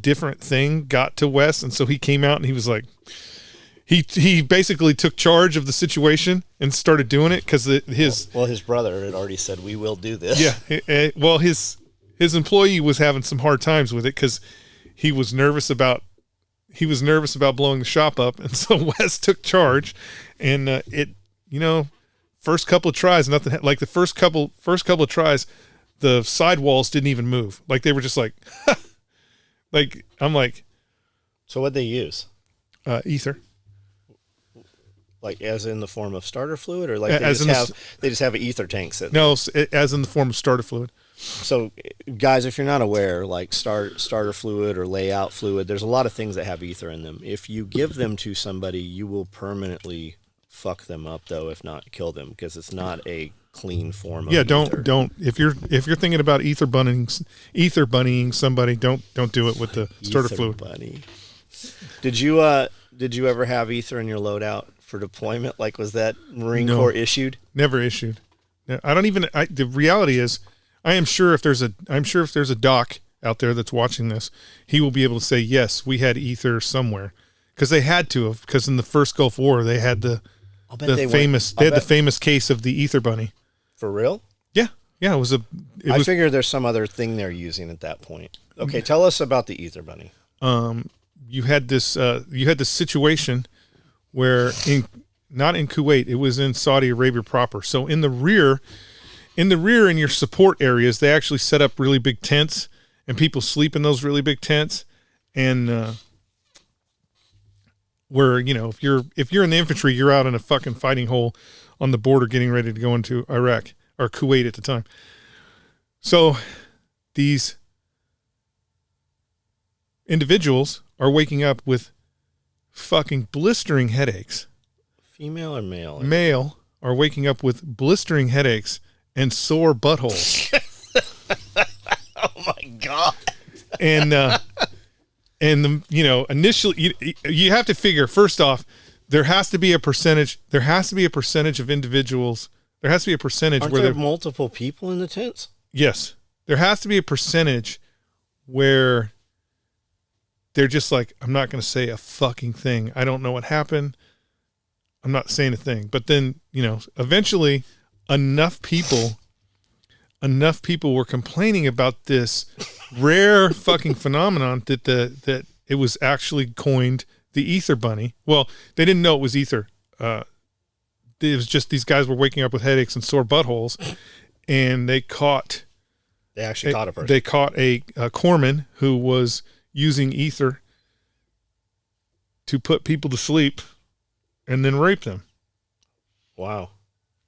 Speaker 1: different thing got to Wes, and so he came out and he was like, he basically took charge of the situation and started doing it because his
Speaker 2: brother had already said we will do this.
Speaker 1: Yeah, well his employee was having some hard times with it because he was nervous about blowing the shop up, and so Wes took charge, and first couple of tries, nothing like the first couple of tries, the sidewalls didn't even move. Like they were just like, like I'm like.
Speaker 2: So what'd they use?
Speaker 1: Ether.
Speaker 2: Like as in the form of starter fluid, or like they just have ether tanks?
Speaker 1: No, as in the form of starter fluid.
Speaker 2: So, guys, if you're not aware, like starter fluid or layout fluid, there's a lot of things that have ether in them. If you give them to somebody, you will permanently fuck them up, though, if not kill them, because it's not a clean form of ether.
Speaker 1: Don't if you're thinking about ether bunnying somebody, don't do it with the starter
Speaker 2: ether
Speaker 1: fluid.
Speaker 2: Bunny. Did you ever have ether in your loadout for deployment? Like, was that Marine Corps issued?
Speaker 1: Never issued. I don't even. The reality is, I'm sure if there's a doc out there that's watching this, he will be able to say yes, we had ether somewhere, because they had to have. Because in the first Gulf War, they had the famous case of the ether bunny.
Speaker 2: For real?
Speaker 1: Yeah. I
Speaker 2: figure there's some other thing they're using at that point. Okay, tell us about the ether bunny.
Speaker 1: You had this situation where not in Kuwait, it was in Saudi Arabia proper. So in the rear in your support areas, they actually set up really big tents, and people sleep in those really big tents. And where, if you're in the infantry, you're out in a fucking fighting hole on the border getting ready to go into Iraq or Kuwait at the time. So these individuals are waking up with fucking blistering headaches.
Speaker 2: Female or male?
Speaker 1: Male are waking up with blistering headaches and sore buttholes.
Speaker 2: Oh my God.
Speaker 1: And initially you have to figure, first off, there has to be a percentage of individuals. There has to be a percentage
Speaker 2: Aren't
Speaker 1: where
Speaker 2: there multiple people in the tents?
Speaker 1: Yes. There has to be a percentage where they're just like, I'm not going to say a fucking thing. I don't know what happened. I'm not saying a thing. But then, eventually enough people were complaining about this rare fucking phenomenon that it was actually coined the ether bunny. Well, they didn't know it was ether. It was just these guys were waking up with headaches and sore buttholes, and they actually caught a person. They caught a corpsman who was using ether to put people to sleep and then rape them.
Speaker 2: Wow.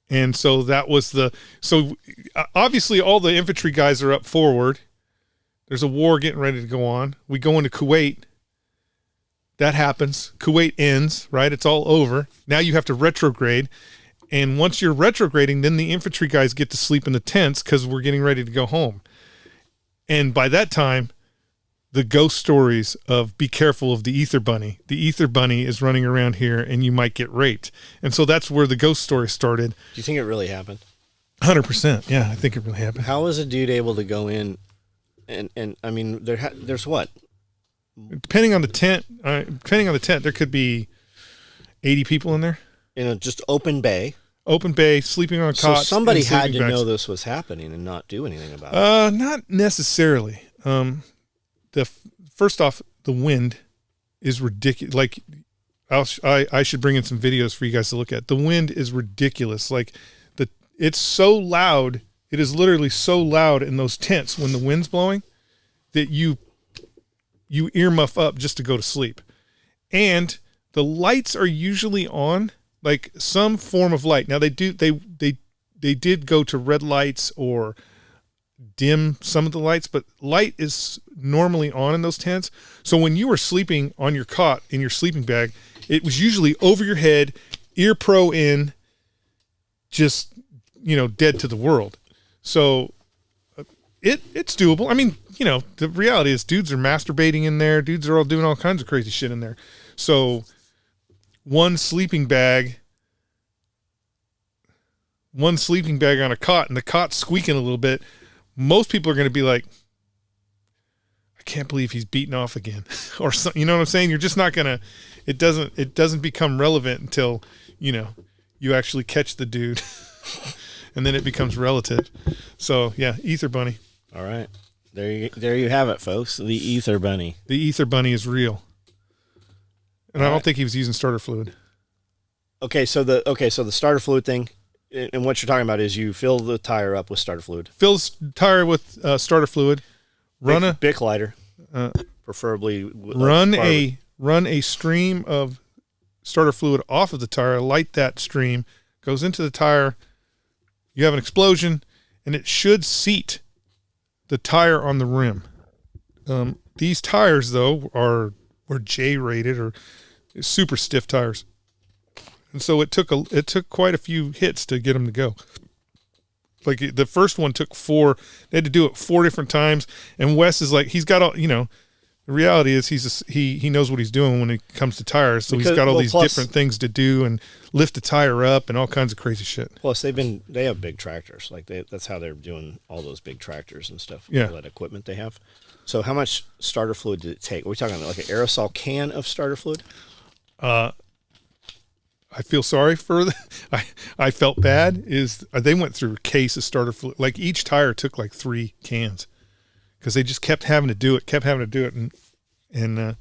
Speaker 1: And so that was obviously all the infantry guys are up forward. There's a war getting ready to go on. We go into Kuwait. That happens. Kuwait ends, right? It's all over. Now you have to retrograde. And once you're retrograding, then the infantry guys get to sleep in the tents because we're getting ready to go home. And by that time, the ghost stories of be careful of the ether bunny. The ether bunny is running around here and you might get raped. And so that's where the ghost story started.
Speaker 2: Do you think it really happened?
Speaker 1: 100%. Yeah, I think it really happened.
Speaker 2: How was a dude able to go in and I mean, there's what?
Speaker 1: Depending on the tent, there could be 80 people in there.
Speaker 2: In a just open bay.
Speaker 1: Open bay, sleeping on cots.
Speaker 2: So somebody had to know this was happening and not do anything about it.
Speaker 1: Not necessarily. First off, the wind is ridiculous. Like, I should bring in some videos for you guys to look at. The wind is ridiculous. Like, it's so loud. It is literally so loud in those tents when the wind's blowing that you earmuff up just to go to sleep. And the lights are usually on, like some form of light. Now they did go to red lights or dim some of the lights, but light is normally on in those tents. So when you were sleeping on your cot in your sleeping bag, it was usually over your head, ear pro in, just, dead to the world. So it's doable. I mean, you know, the reality is dudes are masturbating in there. Dudes are all doing all kinds of crazy shit in there. So one sleeping bag on a cot, and the cot's squeaking a little bit. Most people are going to be like, I can't believe he's beating off again, or something. You know what I'm saying? You're just not going to. It doesn't become relevant until, you know, you actually catch the dude, and then it becomes relative. So yeah, Ether Bunny.
Speaker 2: All right, there you have it, folks. The Ether Bunny.
Speaker 1: The Ether Bunny is real, and I don't think he was using starter fluid.
Speaker 2: Okay, so the starter fluid thing, and what you're talking about is you fill the tire up with starter fluid.
Speaker 1: Fill the tire with starter fluid. Run a
Speaker 2: Bic lighter, preferably.
Speaker 1: Run a stream of starter fluid off of the tire. Light that stream, goes into the tire. You have an explosion, and it should seat the tire on the rim. These tires, though, were J rated or super stiff tires, and so it took quite a few hits to get them to go. Like the first one took 4. They had to do it 4 different times. And Wes is like, he's got all, you know, the reality is he knows what he's doing when it comes to tires. So he's got all these different things to do and lift the tire up and all kinds of crazy shit.
Speaker 2: Plus they have big tractors. Like that's how they're doing all those big tractors and stuff.
Speaker 1: Yeah.
Speaker 2: All that equipment they have. So how much starter fluid did it take? Are we talking like an aerosol can of starter fluid?
Speaker 1: I feel sorry for I felt bad is they went through a case of starter fluid. Like each tire took like 3 cans because they just kept having to do it. And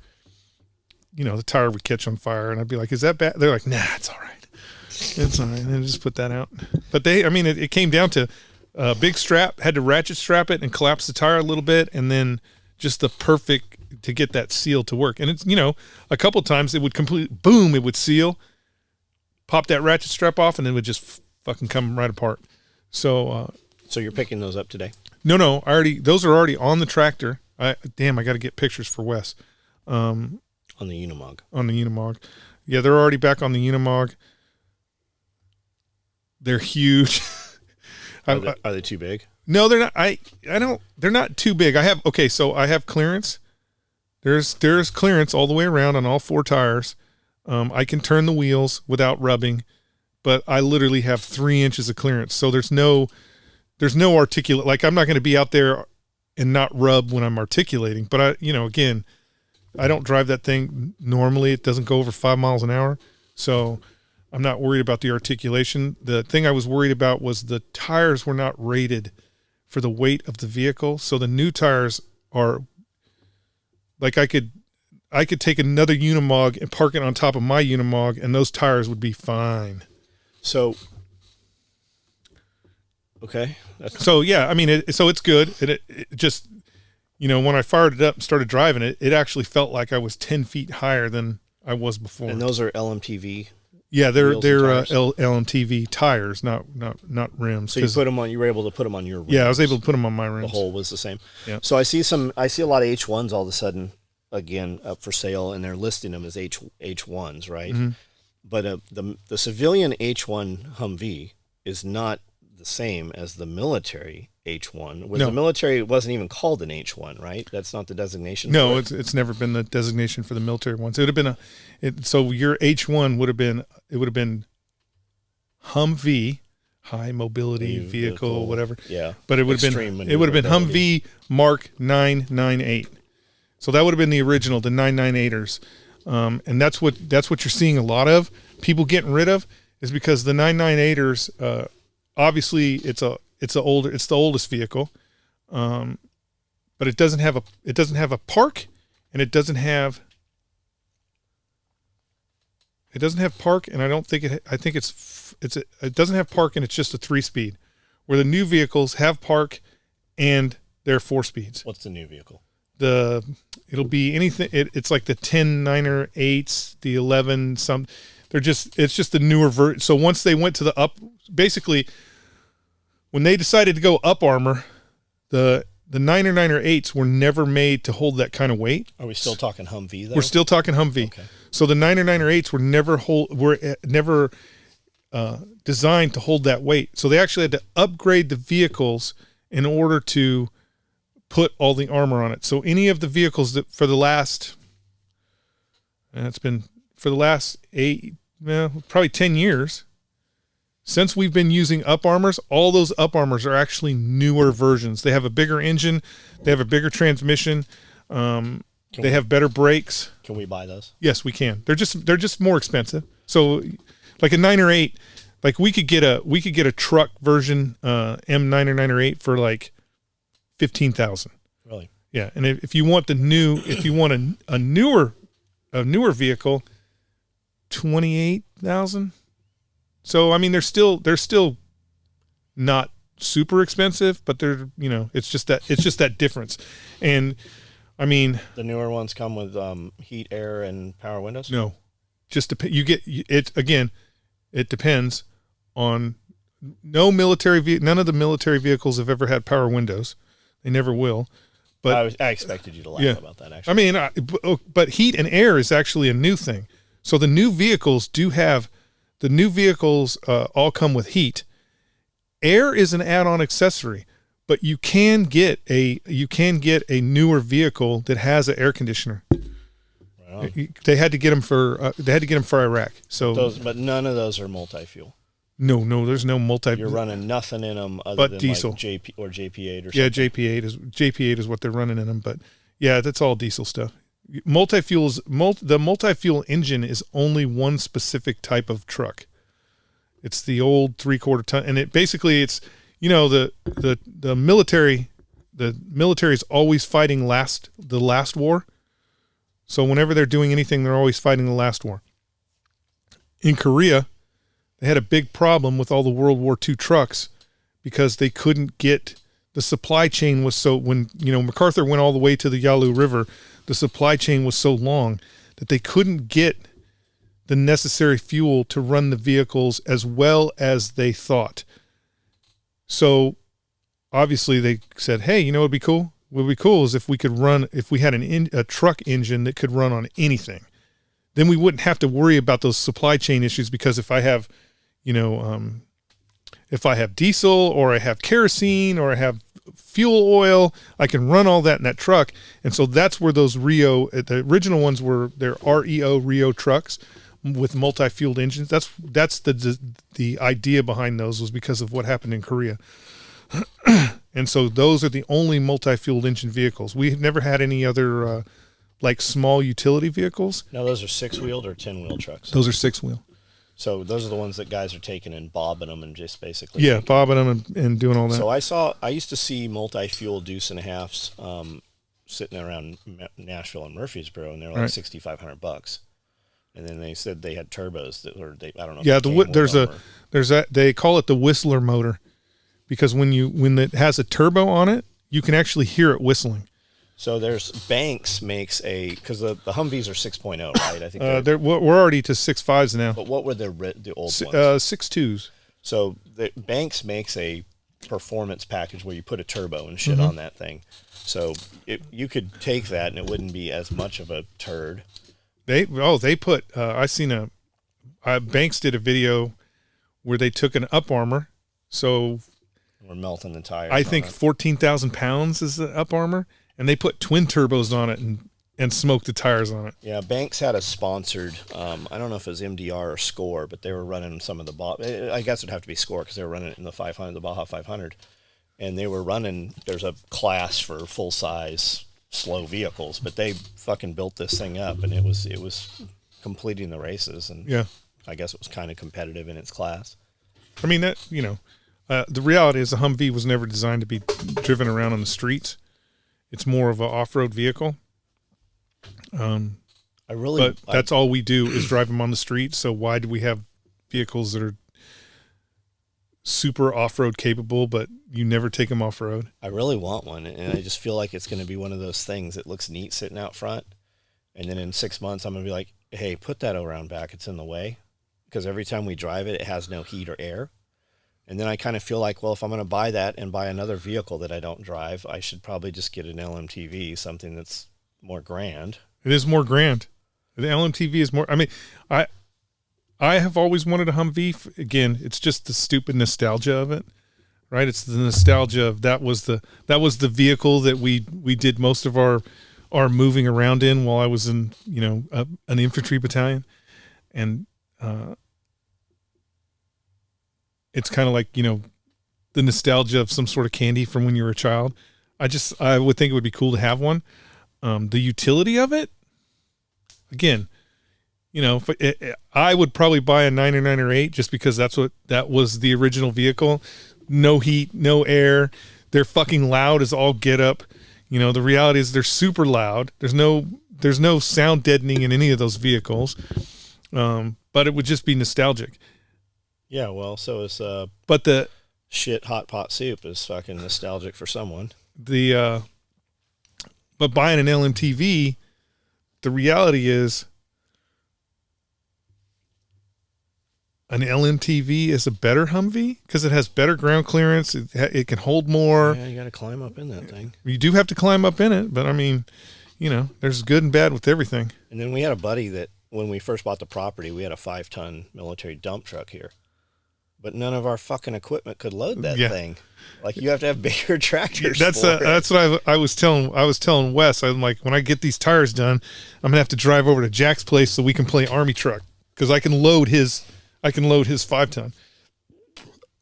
Speaker 1: you know, the tire would catch on fire and I'd be like, is that bad? They're like, nah, it's all right. It's all right. And then just put that out. But it came down to a big strap, had to ratchet strap it and collapse the tire a little bit. And then just the perfect to get that seal to work. And it's, you know, a couple times it would it would seal. Pop that ratchet strap off, and then it would just fucking come right apart. So
Speaker 2: you're picking those up today?
Speaker 1: No, those are already on the tractor. I got to get pictures for Wes.
Speaker 2: On the Unimog.
Speaker 1: On the Unimog. Yeah, they're already back on the Unimog. They're huge.
Speaker 2: Are they too big?
Speaker 1: No, they're not. They're not too big. I have clearance. There's clearance all the way around on all 4 tires. I can turn the wheels without rubbing, but I literally have 3 inches of clearance. So there's no articulate, like I'm not going to be out there and not rub when I'm articulating, but I don't drive that thing normally. It doesn't go over 5 miles an hour. So I'm not worried about the articulation. The thing I was worried about was the tires were not rated for the weight of the vehicle. So the new tires are like, I could take another Unimog and park it on top of my Unimog, and those tires would be fine.
Speaker 2: So, okay.
Speaker 1: So yeah, I mean, so it's good. It just, you know, when I fired it up and started driving it, it actually felt like I was 10 feet higher than I was before.
Speaker 2: And those are LMTV.
Speaker 1: Yeah, they're LMTV tires, not rims.
Speaker 2: So you were able to put them on your rims.
Speaker 1: Yeah, I was able to put them on my rims.
Speaker 2: The hole was the same.
Speaker 1: Yeah.
Speaker 2: So I see a lot of H1s all of a sudden, again, up for sale, and they're listing them as H1s, right? Mm-hmm. But the civilian H1 Humvee is not the same as the military H1.
Speaker 1: No.
Speaker 2: The military wasn't even called an H1, right? That's not the designation.
Speaker 1: No, it's never been the designation for the military ones. It would have been so your H1 would have been Humvee, high mobility vehicle, whatever.
Speaker 2: Yeah.
Speaker 1: But it would have been Humvee Mark 998. So that would have been the original, the 998ers. And that's what you're seeing a lot of people getting rid of, is because the 998ers, obviously it's the oldest vehicle. But it doesn't have a park, and it doesn't have park, and it doesn't have park, and it's just a 3-speed, where the new vehicles have park and they're 4 speeds.
Speaker 2: What's the new vehicle?
Speaker 1: It'll be anything. It's like the 10 9er-8s, the 11 some. It's just the newer version. So once they went to the up, basically, when they decided to go up armor, the 9er 9er-8s were never made to hold that kind of weight.
Speaker 2: Are we still talking Humvee though?
Speaker 1: We're still talking Humvee.
Speaker 2: Okay.
Speaker 1: So the 9er 9er-8s were never designed to hold that weight. So they actually had to upgrade the vehicles in order to put all the armor on it. So any of the vehicles that for the last, and it's been for the last probably 10 years, since we've been using up armors, all those up armors are actually newer versions. They have a bigger engine, they have a bigger transmission, they have better brakes.
Speaker 2: Can we buy those?
Speaker 1: Yes, we can. They're just more expensive. So, like a 9 or 8, like we could get a truck version M9 or 9 or 8 for like $15,000.
Speaker 2: Really?
Speaker 1: Yeah, and if you want a newer vehicle, $28,000. So I mean, they're still not super expensive, but they're it's just that difference. And I mean,
Speaker 2: the newer ones come with heat, air, and power windows.
Speaker 1: No, just you get it again. It depends on none of the military vehicles have ever had power windows. They never will. But
Speaker 2: I expected you to laugh about that. Actually,
Speaker 1: I mean, but heat and air is actually a new thing. So the new vehicles all come with heat. Air is an add-on accessory, but you can get a newer vehicle that has an air conditioner. Right. They had to get them for Iraq. So
Speaker 2: but none of those are multi-fuel.
Speaker 1: No, there's no multi.
Speaker 2: You're running nothing in them other
Speaker 1: but
Speaker 2: than
Speaker 1: diesel
Speaker 2: like JP or JP8 or something.
Speaker 1: Yeah, JP8 is what they're running in them. But yeah, that's all diesel stuff. The multi-fuel engine is only one specific type of truck. It's the old 3/4 ton, and it's the military is always fighting the last war. So whenever they're doing anything, they're always fighting the last war. In Korea, they had a big problem with all the World War II trucks because they couldn't get the supply chain was so when MacArthur went all the way to the Yalu River, the supply chain was so long that they couldn't get the necessary fuel to run the vehicles as well as they thought. So obviously they said, hey, you know what'd be cool? What would be cool is if we had a truck engine that could run on anything. Then we wouldn't have to worry about those supply chain issues, because if I have diesel or I have kerosene or I have fuel oil, I can run all that in that truck. And so that's where those the original ones were their Rio trucks with multi-fueled engines. That's the idea behind those, was because of what happened in Korea. And so those are the only multi-fueled engine vehicles. We've never had any other like small utility vehicles.
Speaker 2: Now those are 6-wheeled or 10-wheel trucks?
Speaker 1: Those are 6-wheel.
Speaker 2: So those are the ones that guys are taking and bobbing them and just basically...
Speaker 1: Yeah, bobbing them and doing all that.
Speaker 2: So I used to see multi-fuel deuce and a halves sitting around Nashville and Murfreesboro, and they were like $6,500. And then they said they had turbos that were, I don't know.
Speaker 1: Yeah, they call it the Whistler motor, because when it has a turbo on it, you can actually hear it whistling.
Speaker 2: So Banks makes because the Humvees are 6.0, right? I think
Speaker 1: we're already to 6.5s now.
Speaker 2: But what were the old ones?
Speaker 1: 6.2s.
Speaker 2: So Banks makes a performance package where you put a turbo and shit on that thing. So you could take that and it wouldn't be as much of a turd.
Speaker 1: They put I seen Banks did a video where they took an up armor. So
Speaker 2: we're melting the tires.
Speaker 1: I think 14,000 pounds is the up armor. And they put twin turbos on it and smoked the tires on it.
Speaker 2: Yeah, Banks had a sponsored, I don't know if it was MDR or Score, but they were running some of the, I guess it would have to be Score because they were running it in the 500, the Baja 500. And they were running, there's a class for full-size, slow vehicles, but they fucking built this thing up, and it was completing the races. And yeah, I guess it was kind of competitive in its class.
Speaker 1: I mean, that the reality is the Humvee was never designed to be driven around on the streets. It's more of an off-road vehicle. But that's all we do is drive them on the street. So why do we have vehicles that are super off-road capable, but you never take them off-road?
Speaker 2: I really want one, and I just feel like it's going to be one of those things that looks neat sitting out front, and then in 6 months I'm going to be like, hey, put that around back. It's in the way. Because every time we drive it, it has no heat or air. And then I kind of feel like, well, if I'm going to buy that and buy another vehicle that I don't drive, I should probably just get an LMTV, something that's more grand.
Speaker 1: It is more grand. The LMTV is more. I mean, I have always wanted a Humvee. Again, it's just the stupid nostalgia of it, right? It's the nostalgia of that was the vehicle that we did most of our moving around in while I was in, an infantry battalion. And it's kind of like, the nostalgia of some sort of candy from when you were a child. I would think it would be cool to have one. The utility of it, again, I would probably buy a 9 or 9 or 8 just because that was the original vehicle. No heat, no air. They're fucking loud as all get up. The reality is they're super loud. There's no sound deadening in any of those vehicles. But it would just be nostalgic.
Speaker 2: Yeah, well, so is
Speaker 1: but the
Speaker 2: shit hot pot soup is fucking nostalgic for someone.
Speaker 1: But buying an LMTV, the reality is an LMTV is a better Humvee because it has better ground clearance. It can hold more.
Speaker 2: Yeah, you got to climb up in that thing.
Speaker 1: You do have to climb up in it, but I mean, there's good and bad with everything.
Speaker 2: And then we had a buddy that when we first bought the property, we had a 5-ton military dump truck here. But none of our fucking equipment could load that thing. Like, you have to have bigger tractors.
Speaker 1: That's what I was telling Wes. I'm like, when I get these tires done, I'm gonna have to drive over to Jack's place so we can play Army truck because I can load his 5-ton.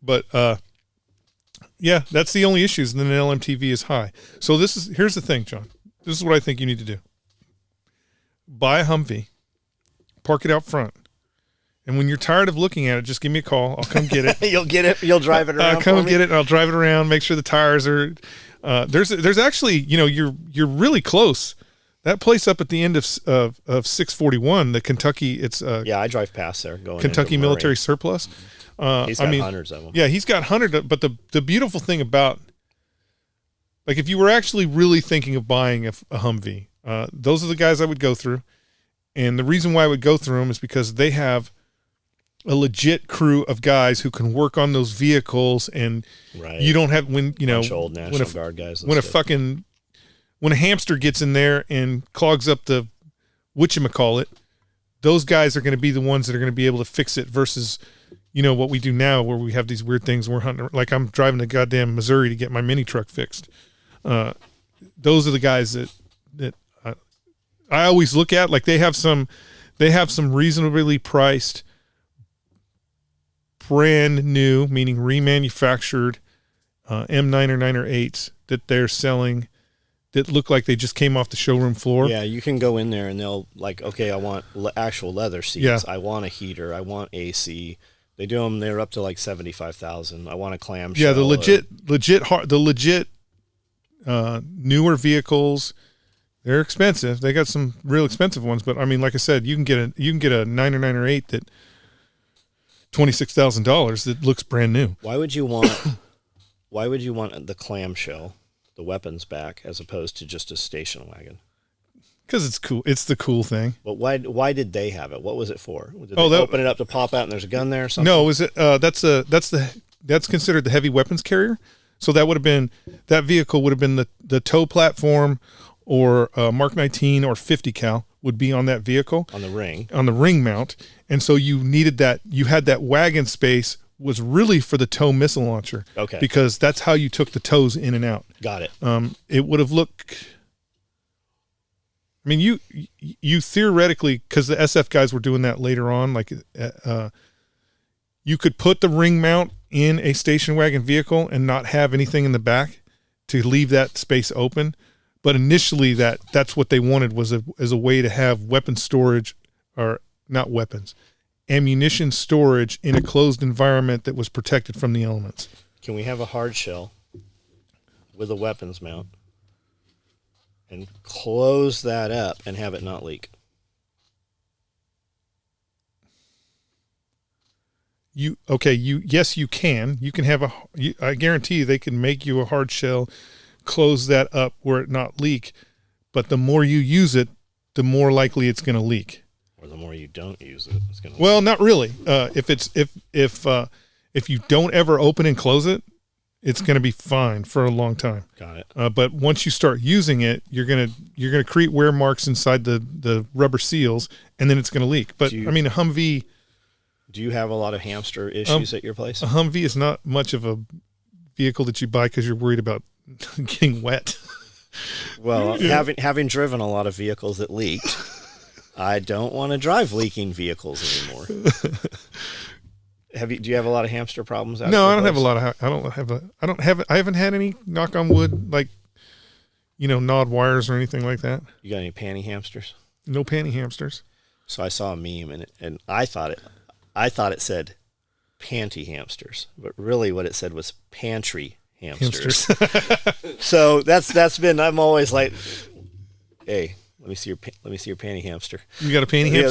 Speaker 1: But that's the only issues. And then an LMTV is high. So here's the thing, John. This is what I think you need to do. Buy a Humvee, park it out front. And when you're tired of looking at it, just give me a call. I'll come get it.
Speaker 2: You'll get it. You'll drive it around.
Speaker 1: I'll come get it. And I'll drive it around. Make sure the tires are. There's actually, you're really close. That place up at the end of 641, the Kentucky. It's
Speaker 2: I drive past there going
Speaker 1: Kentucky Military Surplus.
Speaker 2: He's got hundreds of them.
Speaker 1: Yeah, he's got hundreds. But the beautiful thing about, like, if you were actually really thinking of buying a Humvee, those are the guys I would go through. And the reason why I would go through them is because they have a legit crew of guys who can work on those vehicles, and you don't have
Speaker 2: old National Guard guys.
Speaker 1: When a hamster gets in there and clogs up the whatchamacallit, those guys are going to be the ones that are going to be able to fix it versus, what we do now where we have these weird things. We're hunting, like I'm driving to goddamn Missouri to get my mini truck fixed. Those are the guys that I always look at. Like they have some reasonably priced, brand new, meaning remanufactured M9 or 9 or 8s that they're selling that look like they just came off the showroom floor.
Speaker 2: Yeah, you can go in there and they'll like, okay, I want actual leather seats. Yeah. I want a heater. I want AC. They do them. They're up to like 75,000. I want a clamshell.
Speaker 1: Yeah, the legit newer vehicles. They're expensive. They got some real expensive ones, but I mean, like I said, you can get a 9 or 9 or 8 that $26,000 that looks brand new.
Speaker 2: Why would you want the clamshell, the weapons back, as opposed to just a station wagon?
Speaker 1: Because it's cool. It's the cool thing.
Speaker 2: But why did they have it? What was it for? Did they open it up to pop out and there's a gun there or something?
Speaker 1: No, that's considered the heavy weapons carrier. So that vehicle would have been the tow platform, or Mark 19 or 50 cal would be on that vehicle.
Speaker 2: On the
Speaker 1: ring mount. And so you had that wagon space was really for the tow missile launcher.
Speaker 2: Okay.
Speaker 1: Because that's how you took the tows in and out.
Speaker 2: Got it.
Speaker 1: It would have looked, I mean, you theoretically, because the SF guys were doing that later on, like you could put the ring mount in a station wagon vehicle and not have anything in the back to leave that space open. But initially, that's what they wanted was as a way to have weapon storage, or not weapons, ammunition storage in a closed environment that was protected from the elements.
Speaker 2: Can we have a hard shell with a weapons mount and close that up and have it not leak?
Speaker 1: Yes, you can. You can have I guarantee you they can make you a hard shell, close that up where it not leak, but the more you use it, the more likely it's going to leak.
Speaker 2: Or the more you don't use it, it's going to
Speaker 1: leak. Not really. If you don't ever open and close it, it's going to be fine for a long time.
Speaker 2: Got it.
Speaker 1: But once you start using it, you're going to create wear marks inside the rubber seals, and then it's going to leak. But a Humvee.
Speaker 2: Do you have a lot of hamster issues at your place?
Speaker 1: A Humvee is not much of a vehicle that you buy because you're worried about getting wet.
Speaker 2: Well, having driven a lot of vehicles that leaked, I don't want to drive leaking vehicles anymore. Do you have a lot of hamster problems?
Speaker 1: No, I don't have a lot of. I haven't had any. Knock on wood, like gnawed wires or anything like that.
Speaker 2: You got any panty hamsters?
Speaker 1: No panty hamsters.
Speaker 2: So I saw a meme and I thought it said panty hamsters, but really what it said was pantry hamsters. So that's been. I'm always like, hey, let me see your panty hamster.
Speaker 1: You got a panty hamster?
Speaker 2: Yeah,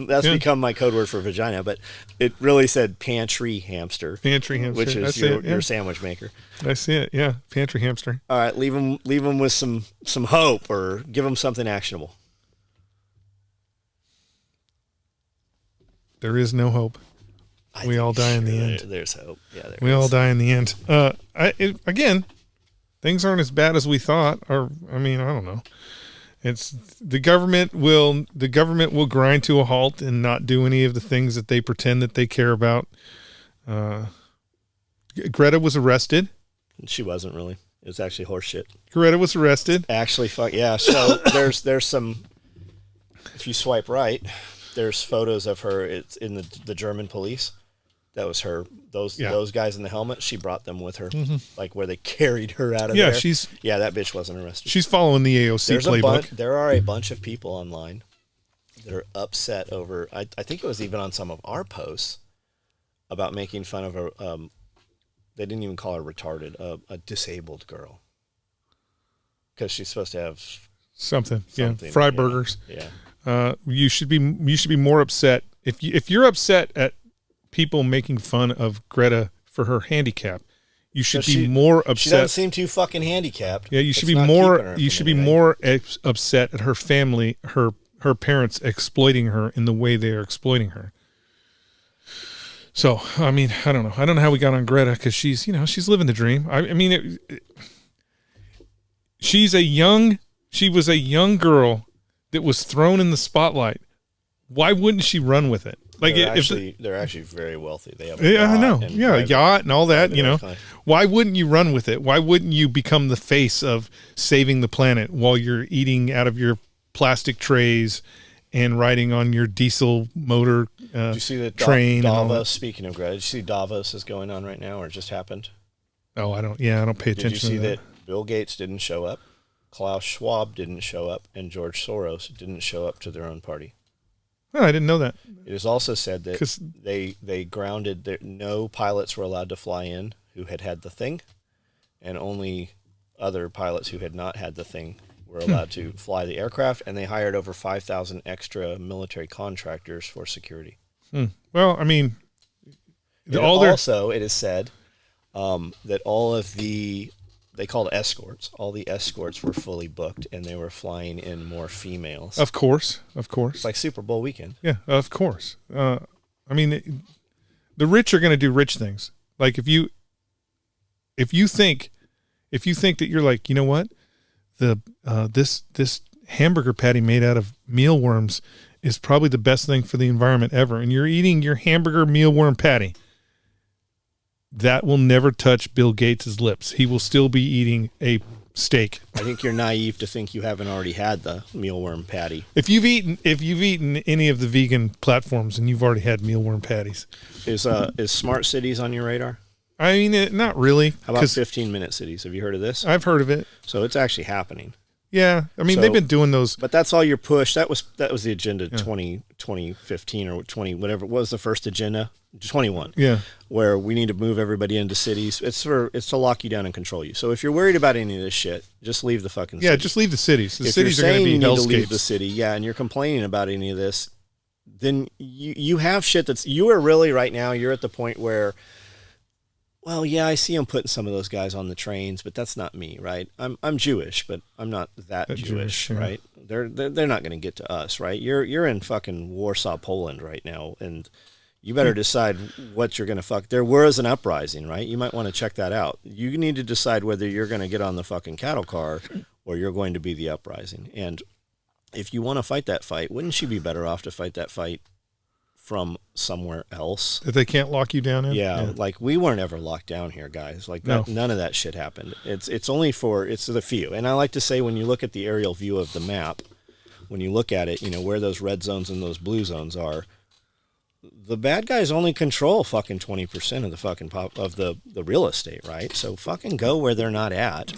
Speaker 2: that's become my code word for vagina, but it really said pantry hamster.
Speaker 1: Pantry hamster,
Speaker 2: which is your sandwich maker.
Speaker 1: I see it. Yeah, pantry hamster.
Speaker 2: All right, leave them with some hope, or give them something actionable.
Speaker 1: There is no hope. We all die in the end.
Speaker 2: There's hope. Yeah,
Speaker 1: we all die in the end. Again, things aren't as bad as we thought. I don't know. It's the government will grind to a halt and not do any of the things that they pretend that they care about. Greta was arrested.
Speaker 2: She wasn't really. It was actually horseshit.
Speaker 1: Greta was arrested.
Speaker 2: Actually, fuck yeah. So there's some. If you swipe right, there's photos of her. It's in the German police. That was her. Those guys in the helmet. She brought them with her, like where they carried her out of there.
Speaker 1: Yeah,
Speaker 2: that bitch wasn't arrested.
Speaker 1: She's following the AOC playbook.
Speaker 2: There are a bunch of people online that are upset over. I think it was even on some of our posts about making fun of a. They didn't even call her retarded. A disabled girl, because she's supposed to have something.
Speaker 1: Yeah, fry burgers.
Speaker 2: Yeah.
Speaker 1: You should be more upset if you're upset at people making fun of Greta for her handicap. You should be more upset.
Speaker 2: She doesn't seem too fucking handicapped.
Speaker 1: Yeah, you should be more. You should be more upset at her family, her parents exploiting her in the way they are exploiting her. So I don't know. I don't know how we got on Greta, because she's living the dream. She was a young girl that was thrown in the spotlight. Why wouldn't she run with it? Like
Speaker 2: they're actually very wealthy. They have
Speaker 1: I know. Yeah, a yacht and all that, Why wouldn't you run with it? Why wouldn't you become the face of saving the planet while you're eating out of your plastic trays and riding on your diesel motor
Speaker 2: did you see that
Speaker 1: train?
Speaker 2: Davos, speaking of Greta, did you see Davos is going on right now, or just happened?
Speaker 1: Oh, I don't pay attention to that.
Speaker 2: Did you see that Bill Gates didn't show up, Klaus Schwab didn't show up, and George Soros didn't show up to their own party?
Speaker 1: Oh, I didn't know that.
Speaker 2: It is also said that they grounded that no pilots were allowed to fly in who had the thing, and only other pilots who had not had the thing were allowed to fly the aircraft, and they hired over 5,000 extra military contractors for security.
Speaker 1: Well, it
Speaker 2: is said that all of they called escorts. All the escorts were fully booked, and they were flying in more females.
Speaker 1: Of course.
Speaker 2: It's like Super Bowl weekend.
Speaker 1: Yeah, of course. The rich are going to do rich things. Like if you think that you're like, you know what, this hamburger patty made out of mealworms is probably the best thing for the environment ever, and you're eating your hamburger mealworm patty, that will never touch Bill Gates' lips. He will still be eating a steak.
Speaker 2: I think you're naive to think you haven't already had the mealworm patty.
Speaker 1: If you've eaten any of the vegan platforms, and you've already had mealworm patties.
Speaker 2: Is smart cities on your radar?
Speaker 1: Not really.
Speaker 2: How about 15-minute cities? Have you heard of this?
Speaker 1: I've heard of it.
Speaker 2: So it's actually happening.
Speaker 1: Yeah, they've been doing those.
Speaker 2: But that's all your push. That was the agenda 2015 or 20, whatever. What was the first agenda? 21.
Speaker 1: Yeah.
Speaker 2: Where we need to move everybody into cities. It's to lock you down and control you. So if you're worried about any of this shit, just leave the fucking city.
Speaker 1: Yeah, just leave the cities. The
Speaker 2: if
Speaker 1: cities
Speaker 2: you're
Speaker 1: are going to be
Speaker 2: you need
Speaker 1: hellscapes.
Speaker 2: To leave the city, and you're complaining about any of this, then you have shit you are really right now, you're at the point where, well, yeah, I see them putting some of those guys on the trains, but that's not me, right? I'm Jewish, but I'm not that Jewish, right? They're not going to get to us, right? You're in fucking Warsaw, Poland right now, and you better decide what you're going to fuck. There was an uprising, right? You might want to check that out. You need to decide whether you're going to get on the fucking cattle car or you're going to be the uprising. And if you want to fight that fight, wouldn't you be better off to fight that fight from somewhere else.
Speaker 1: That they can't lock you down in?
Speaker 2: Yeah, like we weren't ever locked down here, guys. Like
Speaker 1: No.
Speaker 2: none of that shit happened. It's only for the few. And I like to say when you look at the aerial view of the map, when you look at it, you know, where those red zones and those blue zones are, the bad guys only control fucking 20% of the fucking of the real estate, right? So fucking go where they're not at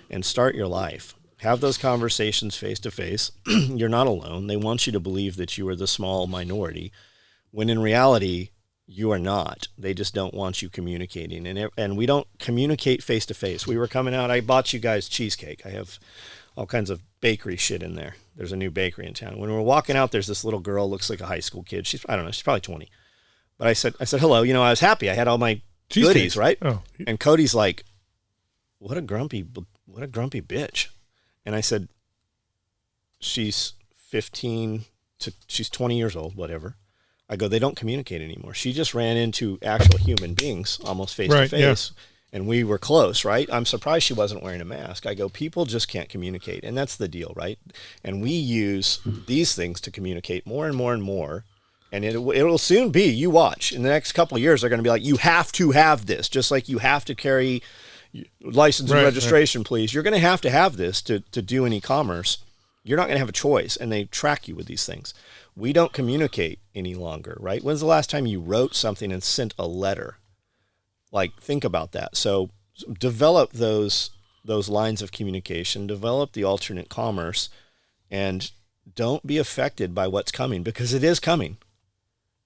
Speaker 2: and start your life. Have those conversations face to face. You're not alone. They want you to believe that you are the small minority, when in reality, you are not. They just don't want you communicating. And we don't communicate face to face. We were coming out, I bought you guys cheesecake. I have all kinds of bakery shit in there. There's a new bakery in town. When we were walking out, there's this little girl, looks like a high school kid. She's probably 20. But I said, hello. You know, I was happy. I had all my goodies, right?
Speaker 1: Oh.
Speaker 2: And Cody's like, what a grumpy bitch. And I said, she's 15 to she's 20 years old, whatever. I go, they don't communicate anymore. She just ran into actual human beings almost face to face. And we were close, right? I'm surprised she wasn't wearing a mask. I go, people just can't communicate. And that's the deal, right? And we use these things to communicate more and more and more. And it'll soon be, you watch, in the next couple of years, they're going to be like, you have to have this, just like you have to carry license and registration, please. You're going to have this to do any commerce. You're not going to have a choice. And they track you with these things. We don't communicate any longer, right? When's the last time you wrote something and sent a letter? Like, think about that. So develop those lines of communication, develop the alternate commerce, and don't be affected by what's coming, because it is coming.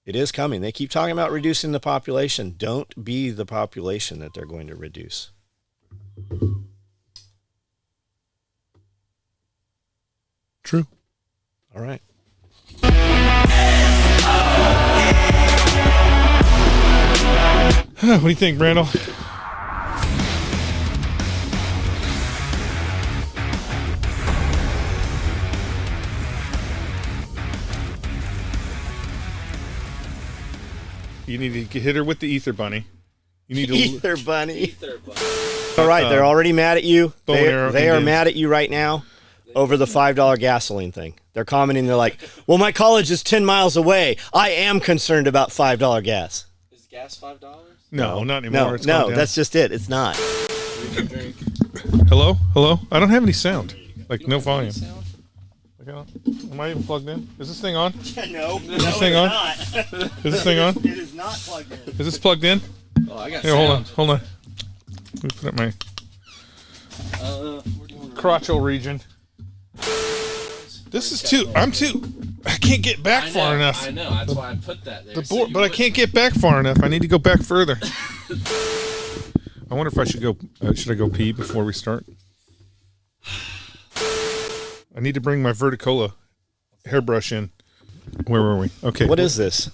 Speaker 2: It is coming. They keep talking about reducing the population. Don't be the population that they're going to reduce.
Speaker 1: True.
Speaker 2: All right.
Speaker 1: What do you think, Randall? You need to hit her with the ether bunny. You need to
Speaker 2: Ether bunny.
Speaker 3: Ether bunny.
Speaker 2: All right, they're already mad at you.
Speaker 1: Arrow
Speaker 2: They are
Speaker 1: Indians.
Speaker 2: mad at you right now over the $5 gasoline thing. They're commenting. They're like, well, my college is 10 miles away. I am concerned about $5 gas.
Speaker 3: Is gas $5?
Speaker 1: No, not anymore.
Speaker 2: No,
Speaker 1: It's gone down.
Speaker 2: that's just it. It's not.
Speaker 3: Drink.
Speaker 1: Hello? I don't have any sound. Like, no volume.
Speaker 3: Sound?
Speaker 1: Am I even plugged in? Is this thing on?
Speaker 2: No,
Speaker 1: Is this thing on? Is this thing on?
Speaker 2: It is not plugged in.
Speaker 1: Is this plugged in?
Speaker 3: Oh, I got
Speaker 1: Here,
Speaker 3: sound.
Speaker 1: hold on. Let me put up my crotchal region. This is I can't get back far enough.
Speaker 3: I know. That's why I put that there.
Speaker 1: The board, but I can't get back far enough. I need to go back further. I wonder if I should go. Should I go pee before we start? I need to bring my Verticola hairbrush in. Where were we? Okay.
Speaker 2: What is this?